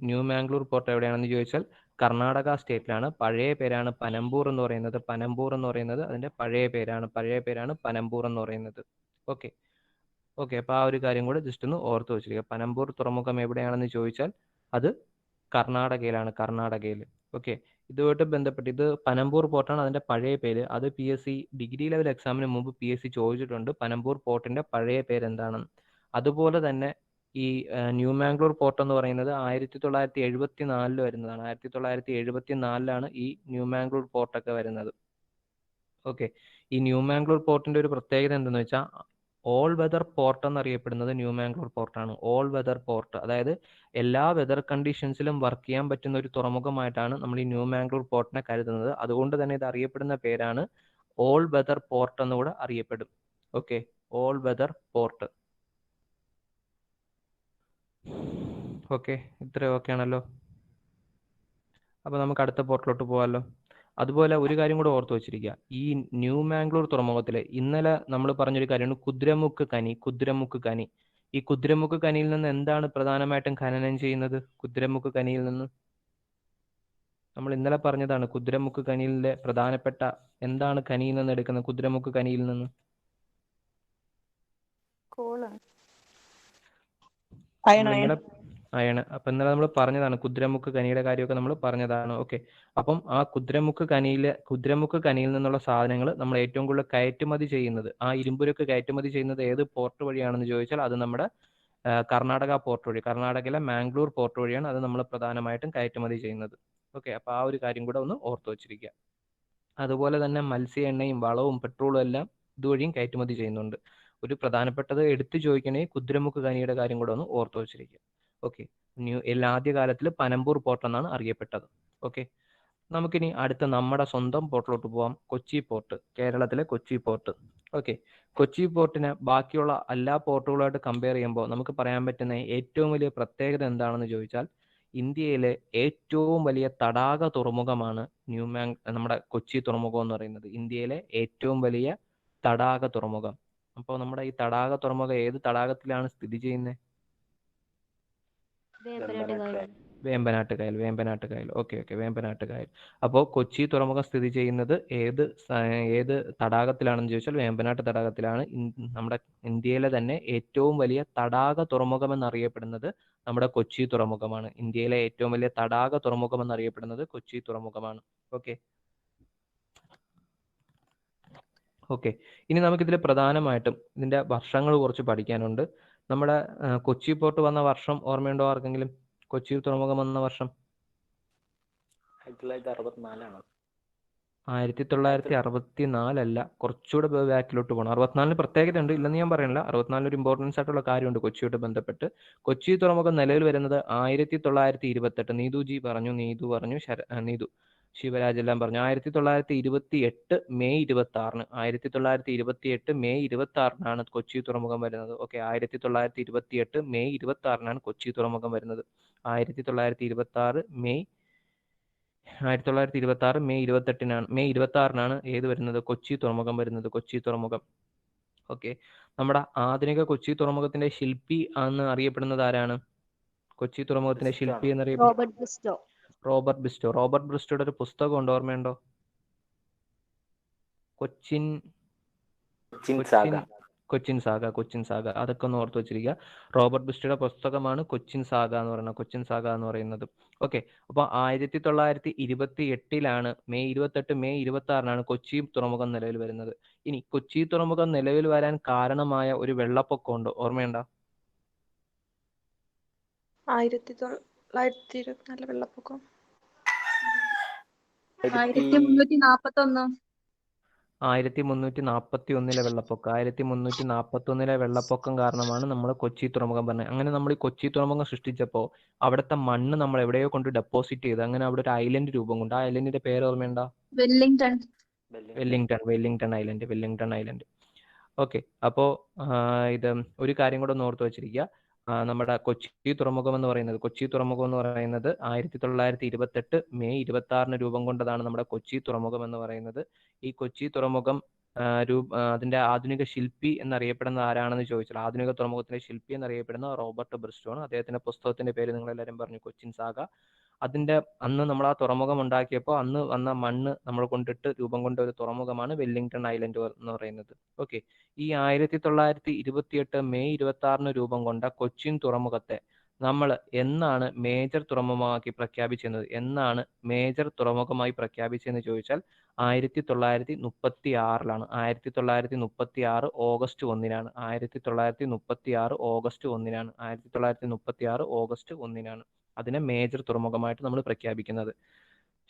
ന്യൂ മാംഗ്ലൂർ പോർട്ട് എവിടെയാണെന്ന് ചോദിച്ചാൽ കർണാടക സ്റ്റേറ്റിലാണ്. പഴയ പേരാണ് പനമ്പൂർ എന്ന് പറയുന്നത്. പനമ്പൂർ എന്ന് പറയുന്നത് അതിന്റെ പഴയ പേരാണ് പനമ്പൂർ എന്ന് പറയുന്നത്. ഓക്കെ, അപ്പോൾ ആ ഒരു കാര്യം കൂടെ ജസ്റ്റ് ഒന്ന് ഓർത്ത് വെച്ചിരിക്കുക. പനമ്പൂർ തുറമുഖം എവിടെയാണെന്ന് ചോദിച്ചാൽ അത് കർണാടകയിലാണ്. കർണാടകയിൽ. ഓക്കെ, ഇതുമായിട്ട് ബന്ധപ്പെട്ട് ഇത് പനമ്പൂർ പോർട്ടാണ് അതിന്റെ പഴയ പേര്. അത് PSC ഡിഗ്രി ലെവൽ എക്സാമിന് മുമ്പ് PSC ചോദിച്ചിട്ടുണ്ട്, പനമ്പൂർ പോർട്ടിന്റെ പഴയ പേര് എന്താണെന്ന്. അതുപോലെ തന്നെ ഈ ന്യൂ മാംഗ്ലൂർ പോർട്ട് എന്ന് പറയുന്നത് 1974 വരുന്നതാണ്. 1974 ഈ ന്യൂ മാംഗ്ലൂർ പോർട്ടൊക്കെ വരുന്നത്. ഓക്കെ, ഈ ന്യൂ മാംഗ്ലൂർ പോർട്ടിന്റെ ഒരു പ്രത്യേകത എന്തെന്ന് വെച്ചാൽ ഓൾ വെതർ പോർട്ട് എന്നറിയപ്പെടുന്നത് ന്യൂ മാംഗ്ലൂർ പോർട്ടാണ്. ഓൾ വെതർ പോർട്ട്, അതായത് എല്ലാ വെതർ കണ്ടീഷൻസിലും വർക്ക് ചെയ്യാൻ പറ്റുന്ന ഒരു തുറമുഖമായിട്ടാണ് നമ്മൾ ഈ ന്യൂ മാംഗ്ലൂർ പോർട്ടിനെ കരുതുന്നത്. അതുകൊണ്ട് തന്നെ ഇത് അറിയപ്പെടുന്ന പേരാണ് ഓൾ വെതർ പോർട്ട് എന്നുകൂടെ അറിയപ്പെടും. Okay, all weather port. Okay, ഇത്രയും ഓക്കെ ആണല്ലോ. അപ്പോൾ നമുക്ക് അടുത്ത പോർട്ടിലോട്ട് പോകാമല്ലോ. അതുപോലെ ഒരു കാര്യം കൂടെ ഓർത്ത് വെച്ചിരിക്കുക, ഈ ന്യൂ മാംഗ്ലൂർ തുറമുഖത്തില് ഇന്നലെ നമ്മൾ പറഞ്ഞൊരു കാര്യമാണ് കുദ്രമുക്ക് കനി. കുദ്രമുക്ക് കനി. ഈ കുദ്രമുക്ക് കനിയിൽ നിന്ന് എന്താണ് പ്രധാനമായിട്ടും ഖനനം ചെയ്യുന്നത്? കുദ്രമുക്ക് കനിയിൽ നിന്ന് നമ്മൾ ഇന്നലെ പറഞ്ഞതാണ്. കുദ്രമുക്ക് കനിയിലെ പ്രധാനപ്പെട്ട എന്താണ് കനിയിൽ നിന്ന് എടുക്കുന്നത്? കുദ്രമുക്ക് കനിയിൽ നിന്ന് അയണ്. അപ്പൊ ഇന്നലെ നമ്മൾ പറഞ്ഞതാണ്, കുദ്രമുക്ക് കനിയുടെ കാര്യമൊക്കെ നമ്മൾ പറഞ്ഞതാണ്. ഓക്കെ, അപ്പം ആ കുദ്രമുക്ക് കനിയിൽ നിന്നുള്ള സാധനങ്ങൾ നമ്മൾ ഏറ്റവും കൂടുതൽ കയറ്റുമതി ചെയ്യുന്നത്, ആ ഇരുമ്പുരൊക്കെ കയറ്റുമതി ചെയ്യുന്നത് ഏത് പോർട്ട് വഴിയാണെന്ന് ചോദിച്ചാൽ അത് നമ്മുടെ കർണാടക പോർട്ട് വഴി. കർണാടകയിലെ മാംഗ്ലൂർ പോർട്ട് വഴിയാണ് അത് നമ്മൾ പ്രധാനമായിട്ടും കയറ്റുമതി ചെയ്യുന്നത്. ഓക്കെ, അപ്പൊ ആ ഒരു കാര്യം കൂടെ ഒന്ന് ഓർത്ത് വെച്ചിരിക്കുക. അതുപോലെ തന്നെ മത്സ്യ എണ്ണയും വളവും പെട്രോളും എല്ലാം ഇതുവഴിയും കയറ്റുമതി ചെയ്യുന്നുണ്ട്. ഒരു പ്രധാനപ്പെട്ടത് എടുത്തു ചോദിക്കണേ കുദ്രമുക്ക് കനിയുടെ കാര്യം കൂടെ ഒന്ന് ഓർത്ത് വെച്ചിരിക്കുക. ഓക്കെ, ആദ്യകാലത്തിൽ പനമ്പൂർ പോർട്ട് എന്നാണ് അറിയപ്പെട്ടത്. ഓക്കെ, നമുക്കിനി അടുത്ത നമ്മുടെ സ്വന്തം പോർട്ടിലോട്ട് പോവാം. കൊച്ചി പോർട്ട്. കേരളത്തിലെ കൊച്ചി പോർട്ട്. ഓക്കെ, കൊച്ചി പോർട്ടിനെ ബാക്കിയുള്ള എല്ലാ പോർട്ടുകളുമായിട്ട് കമ്പയർ ചെയ്യുമ്പോൾ നമുക്ക് പറയാൻ പറ്റുന്ന ഏറ്റവും വലിയ പ്രത്യേകത എന്താണെന്ന് ചോദിച്ചാൽ ഇന്ത്യയിലെ ഏറ്റവും വലിയ തടാക തുറമുഖമാണ് നമ്മുടെ കൊച്ചി തുറമുഖം എന്ന് പറയുന്നത്. ഇന്ത്യയിലെ ഏറ്റവും വലിയ തടാക തുറമുഖം. അപ്പോൾ നമ്മുടെ ഈ തടാക തുറമുഖം ഏത് തടാകത്തിലാണ് സ്ഥിതി ചെയ്യുന്നത്? വേമ്പനാട്ട് കായൽ. ഓക്കെ, വേമ്പനാട്ട് കായൽ. അപ്പോൾ കൊച്ചി തുറമുഖം സ്ഥിതി ചെയ്യുന്നത് ഏത് തടാകത്തിലാണെന്ന് ചോദിച്ചാൽ വേമ്പനാട്ട് തടാകത്തിലാണ്. നമ്മുടെ ഇന്ത്യയിലെ തന്നെ ഏറ്റവും വലിയ തടാക തുറമുഖം എന്നറിയപ്പെടുന്നത് നമ്മുടെ കൊച്ചി തുറമുഖമാണ്. ഇന്ത്യയിലെ ഏറ്റവും വലിയ തടാക തുറമുഖം എന്നറിയപ്പെടുന്നത് കൊച്ചി തുറമുഖമാണ്. ഓക്കെ, ഇനി നമുക്കിതിൽ പ്രധാനമായിട്ടും ഇതിന്റെ വർഷങ്ങൾ കുറച്ച് പഠിക്കാനുണ്ട്. നമ്മുടെ കൊച്ചി പോർട്ട് വന്ന വർഷം ഓർമ്മയുണ്ടോ ആർക്കെങ്കിലും? കൊച്ചി തുറമുഖം വന്ന വർഷം 1964 1964 അല്ല, കുറച്ചുകൂടെ ബാക്കിലോട്ട് പോകണം. 64 പ്രത്യേകത ഉണ്ട്, ഇല്ലെന്ന് ഞാൻ പറയുന്നില്ല. 64 ഒരു ഇമ്പോർട്ടൻസ് ആയിട്ടുള്ള കാര്യമുണ്ട് കൊച്ചിയോട്ട് ബന്ധപ്പെട്ട്. കൊച്ചി തുറമുഖം നിലവിൽ വരുന്നത് 1928. നീതുജി പറഞ്ഞു, നീതു ശിവരാജ് എല്ലാം പറഞ്ഞു. 1928 മെയ് 26. 1928 മെയ് 26 കൊച്ചി തുറമുഖം വരുന്നത്. ഓക്കെ, 1928 മെയ് 26 കൊച്ചി തുറമുഖം വരുന്നത്. 1926 മെയ് 26 ഏത് വരുന്നത്? കൊച്ചി തുറമുഖം വരുന്നത്. കൊച്ചി തുറമുഖം. ഓക്കെ, നമ്മുടെ ആധുനിക കൊച്ചി തുറമുഖത്തിന്റെ ശില്പി എന്ന് അറിയപ്പെടുന്നത് ആരാണ്? കൊച്ചി തുറമുഖത്തിന്റെ ശില്പി എന്നറിയപ്പെടുന്നത് Robert Bristow. Robert Bristow. Robert ബ്രിസ്റ്റോയുടെ ഒരു പുസ്തകം ഉണ്ട്, ഓർമ്മയുണ്ടോ? കൊച്ചിൻ സാഗ. അതൊക്കെ ഒന്ന് ഓർത്ത് വെച്ചിരിക്കുക. റോബർട്ട് ബ്രിസ്റ്റോയുടെ പുസ്തകമാണ് കൊച്ചിൻ സാഗ എന്ന് പറയുന്നത്. ഓക്കെ, അപ്പൊ 1928 മെയ് 26 കൊച്ചി തുറമുഖം നിലവിൽ വരുന്നത്. ഇനി കൊച്ചി തുറമുഖം നിലവിൽ വരാൻ കാരണമായ ഒരു വെള്ളപ്പൊക്കം ഉണ്ട്, ഓർമ്മയുണ്ടോ? 1924 വെള്ളപ്പൊക്കം. 1341. 1341 വെള്ളപ്പൊക്കം. 1341 വെള്ളപ്പൊക്കം കാരണമാണ് നമ്മൾ കൊച്ചി തുറമുഖം പറഞ്ഞത്. അങ്ങനെ നമ്മൾ ഈ കൊച്ചി തുറമുഖം സൃഷ്ടിച്ചപ്പോൾ അവിടുത്തെ മണ്ണ് നമ്മൾ എവിടെയോ കൊണ്ട് ഡെപ്പോസിറ്റ് ചെയ്ത് അങ്ങനെ അവിടെ ഒരു ഐലൻഡ് രൂപം കൊണ്ട്. ആ ഐലൻഡിന്റെ പേര് ഓർമ്മയുണ്ടോ? Wellington island. ഓക്കെ, അപ്പോ ഇത് ഒരു കാര്യം കൂടെ ഒന്ന് ഓർത്ത് വെച്ചിരിക്കുക. നമ്മുടെ കൊച്ചി തുറമുഖം എന്ന് പറയുന്നത് 1928 മെയ് 26 രൂപം കൊണ്ടതാണ് നമ്മുടെ കൊച്ചി തുറമുഖം എന്ന് പറയുന്നത്. ഈ കൊച്ചി തുറമുഖം അതിന്റെ ആധുനിക ശില്പി എന്നറിയപ്പെടുന്ന ആരാണെന്ന് ചോദിച്ചാൽ, ആധുനിക തുറമുഖത്തിന്റെ ശില്പി എന്നറിയപ്പെടുന്ന റോബർട്ട് ബ്രിസ്റ്റോ ആണ്. അദ്ദേഹത്തിന്റെ പുസ്തകത്തിന്റെ പേര് നിങ്ങൾ എല്ലാവരും പറഞ്ഞു, കൊച്ചിൻ സാഗ. അതിന്റെ അന്ന് നമ്മൾ ആ തുറമുഖം ഉണ്ടാക്കിയപ്പോൾ അന്ന് വന്ന മണ്ണ് നമ്മൾ കൊണ്ടിട്ട് രൂപം കൊണ്ട ഒരു തുറമുഖമാണ് വെല്ലിംഗ്ടൺ ഐലൻഡ് എന്ന് പറയുന്നത്. ഓക്കെ, ഈ 1928 മെയ് 26 രൂപം കൊണ്ട കൊച്ചിൻ തുറമുഖത്തെ നമ്മൾ എന്നാണ് മേജർ തുറമുഖമാക്കി പ്രഖ്യാപിച്ചത്? ചോദിച്ചാൽ 1936. 1936 ഓഗസ്റ്റ് 1. 1936 ഓഗസ്റ്റ് 1 അതിനെ മേജർ തുറമുഖമായിട്ട് നമ്മൾ പ്രഖ്യാപിക്കുന്നത്.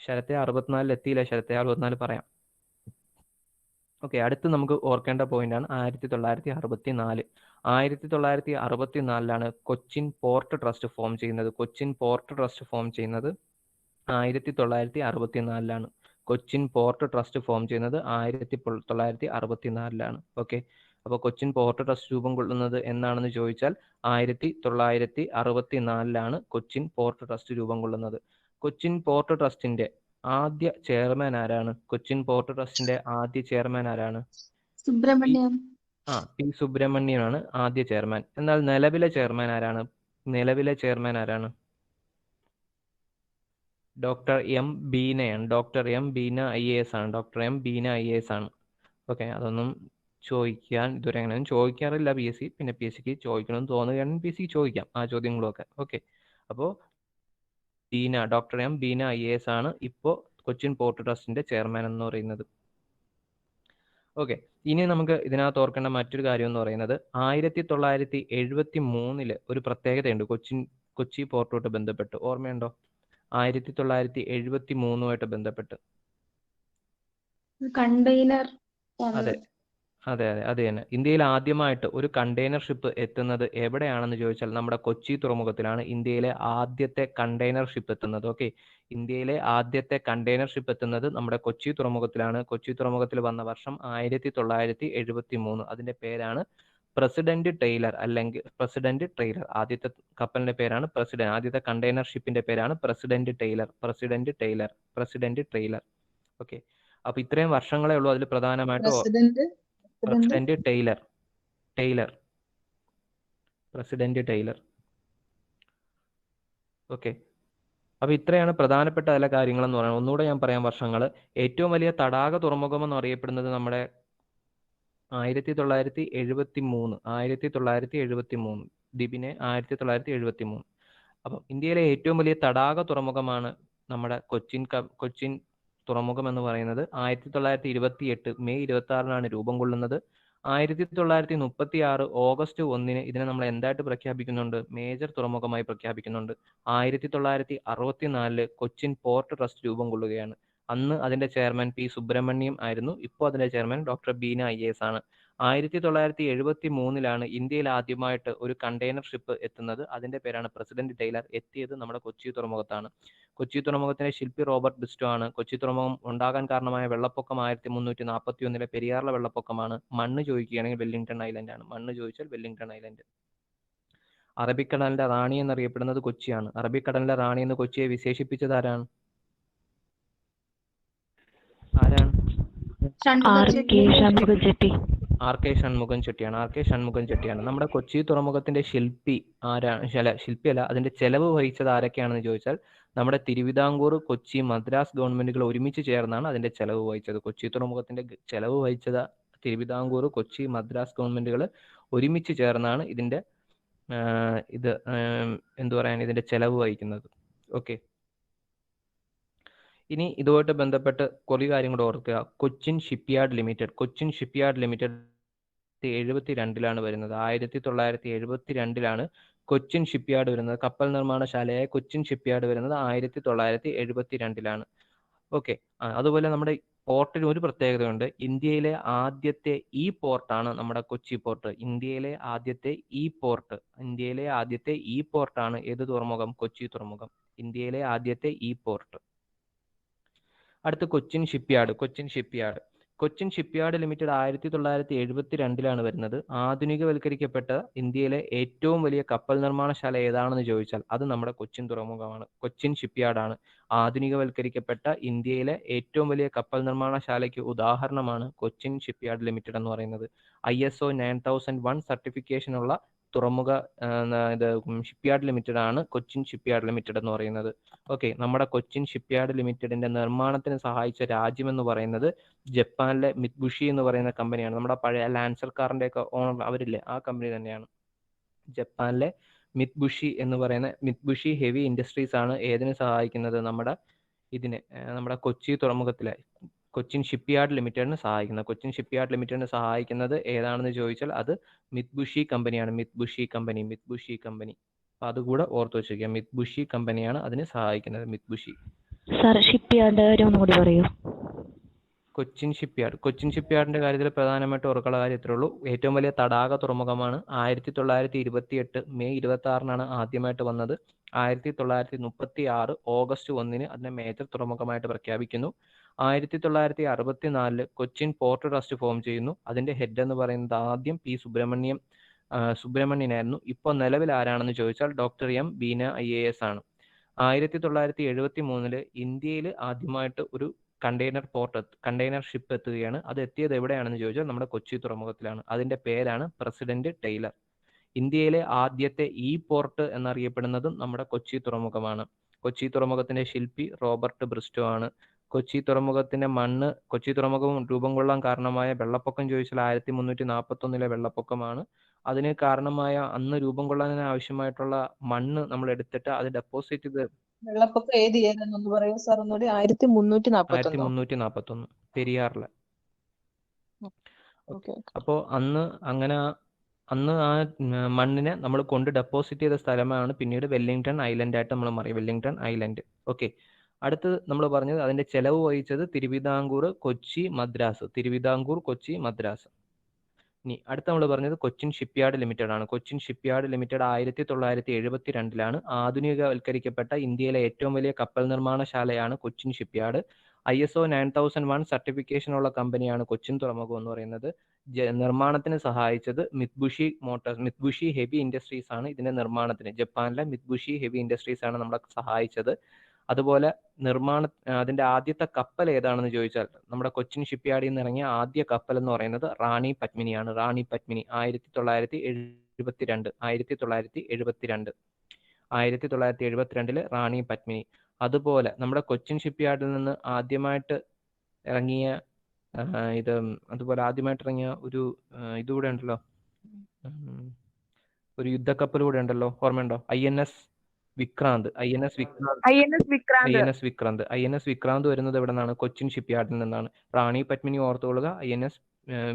ശരത്തെ 64 എത്തിയില്ല. ശരത്തെ 64 പറയാം. ഓക്കെ, അടുത്ത് നമുക്ക് ഓർക്കേണ്ട പോയിന്റ് ആണ് 1964. 1964 കൊച്ചിൻ പോർട്ട് ട്രസ്റ്റ് ഫോം ചെയ്യുന്നത്. 1964 കൊച്ചിൻ പോർട്ട് ട്രസ്റ്റ് ഫോം ചെയ്യുന്നത് 1964. ഓക്കെ, അപ്പോൾ കൊച്ചിൻ പോർട്ട് ട്രസ്റ്റ് രൂപം കൊള്ളുന്നത് എന്നാണെന്ന് ചോദിച്ചാൽ 1964 കൊച്ചിൻ പോർട്ട് ട്രസ്റ്റ് രൂപം കൊള്ളുന്നത്. കൊച്ചിൻ പോർട്ട് ട്രസ്റ്റിന്റെ ആദ്യ ചെയർമാൻ ആരാണ്? സുബ്രഹ്മണ്യം. പി സുബ്രഹ്മണ്യനാണ് ആദ്യ ചെയർമാൻ. എന്നാൽ നിലവിലെ ചെയർമാൻ ആരാണ്? ഡോക്ടർ എം ബീനയാണ്. ഡോക്ടർ എം ബീന IAS ആണ്. ഓക്കെ, അതൊന്നും ചോദിക്കാൻ ഇതുവരെ അങ്ങനെ ചോദിക്കാറില്ല PSC. പിന്നെ PSCക്ക് ചോദിക്കണമെന്ന് തോന്നുകയാണെങ്കിൽ PSCക്ക് ചോദിക്കാം ആ ചോദ്യങ്ങളൊക്കെ. ഓക്കെ, അപ്പോൾ ഡോക്ടർ എം ബീന IAS ആണ് ഇപ്പോൾ കൊച്ചിൻ പോർട്ട് ട്രസ്റ്റിന്റെ ചെയർമാൻ എന്ന് പറയുന്നത്. ഓക്കെ, ഇനി നമുക്ക് ഇതിനകത്ത് ഓർക്കേണ്ട മറ്റൊരു കാര്യം എന്ന് പറയുന്നത് 1973 ഒരു പ്രത്യേകതയുണ്ട് കൊച്ചി പോർട്ടുമായിട്ട് ബന്ധപ്പെട്ട്. ഓർമ്മയുണ്ടോ? 1973 ബന്ധപ്പെട്ട്. കണ്ടെയ്നർ. അതെ, അത് തന്നെ. ഇന്ത്യയിൽ ആദ്യമായിട്ട് ഒരു കണ്ടെയ്നർ ഷിപ്പ് എത്തുന്നത് എവിടെയാണെന്ന് ചോദിച്ചാൽ നമ്മുടെ കൊച്ചി തുറമുഖത്തിലാണ് ഇന്ത്യയിലെ ആദ്യത്തെ കണ്ടെയ്നർ ഷിപ്പ് എത്തുന്നത്. ഓക്കെ, ഇന്ത്യയിലെ ആദ്യത്തെ കണ്ടെയ്നർ ഷിപ്പ് എത്തുന്നത് നമ്മുടെ കൊച്ചി തുറമുഖത്തിലാണ്. കൊച്ചി തുറമുഖത്തിൽ വന്ന വർഷം 1973. അതിന്റെ പേരാണ് പ്രസിഡന്റ് ട്രെയിലർ. ആദ്യത്തെ കപ്പലിന്റെ പേരാണ് പ്രസിഡന്റ്. ആദ്യത്തെ കണ്ടെയ്നർ ഷിപ്പിന്റെ പേരാണ് പ്രസിഡന്റ് ട്രെയിലർ. ഓക്കെ, അപ്പൊ ഇത്രയും വർഷങ്ങളേ ഉള്ളൂ. അതിൽ പ്രധാനമായിട്ട് പ്രസിഡന്റ് ടൈലർ. ഓക്കെ, അപ്പൊ ഇത്രയാണ് പ്രധാനപ്പെട്ട ചില കാര്യങ്ങൾ എന്ന് പറയുന്നത്. ഒന്നുകൂടെ ഞാൻ പറയാം വർഷങ്ങൾ. ഏറ്റവും വലിയ തടാക തുറമുഖം എന്ന് അറിയപ്പെടുന്നത് നമ്മുടെ 1973. ദ്വീപിനെ 1973. അപ്പം ഇന്ത്യയിലെ ഏറ്റവും വലിയ തടാക തുറമുഖമാണ് നമ്മുടെ കൊച്ചിൻ തുറമുഖം എന്ന് പറയുന്നത്. 1928 മെയ് 26 രൂപം കൊള്ളുന്നത്. 1936 ഓഗസ്റ്റ് 1 ഇതിനെ നമ്മൾ എന്തായിട്ട് പ്രഖ്യാപിക്കുന്നുണ്ട്? മേജർ തുറമുഖമായി പ്രഖ്യാപിക്കുന്നുണ്ട്. 1964 കൊച്ചിൻ പോർട്ട് ട്രസ്റ്റ് രൂപം കൊള്ളുകയാണ്. അന്ന് അതിന്റെ ചെയർമാൻ പി സുബ്രഹ്മണ്യം ആയിരുന്നു. ഇപ്പോൾ അതിന്റെ ചെയർമാൻ ഡോക്ടർ ബീന IAS ആണ്. 1973 ഇന്ത്യയിൽ ആദ്യമായിട്ട് ഒരു കണ്ടെയ്നർ ഷിപ്പ് എത്തുന്നത്. അതിന്റെ പേരാണ് പ്രസിഡന്റ് ടൈലർ. എത്തിയത് നമ്മുടെ കൊച്ചി തുറമുഖത്താണ്. കൊച്ചി തുറമുഖത്തിന്റെ ശില്പി റോബർട്ട് ബിസ്റ്റോ ആണ്. കൊച്ചി തുറമുഖം ഉണ്ടാകാൻ കാരണമായ വെള്ളപ്പൊക്കം 1341 പെരിയാറിലെ വെള്ളപ്പൊക്കമാണ്. മണ്ണ് ചോദിക്കുകയാണെങ്കിൽ വെല്ലിംഗ്ടൺ ഐലൻഡ് ആണ്. മണ്ണ് ചോദിച്ചാൽ വെല്ലിംഗ്ടൺ ഐലൻഡ്. അറബിക്കടലിന്റെ റാണി എന്നറിയപ്പെടുന്നത് കൊച്ചിയാണ്. അറബിക്കടലിന്റെ റാണി എന്ന് കൊച്ചിയെ വിശേഷിപ്പിച്ചത് ആരാണ്? ആർ കെ ഷൺമുഖൻ ചെട്ടിയാണ്. നമ്മുടെ കൊച്ചി തുറമുഖത്തിന്റെ ശില്പി ആരാണ്? ശില്പിയല്ല, അതിന്റെ ചെലവ് വഹിച്ചത് ആരൊക്കെയാണെന്ന് ചോദിച്ചാൽ നമ്മുടെ തിരുവിതാംകൂർ, കൊച്ചി, മദ്രാസ് ഗവൺമെന്റുകൾ ഒരുമിച്ച് ചേർന്നാണ് അതിന്റെ ചെലവ് വഹിച്ചത്. കൊച്ചി തുറമുഖത്തിന്റെ ചെലവ് വഹിച്ചത് തിരുവിതാംകൂർ, കൊച്ചി, മദ്രാസ് ഗവൺമെന്റുകൾ ഒരുമിച്ച് ചേർന്നാണ് ഇതിന്റെ ഇതിന്റെ ചെലവ് വഹിക്കുന്നത്. ഓക്കെ, ഇനി ഇതുമായിട്ട് ബന്ധപ്പെട്ട് കുറേ കാര്യം കൂടെ ഓർക്കുക. കൊച്ചിൻ ഷിപ്പ്യാർഡ് ലിമിറ്റഡ് 1972 വരുന്നത്. 1972 കൊച്ചിൻ ഷിപ്പ്യാർഡ് വരുന്നത്. കപ്പൽ നിർമ്മാണശാലയായ കൊച്ചിൻ ഷിപ്പ്യാർഡ് വരുന്നത് 1972. ഓക്കെ, അതുപോലെ നമ്മുടെ പോർട്ടിന് ഒരു പ്രത്യേകതയുണ്ട്. ഇന്ത്യയിലെ ആദ്യത്തെ പോർട്ടാണ് നമ്മുടെ കൊച്ചി പോർട്ട്. ഇന്ത്യയിലെ ആദ്യത്തെ പോർട്ടാണ് ഏത് തുറമുഖം? കൊച്ചി തുറമുഖം. ഇന്ത്യയിലെ ആദ്യത്തെ പോർട്ട്. അടുത്ത കൊച്ചിൻ ഷിപ്പ്യാർഡ് ലിമിറ്റഡ് 1972 വരുന്നത്. ആധുനികവൽക്കരിക്കപ്പെട്ട ഇന്ത്യയിലെ ഏറ്റവും വലിയ കപ്പൽ നിർമ്മാണശാല ഏതാണെന്ന് ചോദിച്ചാൽ അത് നമ്മുടെ കൊച്ചിൻ തുറമുഖമാണ്. കൊച്ചിൻ ഷിപ്പ്യാർഡാണ് ആധുനികവൽക്കരിക്കപ്പെട്ട ഇന്ത്യയിലെ ഏറ്റവും വലിയ കപ്പൽ നിർമ്മാണശാലയ്ക്ക് ഉദാഹരണമാണ് കൊച്ചിൻ ഷിപ്പ്യാർഡ് ലിമിറ്റഡ് എന്ന് പറയുന്നത്. ISO 9001 സർട്ടിഫിക്കേഷൻ ഉള്ള തുറമുഖ ഷിപ്പ്യാർഡ് ലിമിറ്റഡ് ആണ് കൊച്ചിൻ ഷിപ്പ്യാർഡ് ലിമിറ്റഡ് എന്ന് പറയുന്നത്. ഓക്കെ, നമ്മുടെ കൊച്ചിൻ ഷിപ്പ്യാർഡ് ലിമിറ്റഡിന്റെ നിർമ്മാണത്തിന് സഹായിച്ച രാജ്യം എന്ന് പറയുന്നത് ജപ്പാനിലെ മിത്ബുഷി എന്ന് പറയുന്ന കമ്പനിയാണ്. നമ്മുടെ പഴയ ലാൻസർ കാറിന്റെ ഒക്കെ ഓണർ അവരില്ലേ, ആ കമ്പനി തന്നെയാണ്. ജപ്പാനിലെ മിത്ബുഷി ഹെവി ഇൻഡസ്ട്രീസ് ആണ് ഏതിനെ സഹായിക്കുന്നത്? നമ്മുടെ കൊച്ചി തുറമുഖത്തിലെ കൊച്ചിൻ ഷിപ്പ്യാർഡ് ലിമിറ്റഡിന് സഹായിക്കുന്നത്. കൊച്ചിൻ ഷിപ്പ്യാർഡ് ലിമിറ്റഡിന് സഹായിക്കുന്നത് ഏതാണെന്ന് ചോദിച്ചാൽ അത് മിത്ബുഷി കമ്പനിയാണ്. മിത്ബുഷി കമ്പനി. അപ്പൊ അതുകൂടെ ഓർത്ത് വെച്ചിരിക്കുക. മിത്ബുഷി കമ്പനിയാണ് അതിന് സഹായിക്കുന്നത്. മിത്ബുഷി. കൊച്ചിൻ ഷിപ്പ്യാർഡിന്റെ കാര്യത്തിൽ പ്രധാനമായിട്ട് ഓർക്കുള്ള കാര്യം ഇത്രേ ഉള്ളൂ. ഏറ്റവും വലിയ തടാക തുറമുഖമാണ്. 1928 മെയ് 26 ആദ്യമായിട്ട് വന്നത്. 1936 ഓഗസ്റ്റ് 1 അതിനെ മേജർ തുറമുഖമായിട്ട് പ്രഖ്യാപിക്കുന്നു. 1964 കൊച്ചിൻ പോർട്ട് ട്രസ്റ്റ് ഫോം ചെയ്യുന്നു. അതിന്റെ ഹെഡ് എന്ന് പറയുന്നത് ആദ്യം പി സുബ്രഹ്മണ്യനായിരുന്നു. ഇപ്പോൾ നിലവിൽ ആരാണെന്ന് ചോദിച്ചാൽ ഡോക്ടർ ബീന IAS ആണ്. 1973 ഇന്ത്യയിൽ ആദ്യമായിട്ട് ഒരു കണ്ടെയ്നർ ഷിപ്പ് എത്തുകയാണ്. അത് എത്തിയത് എവിടെയാണെന്ന് ചോദിച്ചാൽ നമ്മുടെ കൊച്ചി തുറമുഖത്തിലാണ്. അതിന്റെ പേരാണ് പ്രസിഡന്റ് ടൈലർ. ഇന്ത്യയിലെ ആദ്യത്തെ പോർട്ട് എന്നറിയപ്പെടുന്നതും നമ്മുടെ കൊച്ചി തുറമുഖമാണ്. കൊച്ചി തുറമുഖത്തിന്റെ ശില്പി റോബർട്ട് ബ്രിസ്റ്റോ ആണ്. കൊച്ചി തുറമുഖം രൂപം കൊള്ളാൻ കാരണമായ വെള്ളപ്പൊക്കം ചോദിച്ചാൽ 1341 വെള്ളപ്പൊക്കമാണ്. അതിന് കാരണമായ അന്ന് രൂപം കൊള്ളാൻ ആവശ്യമായിട്ടുള്ള മണ്ണ് നമ്മൾ എടുത്തിട്ട് അത് ഡെപ്പോസിറ്റ് ചെയ്ത് വെള്ളപ്പൊക്കം ഏത് ഇയറാണെന്ന് പറയൂ സാർ ഒന്നുകൂടി. 1341 പെരിയാറിലെ. ഓക്കെ. അപ്പോൾ അന്ന് ആ മണ്ണിനെ നമ്മൾ കൊണ്ട് ഡെപ്പോസിറ്റ് ചെയ്ത സ്ഥലമാണ് പിന്നീട് വെല്ലിംഗ്ടൺ ഐലൻഡ് ആയിട്ട് നമ്മൾ മാറി. Wellington island. ഓക്കെ, അടുത്തത് നമ്മൾ പറഞ്ഞത് അതിന്റെ ചെലവ് വഹിച്ചത് തിരുവിതാംകൂർ, കൊച്ചി, മദ്രാസ്. ഇനി അടുത്ത നമ്മൾ പറഞ്ഞത് കൊച്ചിൻ ഷിപ്പ്യാർഡ് ലിമിറ്റഡ് ആണ്. കൊച്ചിൻ ഷിപ്പ്യാർഡ് ലിമിറ്റഡ് 1972 ആധുനികവൽക്കരിക്കപ്പെട്ട ഇന്ത്യയിലെ ഏറ്റവും വലിയ കപ്പൽ നിർമ്മാണശാലയാണ് കൊച്ചിൻ ഷിപ്പ്യാർഡ്. ISO 9001 സർട്ടിഫിക്കേഷൻ ഉള്ള കമ്പനിയാണ് കൊച്ചിൻ തുറമുഖം എന്ന് പറയുന്നത്. നിർമ്മാണത്തിന് സഹായിച്ചത് മിത്ബുഷി ഹെവി ഇൻഡസ്ട്രീസ് ആണ് ഇതിന്റെ നിർമ്മാണത്തിന്. ജപ്പാനിലെ മിത്ബുഷി ഹെവി ഇൻഡസ്ട്രീസ് ആണ് നമ്മളെ സഹായിച്ചത്. അതുപോലെ അതിന്റെ ആദ്യത്തെ കപ്പൽ ഏതാണെന്ന് ചോദിച്ചാൽ നമ്മുടെ കൊച്ചിൻ ഷിപ്പ്യാർഡിൽ നിന്ന് ഇറങ്ങിയ ആദ്യ കപ്പൽ എന്ന് പറയുന്നത് റാണി പത്മിനിയാണ്. 1972 റാണി പത്മിനി. അതുപോലെ നമ്മുടെ കൊച്ചിൻ ഷിപ്പ്യാർഡിൽ നിന്ന് ആദ്യമായിട്ട് ഇറങ്ങിയ ഒരു ഇതുകൂടെ ഉണ്ടല്ലോ, ഒരു യുദ്ധക്കപ്പൽ കൂടെ ഉണ്ടല്ലോ, ഓർമ്മയുണ്ടോ? INS വിക്രാന്ത് വരുന്നത് എവിടെ നിന്നാണ്? കൊച്ചിൻ ഷിപ്പ്യാർഡിൽ നിന്നാണ്. റാണി പത്മിനി ഓർത്തുകൊള്ളുക, INS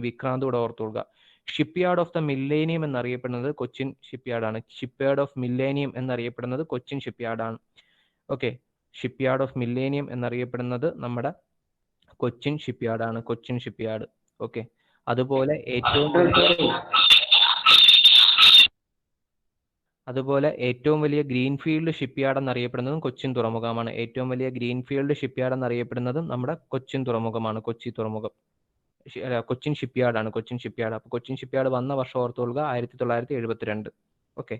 വിക്രാന്ത് കൂടെ ഓർത്തുകൊള്ളുക. ഷിപ്പ്യാർഡ് ഓഫ് ദ മില്ലേനിയം എന്നറിയപ്പെടുന്നത് കൊച്ചിൻ ഷിപ്പ്യാർഡാണ്. ഷിപ്പ്യാർഡ് ഓഫ് മില്ലേനിയം എന്നറിയപ്പെടുന്നത് കൊച്ചിൻ ഷിപ്പ്യാർഡാണ്. ഓക്കെ, ഷിപ്പ്യാർഡ് ഓഫ് മില്ലേനിയം എന്നറിയപ്പെടുന്നത് നമ്മുടെ കൊച്ചിൻ ഷിപ്പ്യാർഡാണ്, കൊച്ചിൻ ഷിപ്പ്യാർഡ്. ഓക്കെ, അതുപോലെ ഏറ്റവും വലിയ ഗ്രീൻഫീൽഡ് ഷിപ്പ്യാർഡ് എന്നറിയപ്പെടുന്നതും കൊച്ചിൻ തുറമുഖമാണ്. ഏറ്റവും വലിയ ഗ്രീൻഫീൽഡ് ഷിപ്പ്യാർഡ് എന്നറിയപ്പെടുന്നതും നമ്മുടെ കൊച്ചിൻ തുറമുഖമാണ്, കൊച്ചി തുറമുഖം. കൊച്ചിൻ ഷിപ്പ്യാർഡാണ്, കൊച്ചിൻ ഷിപ്പ്യാർഡ്. അപ്പോൾ കൊച്ചിൻ ഷിപ്പ്യാർഡ് വന്ന വർഷം ഓർത്തുകൊള്ളുക, 1972. ഓക്കെ,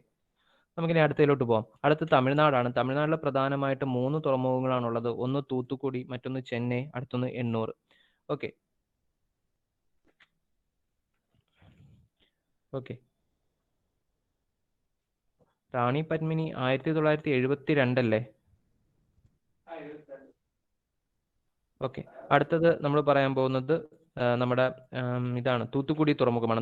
നമുക്കിനി അടുത്തതിലോട്ട് പോകാം. അടുത്ത് തമിഴ്നാടാണ്. തമിഴ്നാട്ടിൽ പ്രധാനമായിട്ട് 3 തുറമുഖങ്ങളാണുള്ളത്. ഒന്ന് തൂത്തുക്കുടി, മറ്റൊന്ന് ചെന്നൈ, അടുത്തൊന്ന് എണ്ണൂർ. ഓക്കെ ഓക്കെ റാണി പത്മിനി 1972 അല്ലേ? ഓക്കെ, അടുത്തത് നമ്മൾ പറയാൻ പോകുന്നത് നമ്മുടെ ഇതാണ്, തൂത്തുക്കുടി തുറമുഖമാണ്.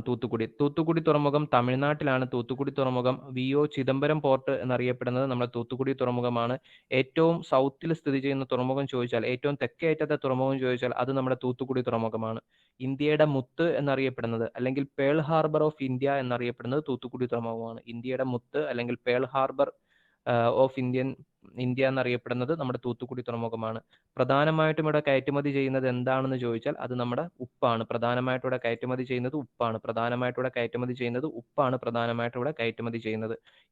തൂത്തുക്കുടി തുറമുഖം തമിഴ്നാട്ടിലാണ്. തൂത്തുക്കുടി തുറമുഖം VO ചിദംബരം പോർട്ട് എന്നറിയപ്പെടുന്നത് നമ്മുടെ തൂത്തുക്കുടി തുറമുഖമാണ്. ഏറ്റവും സൗത്തിൽ സ്ഥിതി ചെയ്യുന്ന തുറമുഖം ചോദിച്ചാൽ, ഏറ്റവും തെക്കേ അറ്റത്തെ തുറമുഖം ചോദിച്ചാൽ അത് നമ്മുടെ തൂത്തുക്കുടി തുറമുഖമാണ്. ഇന്ത്യയുടെ മുത്ത് എന്നറിയപ്പെടുന്നത്, അല്ലെങ്കിൽ പേൾ ഹാർബർ ഓഫ് ഇന്ത്യ എന്നറിയപ്പെടുന്നത് തൂത്തുക്കുടി തുറമുഖമാണ്. ഇന്ത്യയുടെ മുത്ത് അല്ലെങ്കിൽ പേൾ ഹാർബർ ഓഫ് ഇന്ത്യ എന്നറിയപ്പെടുന്നത് നമ്മുടെ തൂത്തുക്കുടി തുറമുഖമാണ്. പ്രധാനമായിട്ടും ഇവിടെ കയറ്റുമതി ചെയ്യുന്നത് എന്താണെന്ന് ചോദിച്ചാൽ അത് നമ്മുടെ ഉപ്പാണ്. പ്രധാനമായിട്ടും ഇവിടെ കയറ്റുമതി ചെയ്യുന്നത് ഉപ്പാണ്.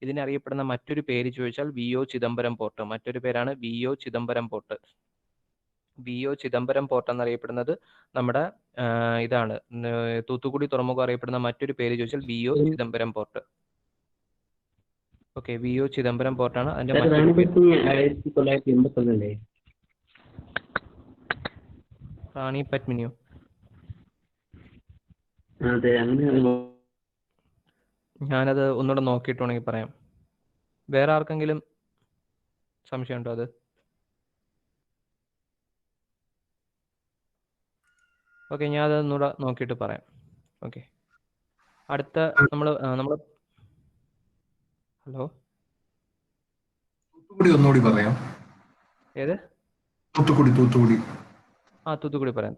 ഇതിനറിയപ്പെടുന്ന മറ്റൊരു പേര് ചോദിച്ചാൽ VO ചിദംബരം പോർട്ട്. മറ്റൊരു പേരാണ് VO Chidambaram port. VO Chidambaram port എന്നറിയപ്പെടുന്നത് നമ്മുടെ ഇതാണ്. തൂത്തുക്കുടി തുറമുഖം അറിയപ്പെടുന്ന മറ്റൊരു പേര് ചോദിച്ചാൽ VO Chidambaram port. Okay, VO Chidambaram പോർട്ടാണ് അതിന്റെ മറ്റൊരു പേര്. 1981 റാണി പത്മിനിയോ? അതെ, അങ്ങനെ ഞാനത് ഒന്നുകൂടെ നോക്കിയിട്ടുണ്ടെങ്കിൽ പറയാം. വേറെ ആർക്കെങ്കിലും സംശയമുണ്ടോ അത്? ഓക്കെ, ഞാൻ അത് ഒന്നുകൂടെ നോക്കിയിട്ട് പറയാം. ഓക്കെ, അടുത്ത നമ്മൾ ഹലോ, ഒന്നുകൂടി പറയാം. ഏത്? തൂത്തുക്കുടി തൂത്തുക്കുടി പറയാം.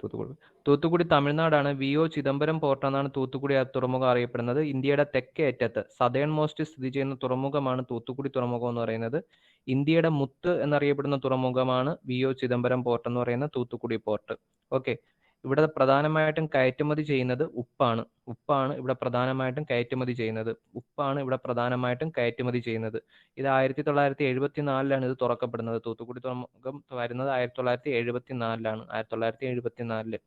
തൂത്തുക്കുടി തമിഴ്നാടാണ്. VO ചിദംബരം പോർട്ട് എന്നാണ് തൂത്തുക്കുടി തുറമുഖം അറിയപ്പെടുന്നത്. ഇന്ത്യയുടെ തെക്കേ അറ്റത്ത് സദേൺ മോസ്റ്റ് സ്ഥിതി ചെയ്യുന്ന തുറമുഖമാണ് തൂത്തുക്കുടി തുറമുഖം എന്ന് പറയുന്നത്. ഇന്ത്യയുടെ മുത്ത് എന്നറിയപ്പെടുന്ന തുറമുഖമാണ് VO ചിദംബരം പോർട്ട് എന്ന് പറയുന്ന തൂത്തുക്കുടി പോർട്ട്. ഓക്കെ, ഇവിടെ പ്രധാനമായിട്ടും കയറ്റുമതി ചെയ്യുന്നത് ഉപ്പാണ്. ഇവിടെ പ്രധാനമായിട്ടും കയറ്റുമതി ചെയ്യുന്നത്. ഇത് 1974 ഇത് തുറക്കപ്പെടുന്നത്. തൂത്തുക്കുടി തുറമുഖം വരുന്നത് 1974.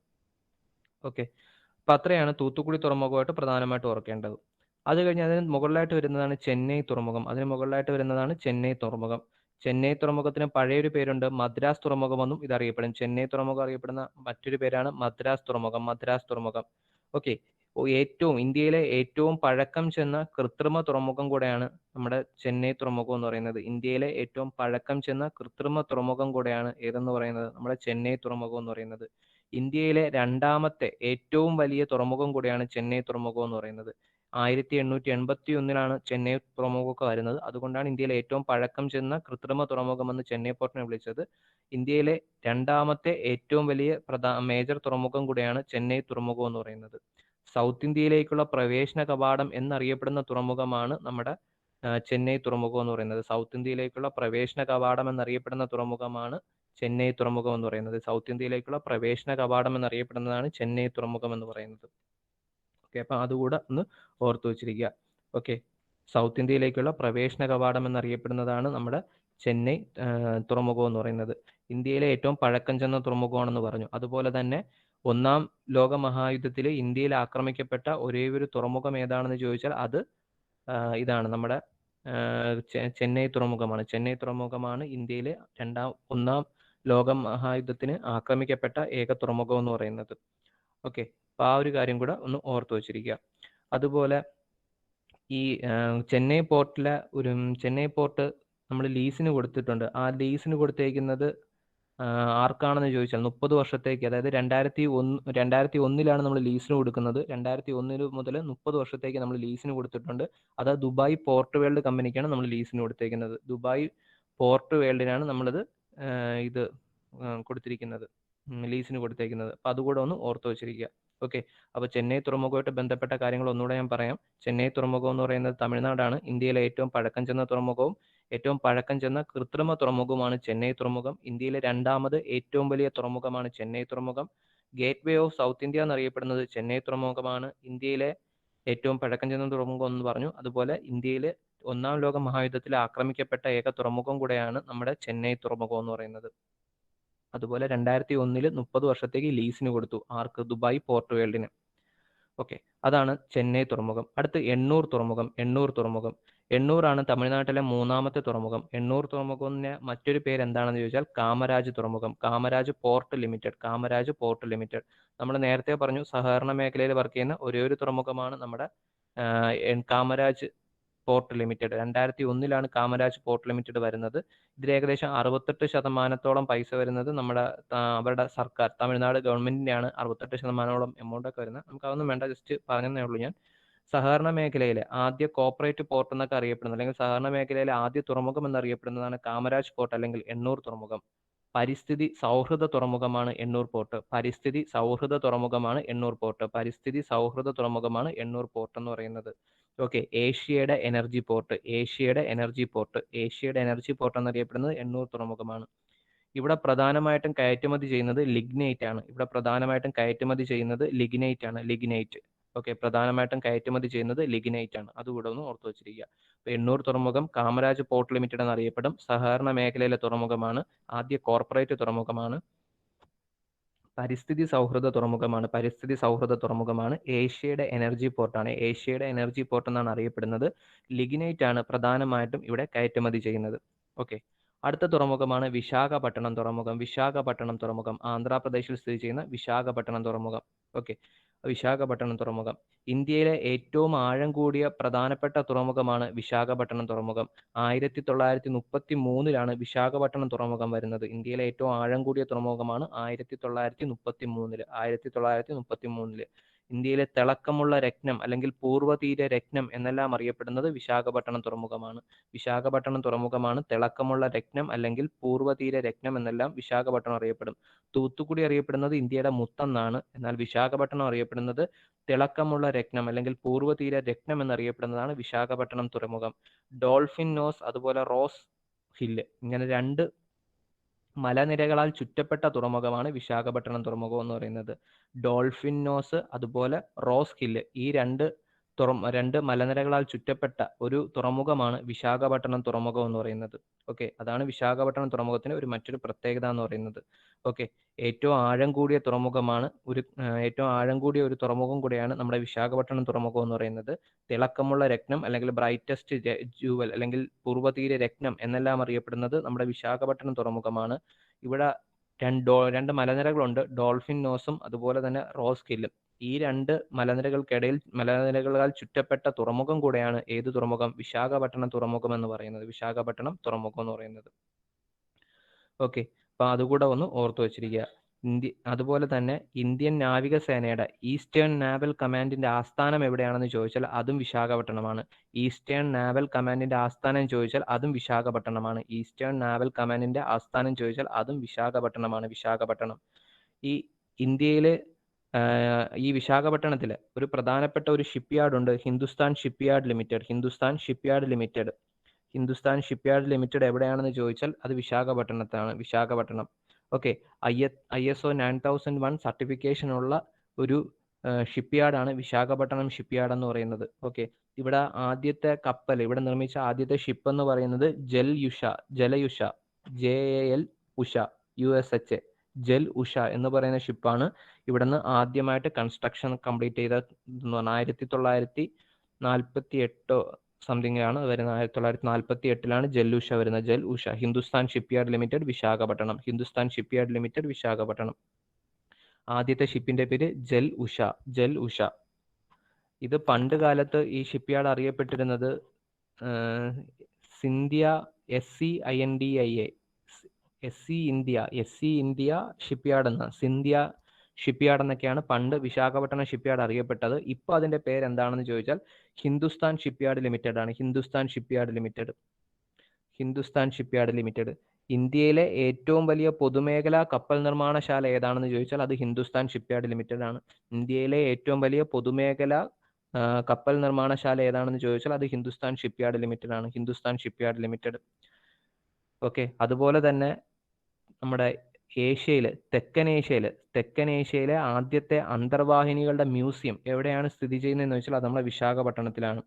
ഓക്കെ, അപ്പൊ അത്രയാണ് തൂത്തുക്കുടി തുറമുഖമായിട്ട് പ്രധാനമായിട്ട് ഓർക്കേണ്ടത്. അത് കഴിഞ്ഞ് അതിന് മുകളിലായിട്ട് വരുന്നതാണ് ചെന്നൈ തുറമുഖം. ചെന്നൈ തുറമുഖത്തിന് പഴയൊരു പേരുണ്ട്, മദ്രാസ് തുറമുഖമെന്നും ഇതറിയപ്പെടും. ചെന്നൈ തുറമുഖം അറിയപ്പെടുന്ന മറ്റൊരു പേരാണ് മദ്രാസ് തുറമുഖം. ഓക്കെ, ഇന്ത്യയിലെ ഏറ്റവും പഴക്കം ചെന്ന കൃത്രിമ തുറമുഖം കൂടെയാണ് നമ്മുടെ ചെന്നൈ തുറമുഖം എന്ന് പറയുന്നത്. ഇന്ത്യയിലെ ഏറ്റവും പഴക്കം ചെന്ന കൃത്രിമ തുറമുഖം കൂടെയാണ് ഏതെന്ന് പറയുന്നത് നമ്മുടെ ചെന്നൈ തുറമുഖം എന്ന് പറയുന്നത്. ഇന്ത്യയിലെ രണ്ടാമത്തെ ഏറ്റവും വലിയ തുറമുഖം കൂടെയാണ് ചെന്നൈ തുറമുഖം എന്ന് പറയുന്നത്. 1881 ചെന്നൈ തുറമുഖമൊക്കെ വരുന്നത്. അതുകൊണ്ടാണ് ഇന്ത്യയിലെ ഏറ്റവും പഴക്കം ചെന്ന കൃത്രിമ തുറമുഖം എന്ന് ചെന്നൈ പോർട്ടിനെ വിളിച്ചത്. ഇന്ത്യയിലെ രണ്ടാമത്തെ ഏറ്റവും വലിയ മേജർ തുറമുഖം കൂടെയാണ് ചെന്നൈ തുറമുഖം എന്ന് പറയുന്നത്. സൗത്ത് ഇന്ത്യയിലേക്കുള്ള പ്രവേശന കവാടം എന്നറിയപ്പെടുന്ന തുറമുഖമാണ് നമ്മുടെ ചെന്നൈ തുറമുഖം എന്ന് പറയുന്നത്. സൗത്ത് ഇന്ത്യയിലേക്കുള്ള പ്രവേശന കവാടം എന്നറിയപ്പെടുന്ന തുറമുഖമാണ് ചെന്നൈ തുറമുഖം എന്ന് പറയുന്നത്. സൗത്ത് ഇന്ത്യയിലേക്കുള്ള പ്രവേശന കവാടം എന്നറിയപ്പെടുന്നതാണ് ചെന്നൈ തുറമുഖം എന്ന് പറയുന്നത്. ഓക്കെ, അപ്പൊ അതുകൂടെ ഒന്ന് ഓർത്തു വെച്ചിരിക്കുക. ഓക്കെ, സൗത്ത് ഇന്ത്യയിലേക്കുള്ള പ്രവേശന കവാടം എന്നറിയപ്പെടുന്നതാണ് നമ്മുടെ ചെന്നൈ തുറമുഖം എന്ന് പറയുന്നത്. ഇന്ത്യയിലെ ഏറ്റവും പഴക്കം ചെന്ന തുറമുഖമാണെന്ന് പറഞ്ഞു. അതുപോലെ തന്നെ 1-ാം ലോക മഹായുദ്ധത്തിൽ ഇന്ത്യയിൽ ആക്രമിക്കപ്പെട്ട ഒരേ ഒരു തുറമുഖം ഏതാണെന്ന് ചോദിച്ചാൽ അത് ഇതാണ്, നമ്മുടെ ചെന്നൈ തുറമുഖമാണ് ഇന്ത്യയിലെ 1-ാം ലോക മഹായുദ്ധത്തിന് ആക്രമിക്കപ്പെട്ട ഏക തുറമുഖം എന്ന് പറയുന്നത്. ഓക്കെ, അപ്പൊ ആ ഒരു കാര്യം കൂടെ ഒന്ന് ഓർത്തു വെച്ചിരിക്കുക. അതുപോലെ ഈ ചെന്നൈ പോർട്ട് നമ്മൾ ലീസിന് കൊടുത്തിട്ടുണ്ട്. ആ ലീസിന് കൊടുത്തേക്കുന്നത് ആർക്കാണെന്ന് ചോദിച്ചാൽ 30 വർഷത്തേക്ക്, അതായത് 2001 നമ്മൾ ലീസിന് കൊടുക്കുന്നത്. 2001 മുതൽ 30 വർഷത്തേക്ക് നമ്മൾ ലീസിന് കൊടുത്തിട്ടുണ്ട്. അത് ദുബായ് പോർട്ട് വേൾഡ് കമ്പനിക്കാണ് നമ്മൾ ലീസിന് കൊടുത്തേക്കുന്നത്. ദുബായ് പോർട്ട് വേൾഡിനാണ് നമ്മളിത് കൊടുത്തിരിക്കുന്നത്, ലീസിന് കൊടുത്തേക്കുന്നത്. അപ്പൊ അതുകൂടെ ഒന്ന് ഓർത്തു വെച്ചിരിക്കുക. ഓക്കെ, അപ്പൊ ചെന്നൈ തുറമുഖമായിട്ട് ബന്ധപ്പെട്ട കാര്യങ്ങൾ ഒന്നുകൂടെ ഞാൻ പറയാം. ചെന്നൈ തുറമുഖം എന്ന് പറയുന്നത് തമിഴ്നാടാണ്. ഇന്ത്യയിലെ ഏറ്റവും പഴക്കം ചെന്ന തുറമുഖവും ഏറ്റവും പഴക്കം ചെന്ന കൃത്രിമ തുറമുഖമാണ് ചെന്നൈ തുറമുഖം. ഇന്ത്യയിലെ രണ്ടാമത് ഏറ്റവും വലിയ തുറമുഖമാണ് ചെന്നൈ തുറമുഖം. Gate way of south India എന്നറിയപ്പെടുന്നത് ചെന്നൈ തുറമുഖമാണ്. ഇന്ത്യയിലെ ഏറ്റവും പഴക്കം ചെന്ന തുറമുഖം എന്ന് പറഞ്ഞു. അതുപോലെ ഇന്ത്യയിൽ ഒന്നാം ലോക മഹായുദ്ധത്തിൽ ആക്രമിക്കപ്പെട്ട ഏക തുറമുഖം കൂടെയാണ് നമ്മുടെ ചെന്നൈ തുറമുഖം എന്ന് പറയുന്നത്. അതുപോലെ 2001 30 വർഷത്തേക്ക് ലീസിന് കൊടുത്തു. ആർക്ക്? ദുബായ് പോർട്ട് വേൾഡിന്. ഓക്കെ, അതാണ് ചെന്നൈ തുറമുഖം. അടുത്ത് എണ്ണൂർ തുറമുഖം. എണ്ണൂറാണ് തമിഴ്നാട്ടിലെ മൂന്നാമത്തെ തുറമുഖം. എണ്ണൂർ തുറമുഖത്തിന് മറ്റൊരു പേര് എന്താണെന്ന് ചോദിച്ചാൽ കാമരാജ് തുറമുഖം. Kamaraj port limited. നമ്മൾ നേരത്തെ പറഞ്ഞു സഹകരണ മേഖലയിൽ വർക്ക് ചെയ്യുന്ന ഒരേ ഒരു തുറമുഖമാണ് നമ്മുടെ Kamaraj port limited. 2001 Kamaraj port limited വരുന്നത്. ഇതിൽ ഏകദേശം 68% പൈസ വരുന്നത് നമ്മുടെ അവരുടെ സർക്കാർ തമിഴ്നാട് ഗവൺമെന്റിന്റെയാണ്. 68% എമൗണ്ട് ഒക്കെ വരുന്നത്. നമുക്ക് അതൊന്നും വേണ്ട, ജസ്റ്റ് പറഞ്ഞതേ ഉള്ളൂ ഞാൻ. സഹകരണ മേഖലയിലെ ആദ്യ കോർപ്പറേറ്റ് പോർട്ട് എന്നൊക്കെ അറിയപ്പെടുന്നത്, അല്ലെങ്കിൽ സഹകരണ മേഖലയിലെ ആദ്യ തുറമുഖം എന്നറിയപ്പെടുന്നതാണ് കാമരാജ് പോർട്ട് അല്ലെങ്കിൽ എണ്ണൂർ തുറമുഖം. പരിസ്ഥിതി സൗഹൃദ തുറമുഖമാണ് എണ്ണൂർ പോർട്ട്. പരിസ്ഥിതി സൗഹൃദ തുറമുഖമാണ് എണ്ണൂർ പോർട്ട് എന്ന് പറയുന്നത്. ഓക്കെ, ഏഷ്യയുടെ എനർജി പോർട്ട് എന്നറിയപ്പെടുന്നത് എണ്ണൂർ തുറമുഖമാണ്. ഇവിടെ പ്രധാനമായിട്ടും കയറ്റുമതി ചെയ്യുന്നത് ലിഗ്നൈറ്റ് ആണ്. ഓക്കെ, പ്രധാനമായിട്ടും കയറ്റുമതി ചെയ്യുന്നത് ലിഗ്നൈറ്റ് ആണ്. അതുകൂടെ ഒന്ന് ഓർത്തു വെച്ചിരിക്കുക. എണ്ണൂർ തുറമുഖം കാമരാജ് പോർട്ട് ലിമിറ്റഡ് എന്നറിയപ്പെടും. സഹകരണ മേഖലയിലെ തുറമുഖമാണ്. ആദ്യ കോർപ്പറേറ്റ് തുറമുഖമാണ്. പരിസ്ഥിതി സൗഹൃദ തുറമുഖമാണ്. ഏഷ്യയുടെ എനർജി പോർട്ട് എന്നാണ് അറിയപ്പെടുന്നത്. ലിഗ്നൈറ്റ് ആണ് പ്രധാനമായിട്ടും ഇവിടെ കയറ്റുമതി ചെയ്യുന്നത്. ഓക്കെ, അടുത്ത തുറമുഖമാണ് വിശാഖപട്ടണം തുറമുഖം. ആന്ധ്രാപ്രദേശിൽ സ്ഥിതി ചെയ്യുന്ന വിശാഖപട്ടണം തുറമുഖം. ഓക്കെ, വിശാഖപട്ടണം തുറമുഖം ഇന്ത്യയിലെ ഏറ്റവും ആഴം കൂടിയ പ്രധാനപ്പെട്ട തുറമുഖമാണ് വിശാഖപട്ടണം തുറമുഖം. 1933 വിശാഖപട്ടണം തുറമുഖം വരുന്നത്. ഇന്ത്യയിലെ ഏറ്റവും ആഴം കൂടിയ തുറമുഖമാണ് 1933. ഇന്ത്യയിലെ തിളക്കമുള്ള രത്നം അല്ലെങ്കിൽ പൂർവ്വതീര രത്നം എന്നെല്ലാം അറിയപ്പെടുന്നത് വിശാഖപട്ടണം തുറമുഖമാണ്. തിളക്കമുള്ള രത്നം അല്ലെങ്കിൽ പൂർവ്വതീര രത്നം എന്നെല്ലാം വിശാഖപട്ടണം അറിയപ്പെടും. തൂത്തുക്കുടി അറിയപ്പെടുന്നത് ഇന്ത്യയുടെ മുത്തെന്നാണ്. എന്നാൽ വിശാഖപട്ടണം അറിയപ്പെടുന്നത് തിളക്കമുള്ള രത്നം അല്ലെങ്കിൽ പൂർവ്വതീര രത്നം എന്നറിയപ്പെടുന്നതാണ് വിശാഖപട്ടണം തുറമുഖം. ഡോൾഫിൻ നോസ് അതുപോലെ റോസ് ഹില്ല് ഇങ്ങനെ 2 മലനിരകളാൽ ചുറ്റപ്പെട്ട തുറമുഖമാണ് വിശാഖപട്ടണം തുറമുഖം എന്ന് പറയുന്നത്. ഡോൾഫിൻ നോസ് അതുപോലെ റോസ് ഹില്ല് ഈ 2 മലനിരകളാൽ ചുറ്റപ്പെട്ട ഒരു തുറമുഖമാണ് വിശാഖപട്ടണം തുറമുഖം എന്ന് പറയുന്നത്. ഓക്കെ, അതാണ് വിശാഖപട്ടണം തുറമുഖത്തിന് മറ്റൊരു പ്രത്യേകത എന്ന് പറയുന്നത്. ഓക്കെ, ഏറ്റവും ആഴം കൂടിയ ഒരു തുറമുഖം കൂടിയാണ് നമ്മുടെ വിശാഖപട്ടണം തുറമുഖം എന്ന് പറയുന്നത്. തിളക്കമുള്ള രത്നം അല്ലെങ്കിൽ ബ്രൈറ്റസ്റ്റ് ജൂവൽ അല്ലെങ്കിൽ പൂർവ്വതീര രത്നം എന്നെല്ലാം അറിയപ്പെടുന്നത് നമ്മുടെ വിശാഖപട്ടണം തുറമുഖമാണ്. ഇവിടെ 2 മലനിരകളുണ്ട്, ഡോൾഫിൻ നോസും അതുപോലെ തന്നെ റോസ് ഹില്ലും. ഈ 2 മലനിരകളാൽ ചുറ്റപ്പെട്ട തുറമുഖം കൂടെയാണ് ഏത് തുറമുഖം? വിശാഖപട്ടണം തുറമുഖം എന്ന് പറയുന്നത്. ഓക്കെ, അപ്പൊ അതുകൂടെ ഒന്ന് ഓർത്തു വെച്ചിരിക്കുക. അതുപോലെ തന്നെ ഇന്ത്യൻ നാവികസേനയുടെ ഈസ്റ്റേൺ നാവൽ കമാൻഡിന്റെ ആസ്ഥാനം എവിടെയാണെന്ന് ചോദിച്ചാൽ അതും വിശാഖപട്ടണമാണ്. വിശാഖപട്ടണം. ഈ ഇന്ത്യയിലെ ഈ വിശാഖപട്ടണത്തിൽ ഒരു പ്രധാനപ്പെട്ട ഒരു ഷിപ്പ്യാർഡ് ഉണ്ട്, ഹിന്ദുസ്ഥാൻ ഷിപ്പ്യാർഡ് ലിമിറ്റഡ്. എവിടെയാണെന്ന് ചോദിച്ചാൽ അത് വിശാഖപട്ടണം. ഓക്കെ, ISO 9001 സർട്ടിഫിക്കേഷൻ ഉള്ള ഒരു ഷിപ്പ്യാർഡാണ് വിശാഖപട്ടണം ഷിപ്പ്യാർഡ് എന്ന് പറയുന്നത്. ഓക്കെ, ഇവിടെ ആദ്യത്തെ കപ്പൽ, ഇവിടെ നിർമ്മിച്ച ആദ്യത്തെ ഷിപ്പ് എന്ന് പറയുന്നത് ജലയുഷ ജൽ ഉഷ എന്ന് പറയുന്ന ഷിപ്പാണ്. ഇവിടുന്ന് ആദ്യമായിട്ട് കൺസ്ട്രക്ഷൻ കംപ്ലീറ്റ് ചെയ്ത 1948 സംതിങ് ആണ് വരുന്നത്. 1948 ജൽ ഉഷ. Hindustan shipyard limited Visakhapatnam. ആദ്യത്തെ ഷിപ്പിന്റെ പേര് ജൽ ഉഷ. ഇത് പണ്ട് കാലത്ത് ഈ ഷിപ്പ്യാർഡ് അറിയപ്പെട്ടിരുന്നത് ഇന്ത്യ ഷിപ്പ്യാർഡ് എന്നൊക്കെയാണ് പണ്ട് വിശാഖപട്ടണം ഷിപ്പ്യാർഡ് അറിയപ്പെട്ടത്. ഇപ്പൊ അതിന്റെ പേര് എന്താണെന്ന് ചോദിച്ചാൽ ഹിന്ദുസ്ഥാൻ ഷിപ്പ്യാർഡ് ലിമിറ്റഡ് ആണ്. Hindustan shipyard limited. ഇന്ത്യയിലെ ഏറ്റവും വലിയ പൊതുമേഖലാ കപ്പൽ നിർമ്മാണശാല ഏതാണെന്ന് ചോദിച്ചാൽ അത് ഹിന്ദുസ്ഥാൻ ഷിപ്പ്യാർഡ് ലിമിറ്റഡ് ആണ്. ഇന്ത്യയിലെ ഏറ്റവും വലിയ പൊതുമേഖലാ കപ്പൽ നിർമ്മാണശാല ഏതാണെന്ന് ചോദിച്ചാൽ അത് ഹിന്ദുസ്ഥാൻ ഷിപ്പ്യാർഡ് ലിമിറ്റഡ് ആണ്. Hindustan shipyard limited. ഓക്കെ. അതുപോലെ തന്നെ നമ്മുടെ തെക്കൻ ഏഷ്യയിലെ ആദ്യത്തെ അന്തർവാഹിനികളുടെ മ്യൂസിയം എവിടെയാണ് സ്ഥിതി ചെയ്യുന്നതെന്ന് വെച്ചാൽ അത് നമ്മുടെ വിശാഖപട്ടണത്തിലാണ്.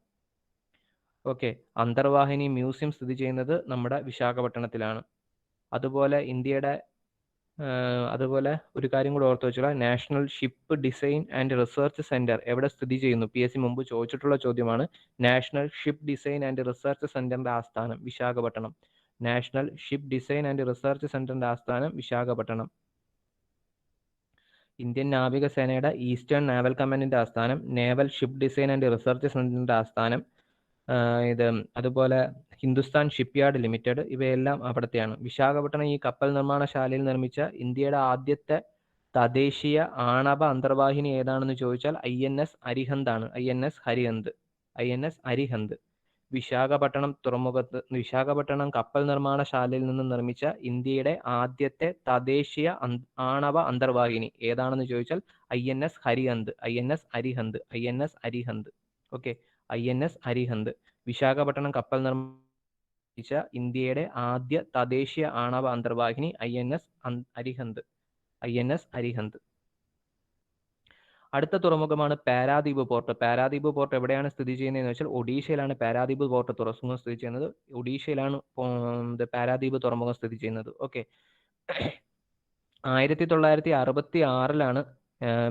ഓക്കെ. അന്തർവാഹിനി മ്യൂസിയം സ്ഥിതി ചെയ്യുന്നത് നമ്മുടെ വിശാഖപട്ടണത്തിലാണ്. അതുപോലെ അതുപോലെ ഒരു കാര്യം കൂടെ ഓർത്ത് വെച്ചാൽ national ship design and research centre എവിടെ സ്ഥിതി ചെയ്യുന്നു? PSC മുമ്പ് ചോദിച്ചിട്ടുള്ള ചോദ്യമാണ്. National ship design and research സെന്ററിന്റെ ആസ്ഥാനം Visakhapatnam. National ship design and research സെന്ററിന്റെ ആസ്ഥാനം വിശാഖപട്ടണം. ഇന്ത്യൻ നാവികസേനയുടെ ഈസ്റ്റേൺ നാവൽ കമാൻഡിന്റെ ആസ്ഥാനം naval ship design and research സെന്ററിന്റെ ആസ്ഥാനം അതുപോലെ ഹിന്ദുസ്ഥാൻ ഷിപ്പ്യാർഡ് ലിമിറ്റഡ് ഇവയെല്ലാം അവിടത്തെയാണ്. വിശാഖപട്ടണം ഈ കപ്പൽ നിർമ്മാണശാലയിൽ നിർമ്മിച്ച ഇന്ത്യയുടെ ആദ്യത്തെ തദ്ദേശീയ ആണവ അന്തർവാഹിനി ഏതാണെന്ന് ചോദിച്ചാൽ INS അരിഹന്ത് ആണ്. INS അരിഹന്ത്. വിശാഖപട്ടണം കപ്പൽ നിർമ്മാണശാലയിൽ നിന്ന് നിർമ്മിച്ച ഇന്ത്യയുടെ ആദ്യത്തെ തദ്ദേശീയ ആണവ അന്തർവാഹിനി ഏതാണെന്ന് ചോദിച്ചാൽ INS Arihant. Okay. INS Arihant. Visakhapatnam കപ്പൽ നിർമ്മിച്ച ഇന്ത്യയുടെ ആദ്യ തദ്ദേശീയ ആണവ അന്തർവാഹിനി INS അരിഹന്ത്. അടുത്ത തുറമുഖമാണ് പാരാദീപ് പോർട്ട്. പാരാദീപ് പോർട്ട് എവിടെയാണ് സ്ഥിതി ചെയ്യുന്നതെന്ന് വെച്ചാൽ ഒഡീഷയിലാണ് പാരാദീപ് പോർട്ട് തുറമുഖം സ്ഥിതി ചെയ്യുന്നത്. ഒഡീഷയിലാണ് പാരാദീപ് തുറമുഖം സ്ഥിതി ചെയ്യുന്നത്. ഓക്കെ. 1966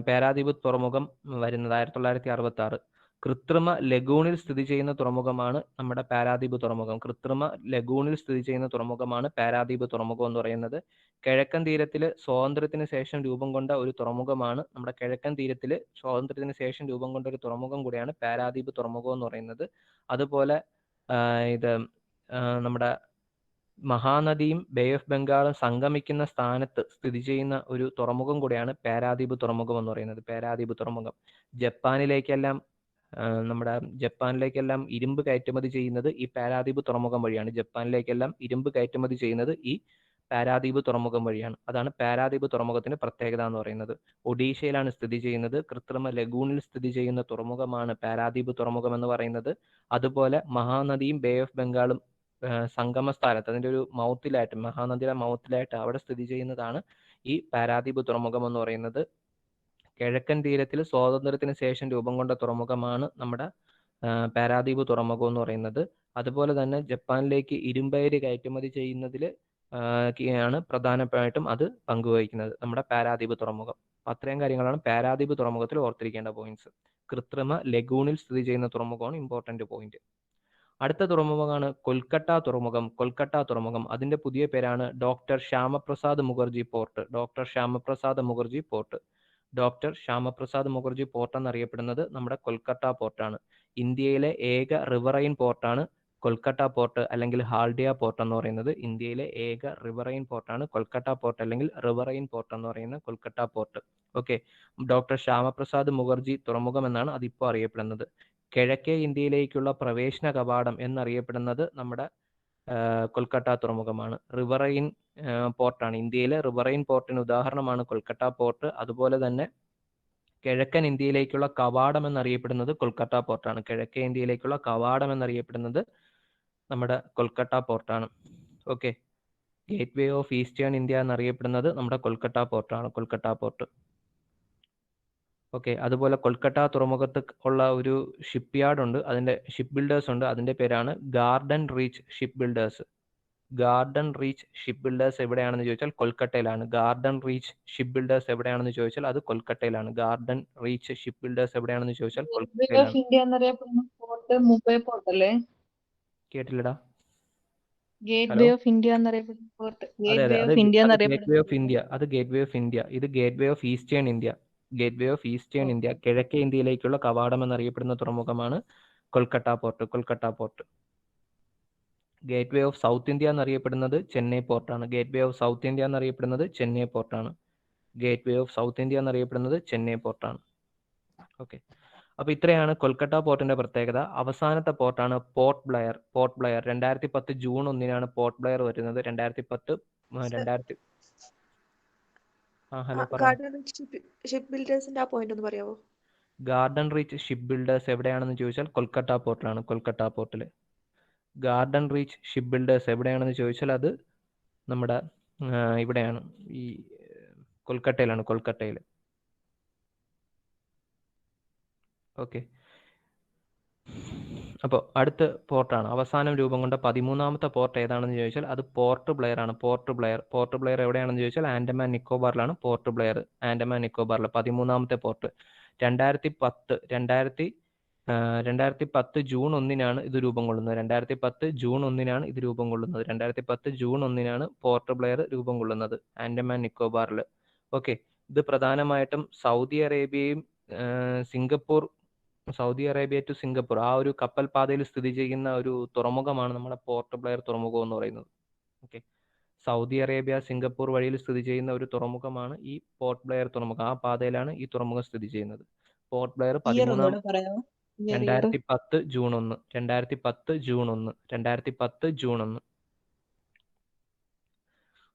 പാരാദീപ് തുറമുഖം വരുന്നത്. 1966. കൃത്രിമ ലഗൂണിൽ സ്ഥിതി ചെയ്യുന്ന തുറമുഖമാണ് നമ്മുടെ പാരാദീപ് തുറമുഖം. കൃത്രിമ ലഗൂണിൽ സ്ഥിതി ചെയ്യുന്ന തുറമുഖമാണ് പാരാദീപ് തുറമുഖം എന്ന് പറയുന്നത്. കിഴക്കൻ തീരത്തിൽ സ്വാതന്ത്ര്യത്തിന് ശേഷം രൂപം കൊണ്ട ഒരു തുറമുഖമാണ് ഒരു തുറമുഖം കൂടിയാണ് പാരാദീപ് തുറമുഖം എന്ന് പറയുന്നത്. അതുപോലെ നമ്മുടെ മഹാനദിയും ബേ ഓഫ് ബംഗാളും സംഗമിക്കുന്ന സ്ഥാനത്ത് സ്ഥിതി ചെയ്യുന്ന ഒരു തുറമുഖം കൂടിയാണ് പാരാദീപ് തുറമുഖം എന്ന് പറയുന്നത്. പാരാദീപ് തുറമുഖം ജപ്പാനിലേക്കെല്ലാം ഇരുമ്പ് കയറ്റുമതി ചെയ്യുന്നത് ഈ പാരാദീപ് തുറമുഖം വഴിയാണ്. അതാണ് പാരാദീപ് തുറമുഖത്തിന്റെ പ്രത്യേകത എന്ന് പറയുന്നത്. ഒഡീഷയിലാണ് സ്ഥിതി ചെയ്യുന്നത്. കൃത്രിമ ലഗൂണിൽ സ്ഥിതി ചെയ്യുന്ന തുറമുഖമാണ് പാരാദീപ് തുറമുഖം എന്ന് പറയുന്നത്. അതുപോലെ മഹാനദിയും ബേ ഓഫ് ബംഗാളും സംഗമ സ്ഥാനത്ത് അതിന്റെ ഒരു മഹാനദിയുടെ മൗത്തിലായിട്ട് അവിടെ സ്ഥിതി ചെയ്യുന്നതാണ് ഈ പാരാദീപ് തുറമുഖം എന്ന് പറയുന്നത്. കിഴക്കൻ തീരത്തിൽ സ്വാതന്ത്ര്യത്തിന് ശേഷം രൂപം കൊണ്ട തുറമുഖമാണ് നമ്മുടെ പാരാദീപ് തുറമുഖം എന്ന് പറയുന്നത്. അതുപോലെ തന്നെ ജപ്പാനിലേക്ക് ഇരുമ്പയിര് കയറ്റുമതി ചെയ്യുന്നതിൽ ആണ് പ്രധാനമായിട്ടും അത് പങ്കുവഹിക്കുന്നത് നമ്മുടെ പാരാദീപ് തുറമുഖം. അത്രയും കാര്യങ്ങളാണ് പാരാദീപ് തുറമുഖത്തിൽ ഓർത്തിരിക്കേണ്ട പോയിന്റ്സ്. കൃത്രിമ ലഗൂണിൽ സ്ഥിതി ചെയ്യുന്ന തുറമുഖമാണ് ഇമ്പോർട്ടന്റ് പോയിന്റ്. അടുത്ത തുറമുഖമാണ് കൊൽക്കത്ത തുറമുഖം. അതിന്റെ പുതിയ പേരാണ് ഡോക്ടർ ശ്യാമപ്രസാദ് മുഖർജി പോർട്ട് എന്നറിയപ്പെടുന്നത് നമ്മുടെ കൊൽക്കത്ത പോർട്ടാണ്. ഇന്ത്യയിലെ ഏക റിവറൈൻ പോർട്ടാണ് കൊൽക്കത്ത പോർട്ട് അല്ലെങ്കിൽ ഹാൽഡിയ പോർട്ട് എന്ന് പറയുന്നത്. ഇന്ത്യയിലെ ഏക റിവറൈൻ പോർട്ടാണ് കൊൽക്കത്ത പോർട്ട് അല്ലെങ്കിൽ റിവറൈൻ പോർട്ട് എന്ന് പറയുന്ന Kolkata port. Okay. Doctor Shyamaprasad Mukherjee തുറമുഖം എന്നാണ് അതിപ്പോൾ അറിയപ്പെടുന്നത്. കിഴക്കേ ഇന്ത്യയിലേക്കുള്ള പ്രവേശന കവാടം എന്നറിയപ്പെടുന്നത് നമ്മുടെ കൊൽക്കത്ത തുറമുഖമാണ്. റിവറൈൻ പോർട്ടാണ്. ഇന്ത്യയിലെ റിവറൈൻ പോർട്ടിന് ഉദാഹരണമാണ് കൊൽക്കത്ത പോർട്ട്. അതുപോലെ തന്നെ കിഴക്കൻ ഇന്ത്യയിലേക്കുള്ള കവാടം എന്നറിയപ്പെടുന്നത് കൊൽക്കത്ത പോർട്ടാണ്. കിഴക്കേ ഇന്ത്യയിലേക്കുള്ള കവാടം എന്നറിയപ്പെടുന്നത് നമ്മുടെ കൊൽക്കത്ത പോർട്ടാണ്. Okay. Gateway of eastern India എന്നറിയപ്പെടുന്നത് നമ്മുടെ കൊൽക്കത്ത പോർട്ട്. ഓക്കെ. അതുപോലെ കൊൽക്കത്ത തുറമുഖത്ത് ഉള്ള ഒരു ഷിപ്പ് യാർഡ് ഉണ്ട്, അതിന്റെ ഷിപ്പ് ബിൽഡേഴ്സ് ഉണ്ട്. അതിന്റെ പേരാണ് ഗാർഡൻ റീച്ച് ഷിപ്പ് ബിൽഡേഴ്സ്. എവിടെയാണെന്ന് ചോദിച്ചാൽ കൊൽക്കത്തയിലാണ്. അത് കൊൽക്കത്തയിലാണ്. ഇന്ത്യ എന്നറിയപ്പെടുന്ന പോർട്ട് മുംബൈ പോർട്ട് അല്ലേ? കേട്ടില്ലടാ. Gate hello. Way of India എന്നറിയപ്പെടുന്ന പോർട്ട് അതെ അത് ഗേറ്റ് വേ ഓഫ് ഇന്ത്യ. ഇത് gateway of eastern India. കിഴക്കേ ഇന്ത്യയിലേക്കുള്ള കവാടം എന്നറിയപ്പെടുന്ന തുറമുഖമാണ് Kolkata port. Gateway of south India എന്നറിയപ്പെടുന്നത് ചെന്നൈ പോർട്ടാണ്. ഓക്കെ. അപ്പൊ ഇത്രയാണ് കൊൽക്കത്ത പോർട്ടിന്റെ പ്രത്യേകത. അവസാനത്തെ പോർട്ടാണ് പോർട്ട് ബ്ലെയർ. 2010 ജൂൺ 1 പോർട്ട് ബ്ലെയർ വരുന്നത്. 2010 ഹലോ പറയാം. ഷിപ്പ് ബിൽഡേഴ്സിന്റെ ആ പോയിന്റ് ഒന്ന് പറയാമോ? ഗാർഡൻ റീച്ച് ഷിപ്പ് ബിൽഡേഴ്സ് എവിടെയാണെന്ന് ചോദിച്ചാൽ കൊൽക്കത്ത പോർട്ടിലാണ്. കൊൽക്കത്ത പോർട്ടിൽ. ഗാർഡൻ റീച്ച് ഷിപ്പ് ബിൽഡേഴ്സ് എവിടെയാണെന്ന് ചോദിച്ചാൽ അത് നമ്മുടെ ഇവിടെയാണ്, ഈ കൊൽക്കത്തയിലാണ്. കൊൽക്കത്തയിൽ. ഓക്കെ. അപ്പോൾ അടുത്ത പോർട്ടാണ് അവസാനം രൂപം കൊണ്ട 13ാമത്തെ പോർട്ട് ഏതാണെന്ന് ചോദിച്ചാൽ അത് പോർട്ട് ബ്ലെയർ ആണ്. പോർട്ട് ബ്ലെയർ. പോർട്ട് ബ്ലെയർ എവിടെയാണെന്ന് ചോദിച്ചാൽ ആൻഡമാൻ നിക്കോബാറിലാണ് പോർട്ട് ബ്ലെയർ. ആൻഡമാൻ നിക്കോബാറിൽ 13ാമത്തെ പോർട്ട്. 2010 ജൂൺ 1-നാണ് ഇത് രൂപം കൊള്ളുന്നത്. 2010 ജൂൺ 1-നാണ് ഇത് രൂപം കൊള്ളുന്നത്. 2010 ജൂൺ 1-നാണ് പോർട്ട് ബ്ലെയർ രൂപം കൊള്ളുന്നത് ആൻഡമാൻ നിക്കോബാറിൽ. ഓക്കെ. ഇത് പ്രധാനമായിട്ടും സൗദി അറേബ്യയും സൗദി അറേബ്യ ടു സിംഗപ്പൂർ ആ ഒരു കപ്പൽ പാതയിൽ സ്ഥിതി ചെയ്യുന്ന ഒരു തുറമുഖമാണ് നമ്മുടെ പോർട്ട് ബ്ലെയർ തുറമുഖം എന്ന് പറയുന്നത്. ഓക്കെ. സൗദി അറേബ്യ സിംഗപ്പൂർ വഴിയിൽ സ്ഥിതി ചെയ്യുന്ന ഒരു തുറമുഖമാണ് ഈ പോർട്ട് ബ്ലെയർ തുറമുഖം. ആ പാതയിലാണ് ഈ തുറമുഖം സ്ഥിതി ചെയ്യുന്നത്. Port Blair 2010 June 1. 2010 June 1. 2010 June 1.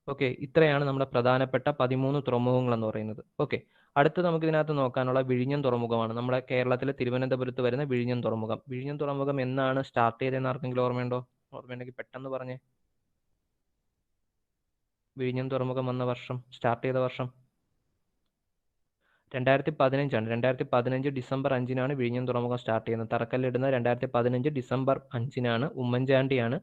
Okay. ഇത്രയാണ് നമ്മുടെ പ്രധാനപ്പെട്ട 13 തുറമുഖങ്ങൾ എന്ന് പറയുന്നത്. ഓക്കെ. അടുത്ത് നമുക്ക് ഇതിനകത്ത് നോക്കാനുള്ള വിഴിഞ്ഞം തുറമുഖമാണ്. നമ്മുടെ കേരളത്തിലെ തിരുവനന്തപുരത്ത് വരുന്ന വിഴിഞ്ഞം തുറമുഖം. വിഴിഞ്ഞം തുറമുഖം എന്നാണ് സ്റ്റാർട്ട് ചെയ്തതെന്ന് ആർക്കെങ്കിലും ഓർമ്മയുണ്ടോ? ഓർമ്മയുണ്ടെങ്കിൽ പെട്ടെന്ന് പറഞ്ഞേ. വിഴിഞ്ഞം തുറമുഖം വന്ന വർഷം, സ്റ്റാർട്ട് ചെയ്ത വർഷം 2015 ആണ്. 2015 ഡിസംബർ 5-നാണ് വിഴിഞ്ഞം തുറമുഖം സ്റ്റാർട്ട് ചെയ്യുന്നത്. തറക്കല്ലിടുന്ന 2015 ഡിസംബർ 5-നാണ്. ഉമ്മൻചാണ്ടിയാണ്.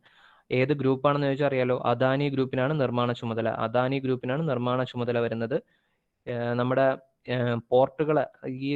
ഏത് ഗ്രൂപ്പാണെന്ന് ചോദിച്ചാൽ അറിയാലോ, അദാനി ഗ്രൂപ്പിനാണ് നിർമ്മാണ ചുമതല. അദാനി ഗ്രൂപ്പിനാണ് നിർമ്മാണ ചുമതല വരുന്നത്. നമ്മുടെ പോർട്ടുകൾ, ഈ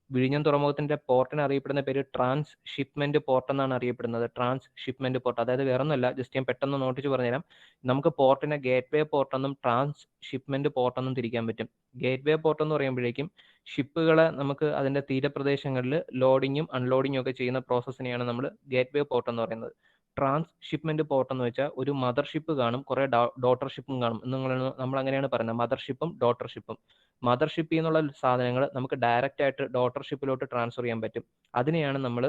വിഴിഞ്ഞം തുറമുഖത്തിന്റെ പോർട്ടിന് അറിയപ്പെടുന്ന പേര് ട്രാൻസ് ഷിപ്മെന്റ് പോർട്ട് എന്നാണ് അറിയപ്പെടുന്നത്. Transshipment port. അതായത് വേറൊന്നുമല്ല, ജസ്റ്റ് ഞാൻ പെട്ടെന്ന് നോട്ടിച്ച് പറഞ്ഞുതരാം. നമുക്ക് പോർട്ടിനെ ഗേറ്റ് വേ പോർട്ട് എന്നും ട്രാൻസ് ഷിപ്മെന്റ് പോർട്ട് എന്നും തിരിക്കാൻ പറ്റും. ഗേറ്റ് വേ പോർട്ട് എന്ന് പറയുമ്പോഴേക്കും ഷിപ്പുകളെ നമുക്ക് അതിന്റെ തീരപ്രദേശങ്ങളിൽ ലോഡിങ്ങും അൺലോഡിങ്ങും ഒക്കെ ചെയ്യുന്ന പ്രോസസ്സിനെയാണ് നമ്മൾ ഗേറ്റ് വേ പോർട്ട് എന്ന് പറയുന്നത്. ട്രാൻസ് ഷിപ്മെന്റ് പോർട്ട് എന്ന് വെച്ചാൽ ഒരു മദർ ഷിപ്പ് കാണും, കുറെ ഡോട്ടർ ഷിപ്പും കാണും. നമ്മൾ അങ്ങനെയാണ് പറയുന്നത്, മദർ ഷിപ്പും ഡോട്ടർ ഷിപ്പും. മദർ ഷിപ്പിൽ നിന്നുള്ള സാധനങ്ങൾ നമുക്ക് ഡയറക്റ്റ് ആയിട്ട് ഡോട്ടർ ഷിപ്പിലോട്ട് ട്രാൻസ്ഫർ ചെയ്യാൻ പറ്റും. അതിനെയാണ് നമ്മൾ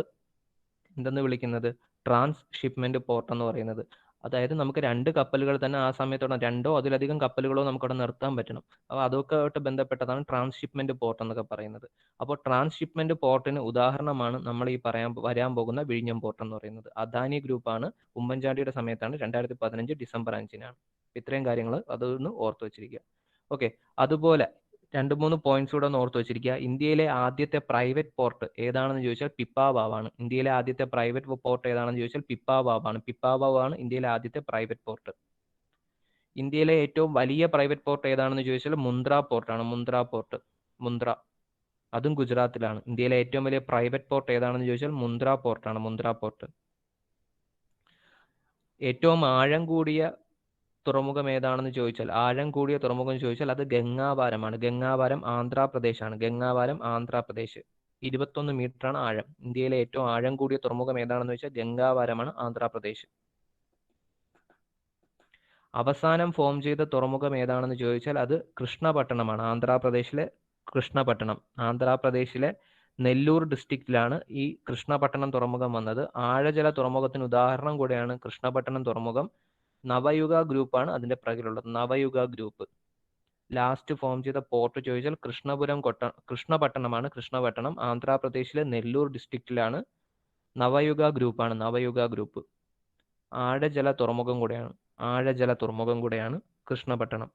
എന്തെന്ന് വിളിക്കുന്നത്? ട്രാൻസ് ഷിപ്മെന്റ് പോർട്ട് എന്ന് പറയുന്നത്. അതായത് നമുക്ക് 2 കപ്പലുകൾ തന്നെ ആ സമയത്തോടെ 2ഓ അതിലധികം കപ്പലുകളോ നമുക്കവിടെ നിർത്താൻ പറ്റണം. അപ്പോൾ അതൊക്കെ ആയിട്ട് ബന്ധപ്പെട്ടതാണ് ട്രാൻസ്ഷിപ്മെന്റ് പോർട്ട് എന്നൊക്കെ പറയുന്നത്. അപ്പോൾ ട്രാൻസ്ഷിപ്മെന്റ് പോർട്ടിന് ഉദാഹരണമാണ് നമ്മൾ ഈ വരാൻ പോകുന്ന വിഴിഞ്ഞം പോർട്ട് എന്ന് പറയുന്നത്. അദാനി ഗ്രൂപ്പാണ്. ഉമ്മൻചാണ്ടിയുടെ സമയത്താണ്. 2015 ഡിസംബർ 5-നാണ്. ഇത്രയും കാര്യങ്ങൾ അതൊന്ന് ഓർത്ത് വെച്ചിരിക്കുക. ഓക്കെ. അതുപോലെ 2-3 പോയിന്റ്സ് കൂടെ ഒന്ന് ഓർത്ത് വെച്ചിരിക്കുക. ഇന്ത്യയിലെ ആദ്യത്തെ പ്രൈവറ്റ് പോർട്ട് ഏതാണെന്ന് ചോദിച്ചാൽ പിപ്പാവാവാണ്. ഇന്ത്യയിലെ ആദ്യത്തെ പ്രൈവറ്റ് പോർട്ട് ഏതാണെന്ന് ചോദിച്ചാൽ പിപ്പാവാവാണ്. പിപ്പാവാവാണ് ഇന്ത്യയിലെ ആദ്യത്തെ പ്രൈവറ്റ് പോർട്ട്. ഇന്ത്യയിലെ ഏറ്റവും വലിയ പ്രൈവറ്റ് പോർട്ട് ഏതാണെന്ന് ചോദിച്ചാൽ മുന്ദ്ര പോർട്ടാണ്. മുന്ദ്ര പോർട്ട്. മുന്ദ്ര. അതും ഗുജറാത്തിലാണ്. ഇന്ത്യയിലെ ഏറ്റവും വലിയ പ്രൈവറ്റ് പോർട്ട് ഏതാണെന്ന് ചോദിച്ചാൽ മുന്ദ്ര പോർട്ടാണ്. മുന്ദ്ര പോർട്ട്. ഏറ്റവും ആഴം കൂടിയ തുറമുഖം ഏതാണെന്ന് ചോദിച്ചാൽ, ആഴം കൂടിയ തുറമുഖം ചോദിച്ചാൽ അത് ഗംഗാവാരമാണ്. ഗംഗാവാരം ആന്ധ്രാപ്രദേശാണ്. ഗംഗാവാരം ആന്ധ്രാപ്രദേശ്. 21 മീറ്ററാണ് ആഴം. ഇന്ത്യയിലെ ഏറ്റവും ആഴം കൂടിയ തുറമുഖം ഏതാണെന്ന് വെച്ചാൽ ഗംഗാവാരമാണ്, ആന്ധ്രാപ്രദേശ്. അവസാനം ഫോം ചെയ്ത തുറമുഖം ഏതാണെന്ന് ചോദിച്ചാൽ അത് കൃഷ്ണപട്ടണമാണ്. ആന്ധ്രാപ്രദേശിലെ കൃഷ്ണപട്ടണം. ആന്ധ്രാപ്രദേശിലെ നെല്ലൂർ ഡിസ്ട്രിക്റ്റിലാണ് ഈ കൃഷ്ണപട്ടണം തുറമുഖം വന്നത്. ആഴജല തുറമുഖത്തിന് ഉദാഹരണം കൂടെയാണ് കൃഷ്ണപട്ടണം തുറമുഖം. നവയുഗ ഗ്രൂപ്പാണ് അതിന്റെ പിറകിലുള്ളത്. നവയുഗ ഗ്രൂപ്പ്. ലാസ്റ്റ് ഫോം ചെയ്ത പോർട്ട് ചോദിച്ചാൽ കൃഷ്ണപട്ടണമാണ്. കൃഷ്ണപട്ടണം ആന്ധ്രാപ്രദേശിലെ നെല്ലൂർ ഡിസ്ട്രിക്റ്റിലാണ്. നവയുഗ ഗ്രൂപ്പാണ്. നവയുഗ ഗ്രൂപ്പ്. ആഴജല തുറമുഖം കൂടെയാണ്. ആഴജല തുറമുഖം കൂടെയാണ് കൃഷ്ണപട്ടണം.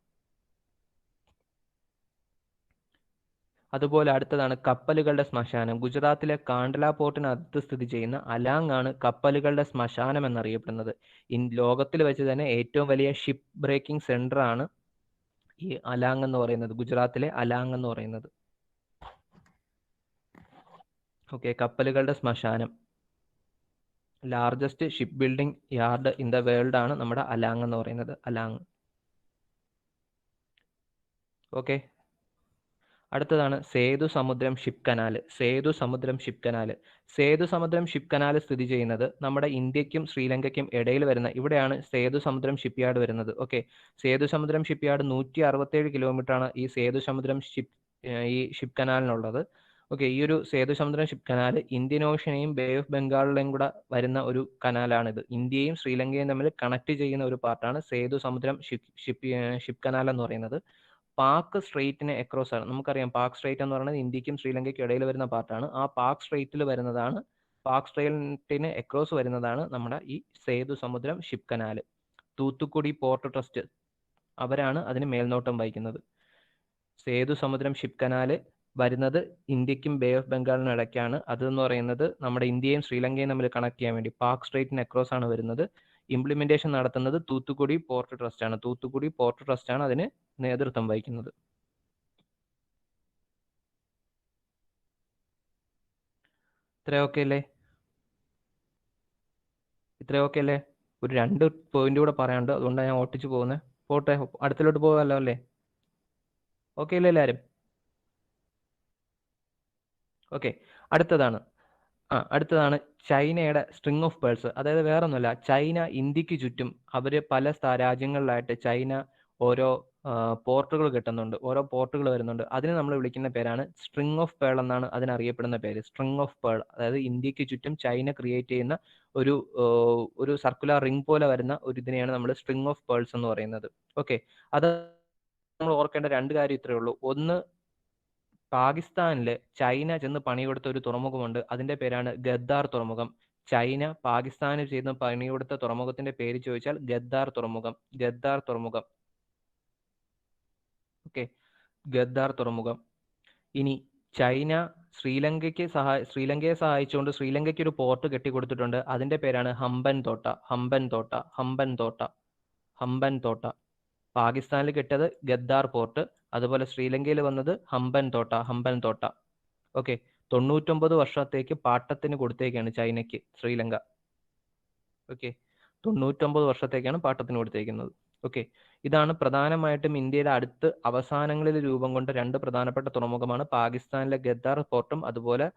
അതുപോലെ അടുത്തതാണ് കപ്പലുകളുടെ ശ്മശാനം. ഗുജറാത്തിലെ കാണ്ഡല പോർട്ടിനടുത്ത് സ്ഥിതി ചെയ്യുന്ന അലാങ് ആണ് കപ്പലുകളുടെ ശ്മശാനം എന്നറിയപ്പെടുന്നത്. ലോകത്തിൽ വെച്ച് തന്നെ ഏറ്റവും വലിയ ഷിപ്പ് ബ്രേക്കിംഗ് സെന്റർ ആണ് ഈ അലാങ് എന്ന് പറയുന്നത്. ഗുജറാത്തിലെ അലാങ് എന്ന് പറയുന്നത്. ഓക്കെ. കപ്പലുകളുടെ ശ്മശാനം. Largest ship building yard in the world ആണ് നമ്മുടെ അലാങ് എന്ന് പറയുന്നത്. അലാങ്. ഓക്കെ. അടുത്തതാണ് Sethu Samudram ship canal. Sethu Samudram ship canal. Sethu Samudram ship canal സ്ഥിതി ചെയ്യുന്നത് നമ്മുടെ ഇന്ത്യക്കും ശ്രീലങ്കയ്ക്കും ഇടയിൽ വരുന്ന, ഇവിടെയാണ് സേതു സമുദ്രം ഷിപ്പ് യാർഡ് വരുന്നത്. Okay. Sethu Samudram ship yard 167 kilometre ആണ് ഈ സേതു സമുദ്രം ഷിപ്പ് കനാലിനുള്ളത്. ഓക്കെ. ഈ ഒരു Sethu Samudram ship canal Indian ഓഷ്യനെയും ബേ ഓഫ് ബംഗാളിലെയും കൂടെ വരുന്ന ഒരു കനാലാണിത്. ഇന്ത്യയും ശ്രീലങ്കയും തമ്മിൽ കണക്ട് ചെയ്യുന്ന ഒരു പാർട്ടാണ് സേതു സമുദ്രം ഷിപ്പ് കനാൽ എന്ന് പറയുന്നത്. പാക് സ്ട്രെയിറ്റിന് അക്രോസ് ആണ്. നമുക്കറിയാം പാക് സ്ട്രെയിറ്റ് എന്ന് പറയുന്നത് ഇന്ത്യക്കും ശ്രീലങ്കയ്ക്കും ഇടയിൽ വരുന്ന പാർട്ടാണ്. ആ പാക് സ്ട്രെയിറ്റിൽ വരുന്നതാണ്, പാക് സ്ട്രെയിറ്റിന് അക്രോസ് വരുന്നതാണ് നമ്മുടെ ഈ Sethu Samudram ship canal. Thoothukudi port trust അവരാണ് അതിന് മേൽനോട്ടം വഹിക്കുന്നത്. സേതു സമുദ്രം ഷിപ്പ് കനാല് വരുന്നത് ഇന്ത്യക്കും ബേ ഓഫ് ബംഗാളിനും ഇടയ്ക്കാണ്. അതെന്ന് പറയുന്നത് നമ്മുടെ ഇന്ത്യയും ശ്രീലങ്കയും തമ്മിൽ കണക്ട് ചെയ്യാൻ വേണ്ടി പാക് സ്ട്രെയിറ്റിന് അക്രോസ് ആണ് വരുന്നത്. ഇംപ്ലിമെന്റേഷൻ നടത്തുന്നത് തൂത്തുക്കുടി പോർട്ട് ട്രസ്റ്റ് ആണ്. തൂത്തുക്കുടി പോർട്ട് ട്രസ്റ്റ് ആണ് അതിന് നേതൃത്വം വഹിക്കുന്നത്. ഇത്രയൊക്കെ അല്ലേ? ഇത്രയൊക്കെ അല്ലേ? ഒരു 2 പോയിന്റ് കൂടെ പറയാനുണ്ട്, അതുകൊണ്ടാണ് ഞാൻ ഓട്ടിച്ചു പോകുന്നത്. പോട്ടെ, അടുത്തിലോട്ട് പോകാമല്ലോ അല്ലേ? ഓക്കെ അല്ലേ എല്ലാവരും? ഓക്കെ, അടുത്തതാണ് ചൈനയുടെ സ്ട്രിങ് ഓഫ് പേൾസ്. അതായത് വേറെ ഒന്നുമല്ല, ചൈന ഇന്ത്യക്ക് ചുറ്റും അവർ പല രാജ്യങ്ങളിലായിട്ട് ചൈന ഓരോ പോർട്ടുകൾ കിട്ടുന്നുണ്ട്, ഓരോ പോർട്ടുകൾ വരുന്നുണ്ട്. അതിന് നമ്മൾ വിളിക്കുന്ന പേരാണ് സ്ട്രിങ് ഓഫ് പേൾ എന്നാണ് അതിനറിയപ്പെടുന്ന പേര്. സ്ട്രിങ് ഓഫ് പേൾ, അതായത് ഇന്ത്യക്ക് ചുറ്റും ചൈന ക്രിയേറ്റ് ചെയ്യുന്ന ഒരു സർക്കുലർ റിംഗ് പോലെ വരുന്ന ഒരു ഇതിനെയാണ് നമ്മൾ സ്ട്രിങ് ഓഫ് പേൾസ് എന്ന് പറയുന്നത്. ഓക്കെ, അത് നമ്മൾ ഓർക്കേണ്ട 2 കാര്യം ഇത്രയേ ഉള്ളൂ. ഒന്ന്, പാകിസ്ഥാനിൽ ചൈന ചെന്ന് പണി കൊടുത്ത ഒരു തുറമുഖമുണ്ട്, അതിന്റെ പേരാണ് ഗദ്ദാർ തുറമുഖം. ചൈന പാകിസ്ഥാന് ചെയ്ത് പണി കൊടുത്ത തുറമുഖത്തിന്റെ പേര് ചോദിച്ചാൽ ഗദ്ദാർ തുറമുഖം. ഗദ്ദാർ തുറമുഖം. ഓക്കെ, ഗദ്ദാർ തുറമുഖം. ഇനി ചൈന ശ്രീലങ്കയെ സഹായിച്ചുകൊണ്ട് ശ്രീലങ്കയ്ക്ക് ഒരു പോർട്ട് കെട്ടിക്കൊടുത്തിട്ടുണ്ട്, അതിന്റെ പേരാണ് ഹമ്പൻ തോട്ട. പാകിസ്ഥാനിൽ കിട്ടിയത് ഗദ്ദാർ പോർട്ട്, അതുപോലെ ശ്രീലങ്കയിൽ വന്നത് ഹമ്പൻ തോട്ട. ഓക്കെ, 99 വർഷത്തേക്ക് പാട്ടത്തിന് കൊടുത്തേക്കാണ് ചൈനയ്ക്ക് ശ്രീലങ്ക. ഓക്കെ, 99 വർഷത്തേക്കാണ് പാട്ടത്തിന് കൊടുത്തേക്കുന്നത്. ഓക്കെ, ഇതാണ് പ്രധാനമായിട്ടും ഇന്ത്യയുടെ അടുത്ത് അവസാനങ്ങളിൽ രൂപം കൊണ്ട 2 പ്രധാനപ്പെട്ട തുറമുഖമാണ് പാകിസ്ഥാനിലെ ഗദ്ദാർ പോർട്ടും അതുപോലെ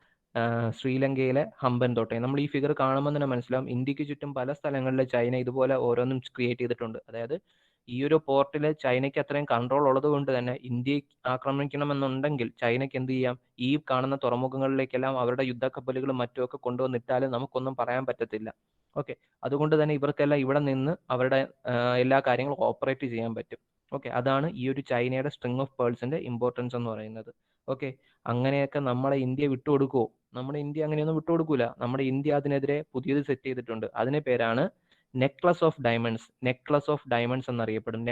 ശ്രീലങ്കയിലെ ഹമ്പൻ തോട്ടയും. നമ്മൾ ഈ ഫിഗർ കാണുമ്പോൾ തന്നെ മനസ്സിലാവും, ഇന്ത്യക്ക് ചുറ്റും പല സ്ഥലങ്ങളിൽ ചൈന ഇതുപോലെ ഓരോന്നും ക്രിയേറ്റ് ചെയ്തിട്ടുണ്ട്. അതായത് ഈ ഒരു പോർട്ടിൽ ചൈനയ്ക്ക് അത്രയും കൺട്രോൾ ഉള്ളത് കൊണ്ട് തന്നെ ഇന്ത്യയെ ആക്രമിക്കണമെന്നുണ്ടെങ്കിൽ ചൈനയ്ക്ക് എന്ത് ചെയ്യാം, ഈ കാണുന്ന തുറമുഖങ്ങളിലേക്കെല്ലാം അവരുടെ യുദ്ധക്കപ്പലുകളും മറ്റുമൊക്കെ കൊണ്ടുവന്നിട്ടാലും നമുക്കൊന്നും പറയാൻ പറ്റത്തില്ല. ഓക്കെ, അതുകൊണ്ട് തന്നെ ഇവർക്കെല്ലാം ഇവിടെ നിന്ന് അവരുടെ എല്ലാ കാര്യങ്ങളും ഓപ്പറേറ്റ് ചെയ്യാൻ പറ്റും. ഓക്കെ, അതാണ് ഈ ഒരു ചൈനയുടെ സ്ട്രിങ് ഓഫ് പേൾസിന്റെ ഇമ്പോർട്ടൻസ് എന്ന് പറയുന്നത്. ഓക്കെ, അങ്ങനെയൊക്കെ നമ്മളെ ഇന്ത്യ വിട്ടുകൊടുക്കുമോ? നമ്മുടെ ഇന്ത്യ അങ്ങനെയൊന്നും വിട്ടുകൊടുക്കൂല. നമ്മുടെ ഇന്ത്യ അതിനെതിരെ പുതിയത് സെറ്റ് ചെയ്തിട്ടുണ്ട്. അതിന്റെ പേരാണ് നെക്ലസ് ഓഫ് ഡയമണ്ട്സ് എന്നറിയപ്പെടും.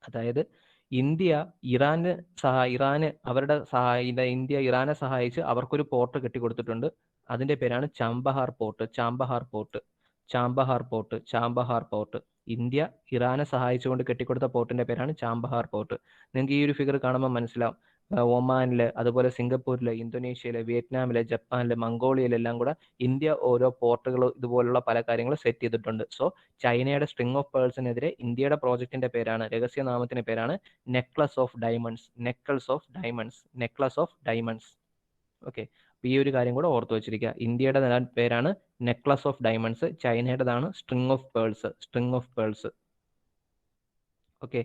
അതായത് ഇന്ത്യ ഇറാനെ സഹായിച്ച് അവർക്കൊരു പോർട്ട് കെട്ടിക്കൊടുത്തിട്ടുണ്ട്. അതിന്റെ പേരാണ് ചാമ്പഹാർ പോർട്ട്. ഇന്ത്യ ഇറാനെ സഹായിച്ചുകൊണ്ട് കെട്ടിക്കൊടുത്ത പോർട്ടിന്റെ പേരാണ് ചാമ്പഹാർ പോർട്ട്. നിങ്ങൾക്ക് ഈ ഒരു ഫിഗർ കാണുമ്പോൾ മനസ്സിലാവും, ഒമാനില്, അതുപോലെ സിംഗപ്പൂരില്, ഇന്തോനേഷ്യയില്, വിയറ്റ്നാമില്, ജപ്പാനില്, മംഗോളിയയിലെല്ലാം കൂടെ ഇന്ത്യ ഓരോ പോർട്ടുകൾ ഇതുപോലുള്ള പല കാര്യങ്ങളും സെറ്റ് ചെയ്തിട്ടുണ്ട്. സോ ചൈനയുടെ സ്ട്രിങ് ഓഫ് പേൾസിനെതിരെ ഇന്ത്യയുടെ പ്രോജക്റ്റിന്റെ പേരാണ്, രഹസ്യനാമത്തിന്റെ പേരാണ് നെക്ലസ് ഓഫ് ഡയമണ്ട്സ്. ഓക്കെ, ഈ ഒരു കാര്യം കൂടെ ഓർത്തു വെച്ചിരിക്കുക. ഇന്ത്യയുടെ പേരാണ് നെക്ലസ് ഓഫ് ഡയമണ്ട്സ്, ചൈനയുടേതാണ് സ്ട്രിങ് ഓഫ് പേൾസ്. ഓക്കെ,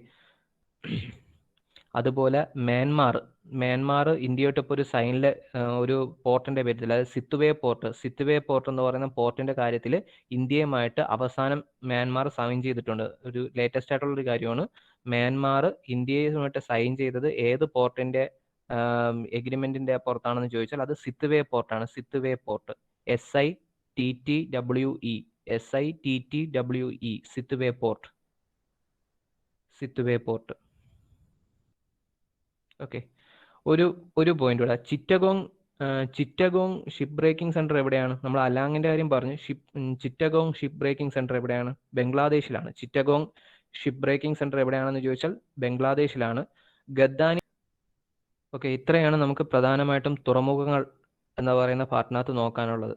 അതുപോലെ മ്യാൻമാർ ഇന്ത്യയോടൊപ്പം ഒരു സൈനിലെ ഒരു പോർട്ടിന്റെ പേരിൽ, അതായത് സിത്തുവേ പോർട്ട് എന്ന് പറയുന്ന പോർട്ടിന്റെ കാര്യത്തിൽ ഇന്ത്യയുമായിട്ട് അവസാനം മ്യാൻമാർ സൈൻ ചെയ്തിട്ടുണ്ട്. ഒരു ലേറ്റസ്റ്റ് ആയിട്ടുള്ള ഒരു കാര്യമാണ്. മ്യാൻമാർ ഇന്ത്യയുമായിട്ട് സൈൻ ചെയ്തത് ഏത് പോർട്ടിന്റെ എഗ്രിമെന്റിന്റെ പുറത്താണെന്ന് ചോദിച്ചാൽ അത് സിത്തുവേ പോർട്ടാണ്. സിത്തുവേ പോർട്ട്, SITTWE, സിത്തുവേ പോർട്ട്. ഓക്കെ, ഒരു പോയിന്റ് കൂടെ, ചിറ്റഗോങ് ഷിപ്പ് ബ്രേക്കിംഗ് സെന്റർ എവിടെയാണ്? നമ്മൾ അലാങ്ങിന്റെ കാര്യം പറഞ്ഞു. ചിറ്റഗോങ് ഷിപ്പ് ബ്രേക്കിംഗ് സെന്റർ എവിടെയാണ്? ബംഗ്ലാദേശിലാണ്. ചിറ്റഗോങ് ഷിപ്പ് ബ്രേക്കിംഗ് സെന്റർ എവിടെയാണെന്ന് ചോദിച്ചാൽ ബംഗ്ലാദേശിലാണ്. ഗദ്ദാനി. ഓക്കെ, ഇത്രയാണ് നമുക്ക് പ്രധാനമായിട്ടും തുറമുഖങ്ങൾ എന്ന് പറയുന്ന പാർട്ടിനകത്ത് നോക്കാനുള്ളത്.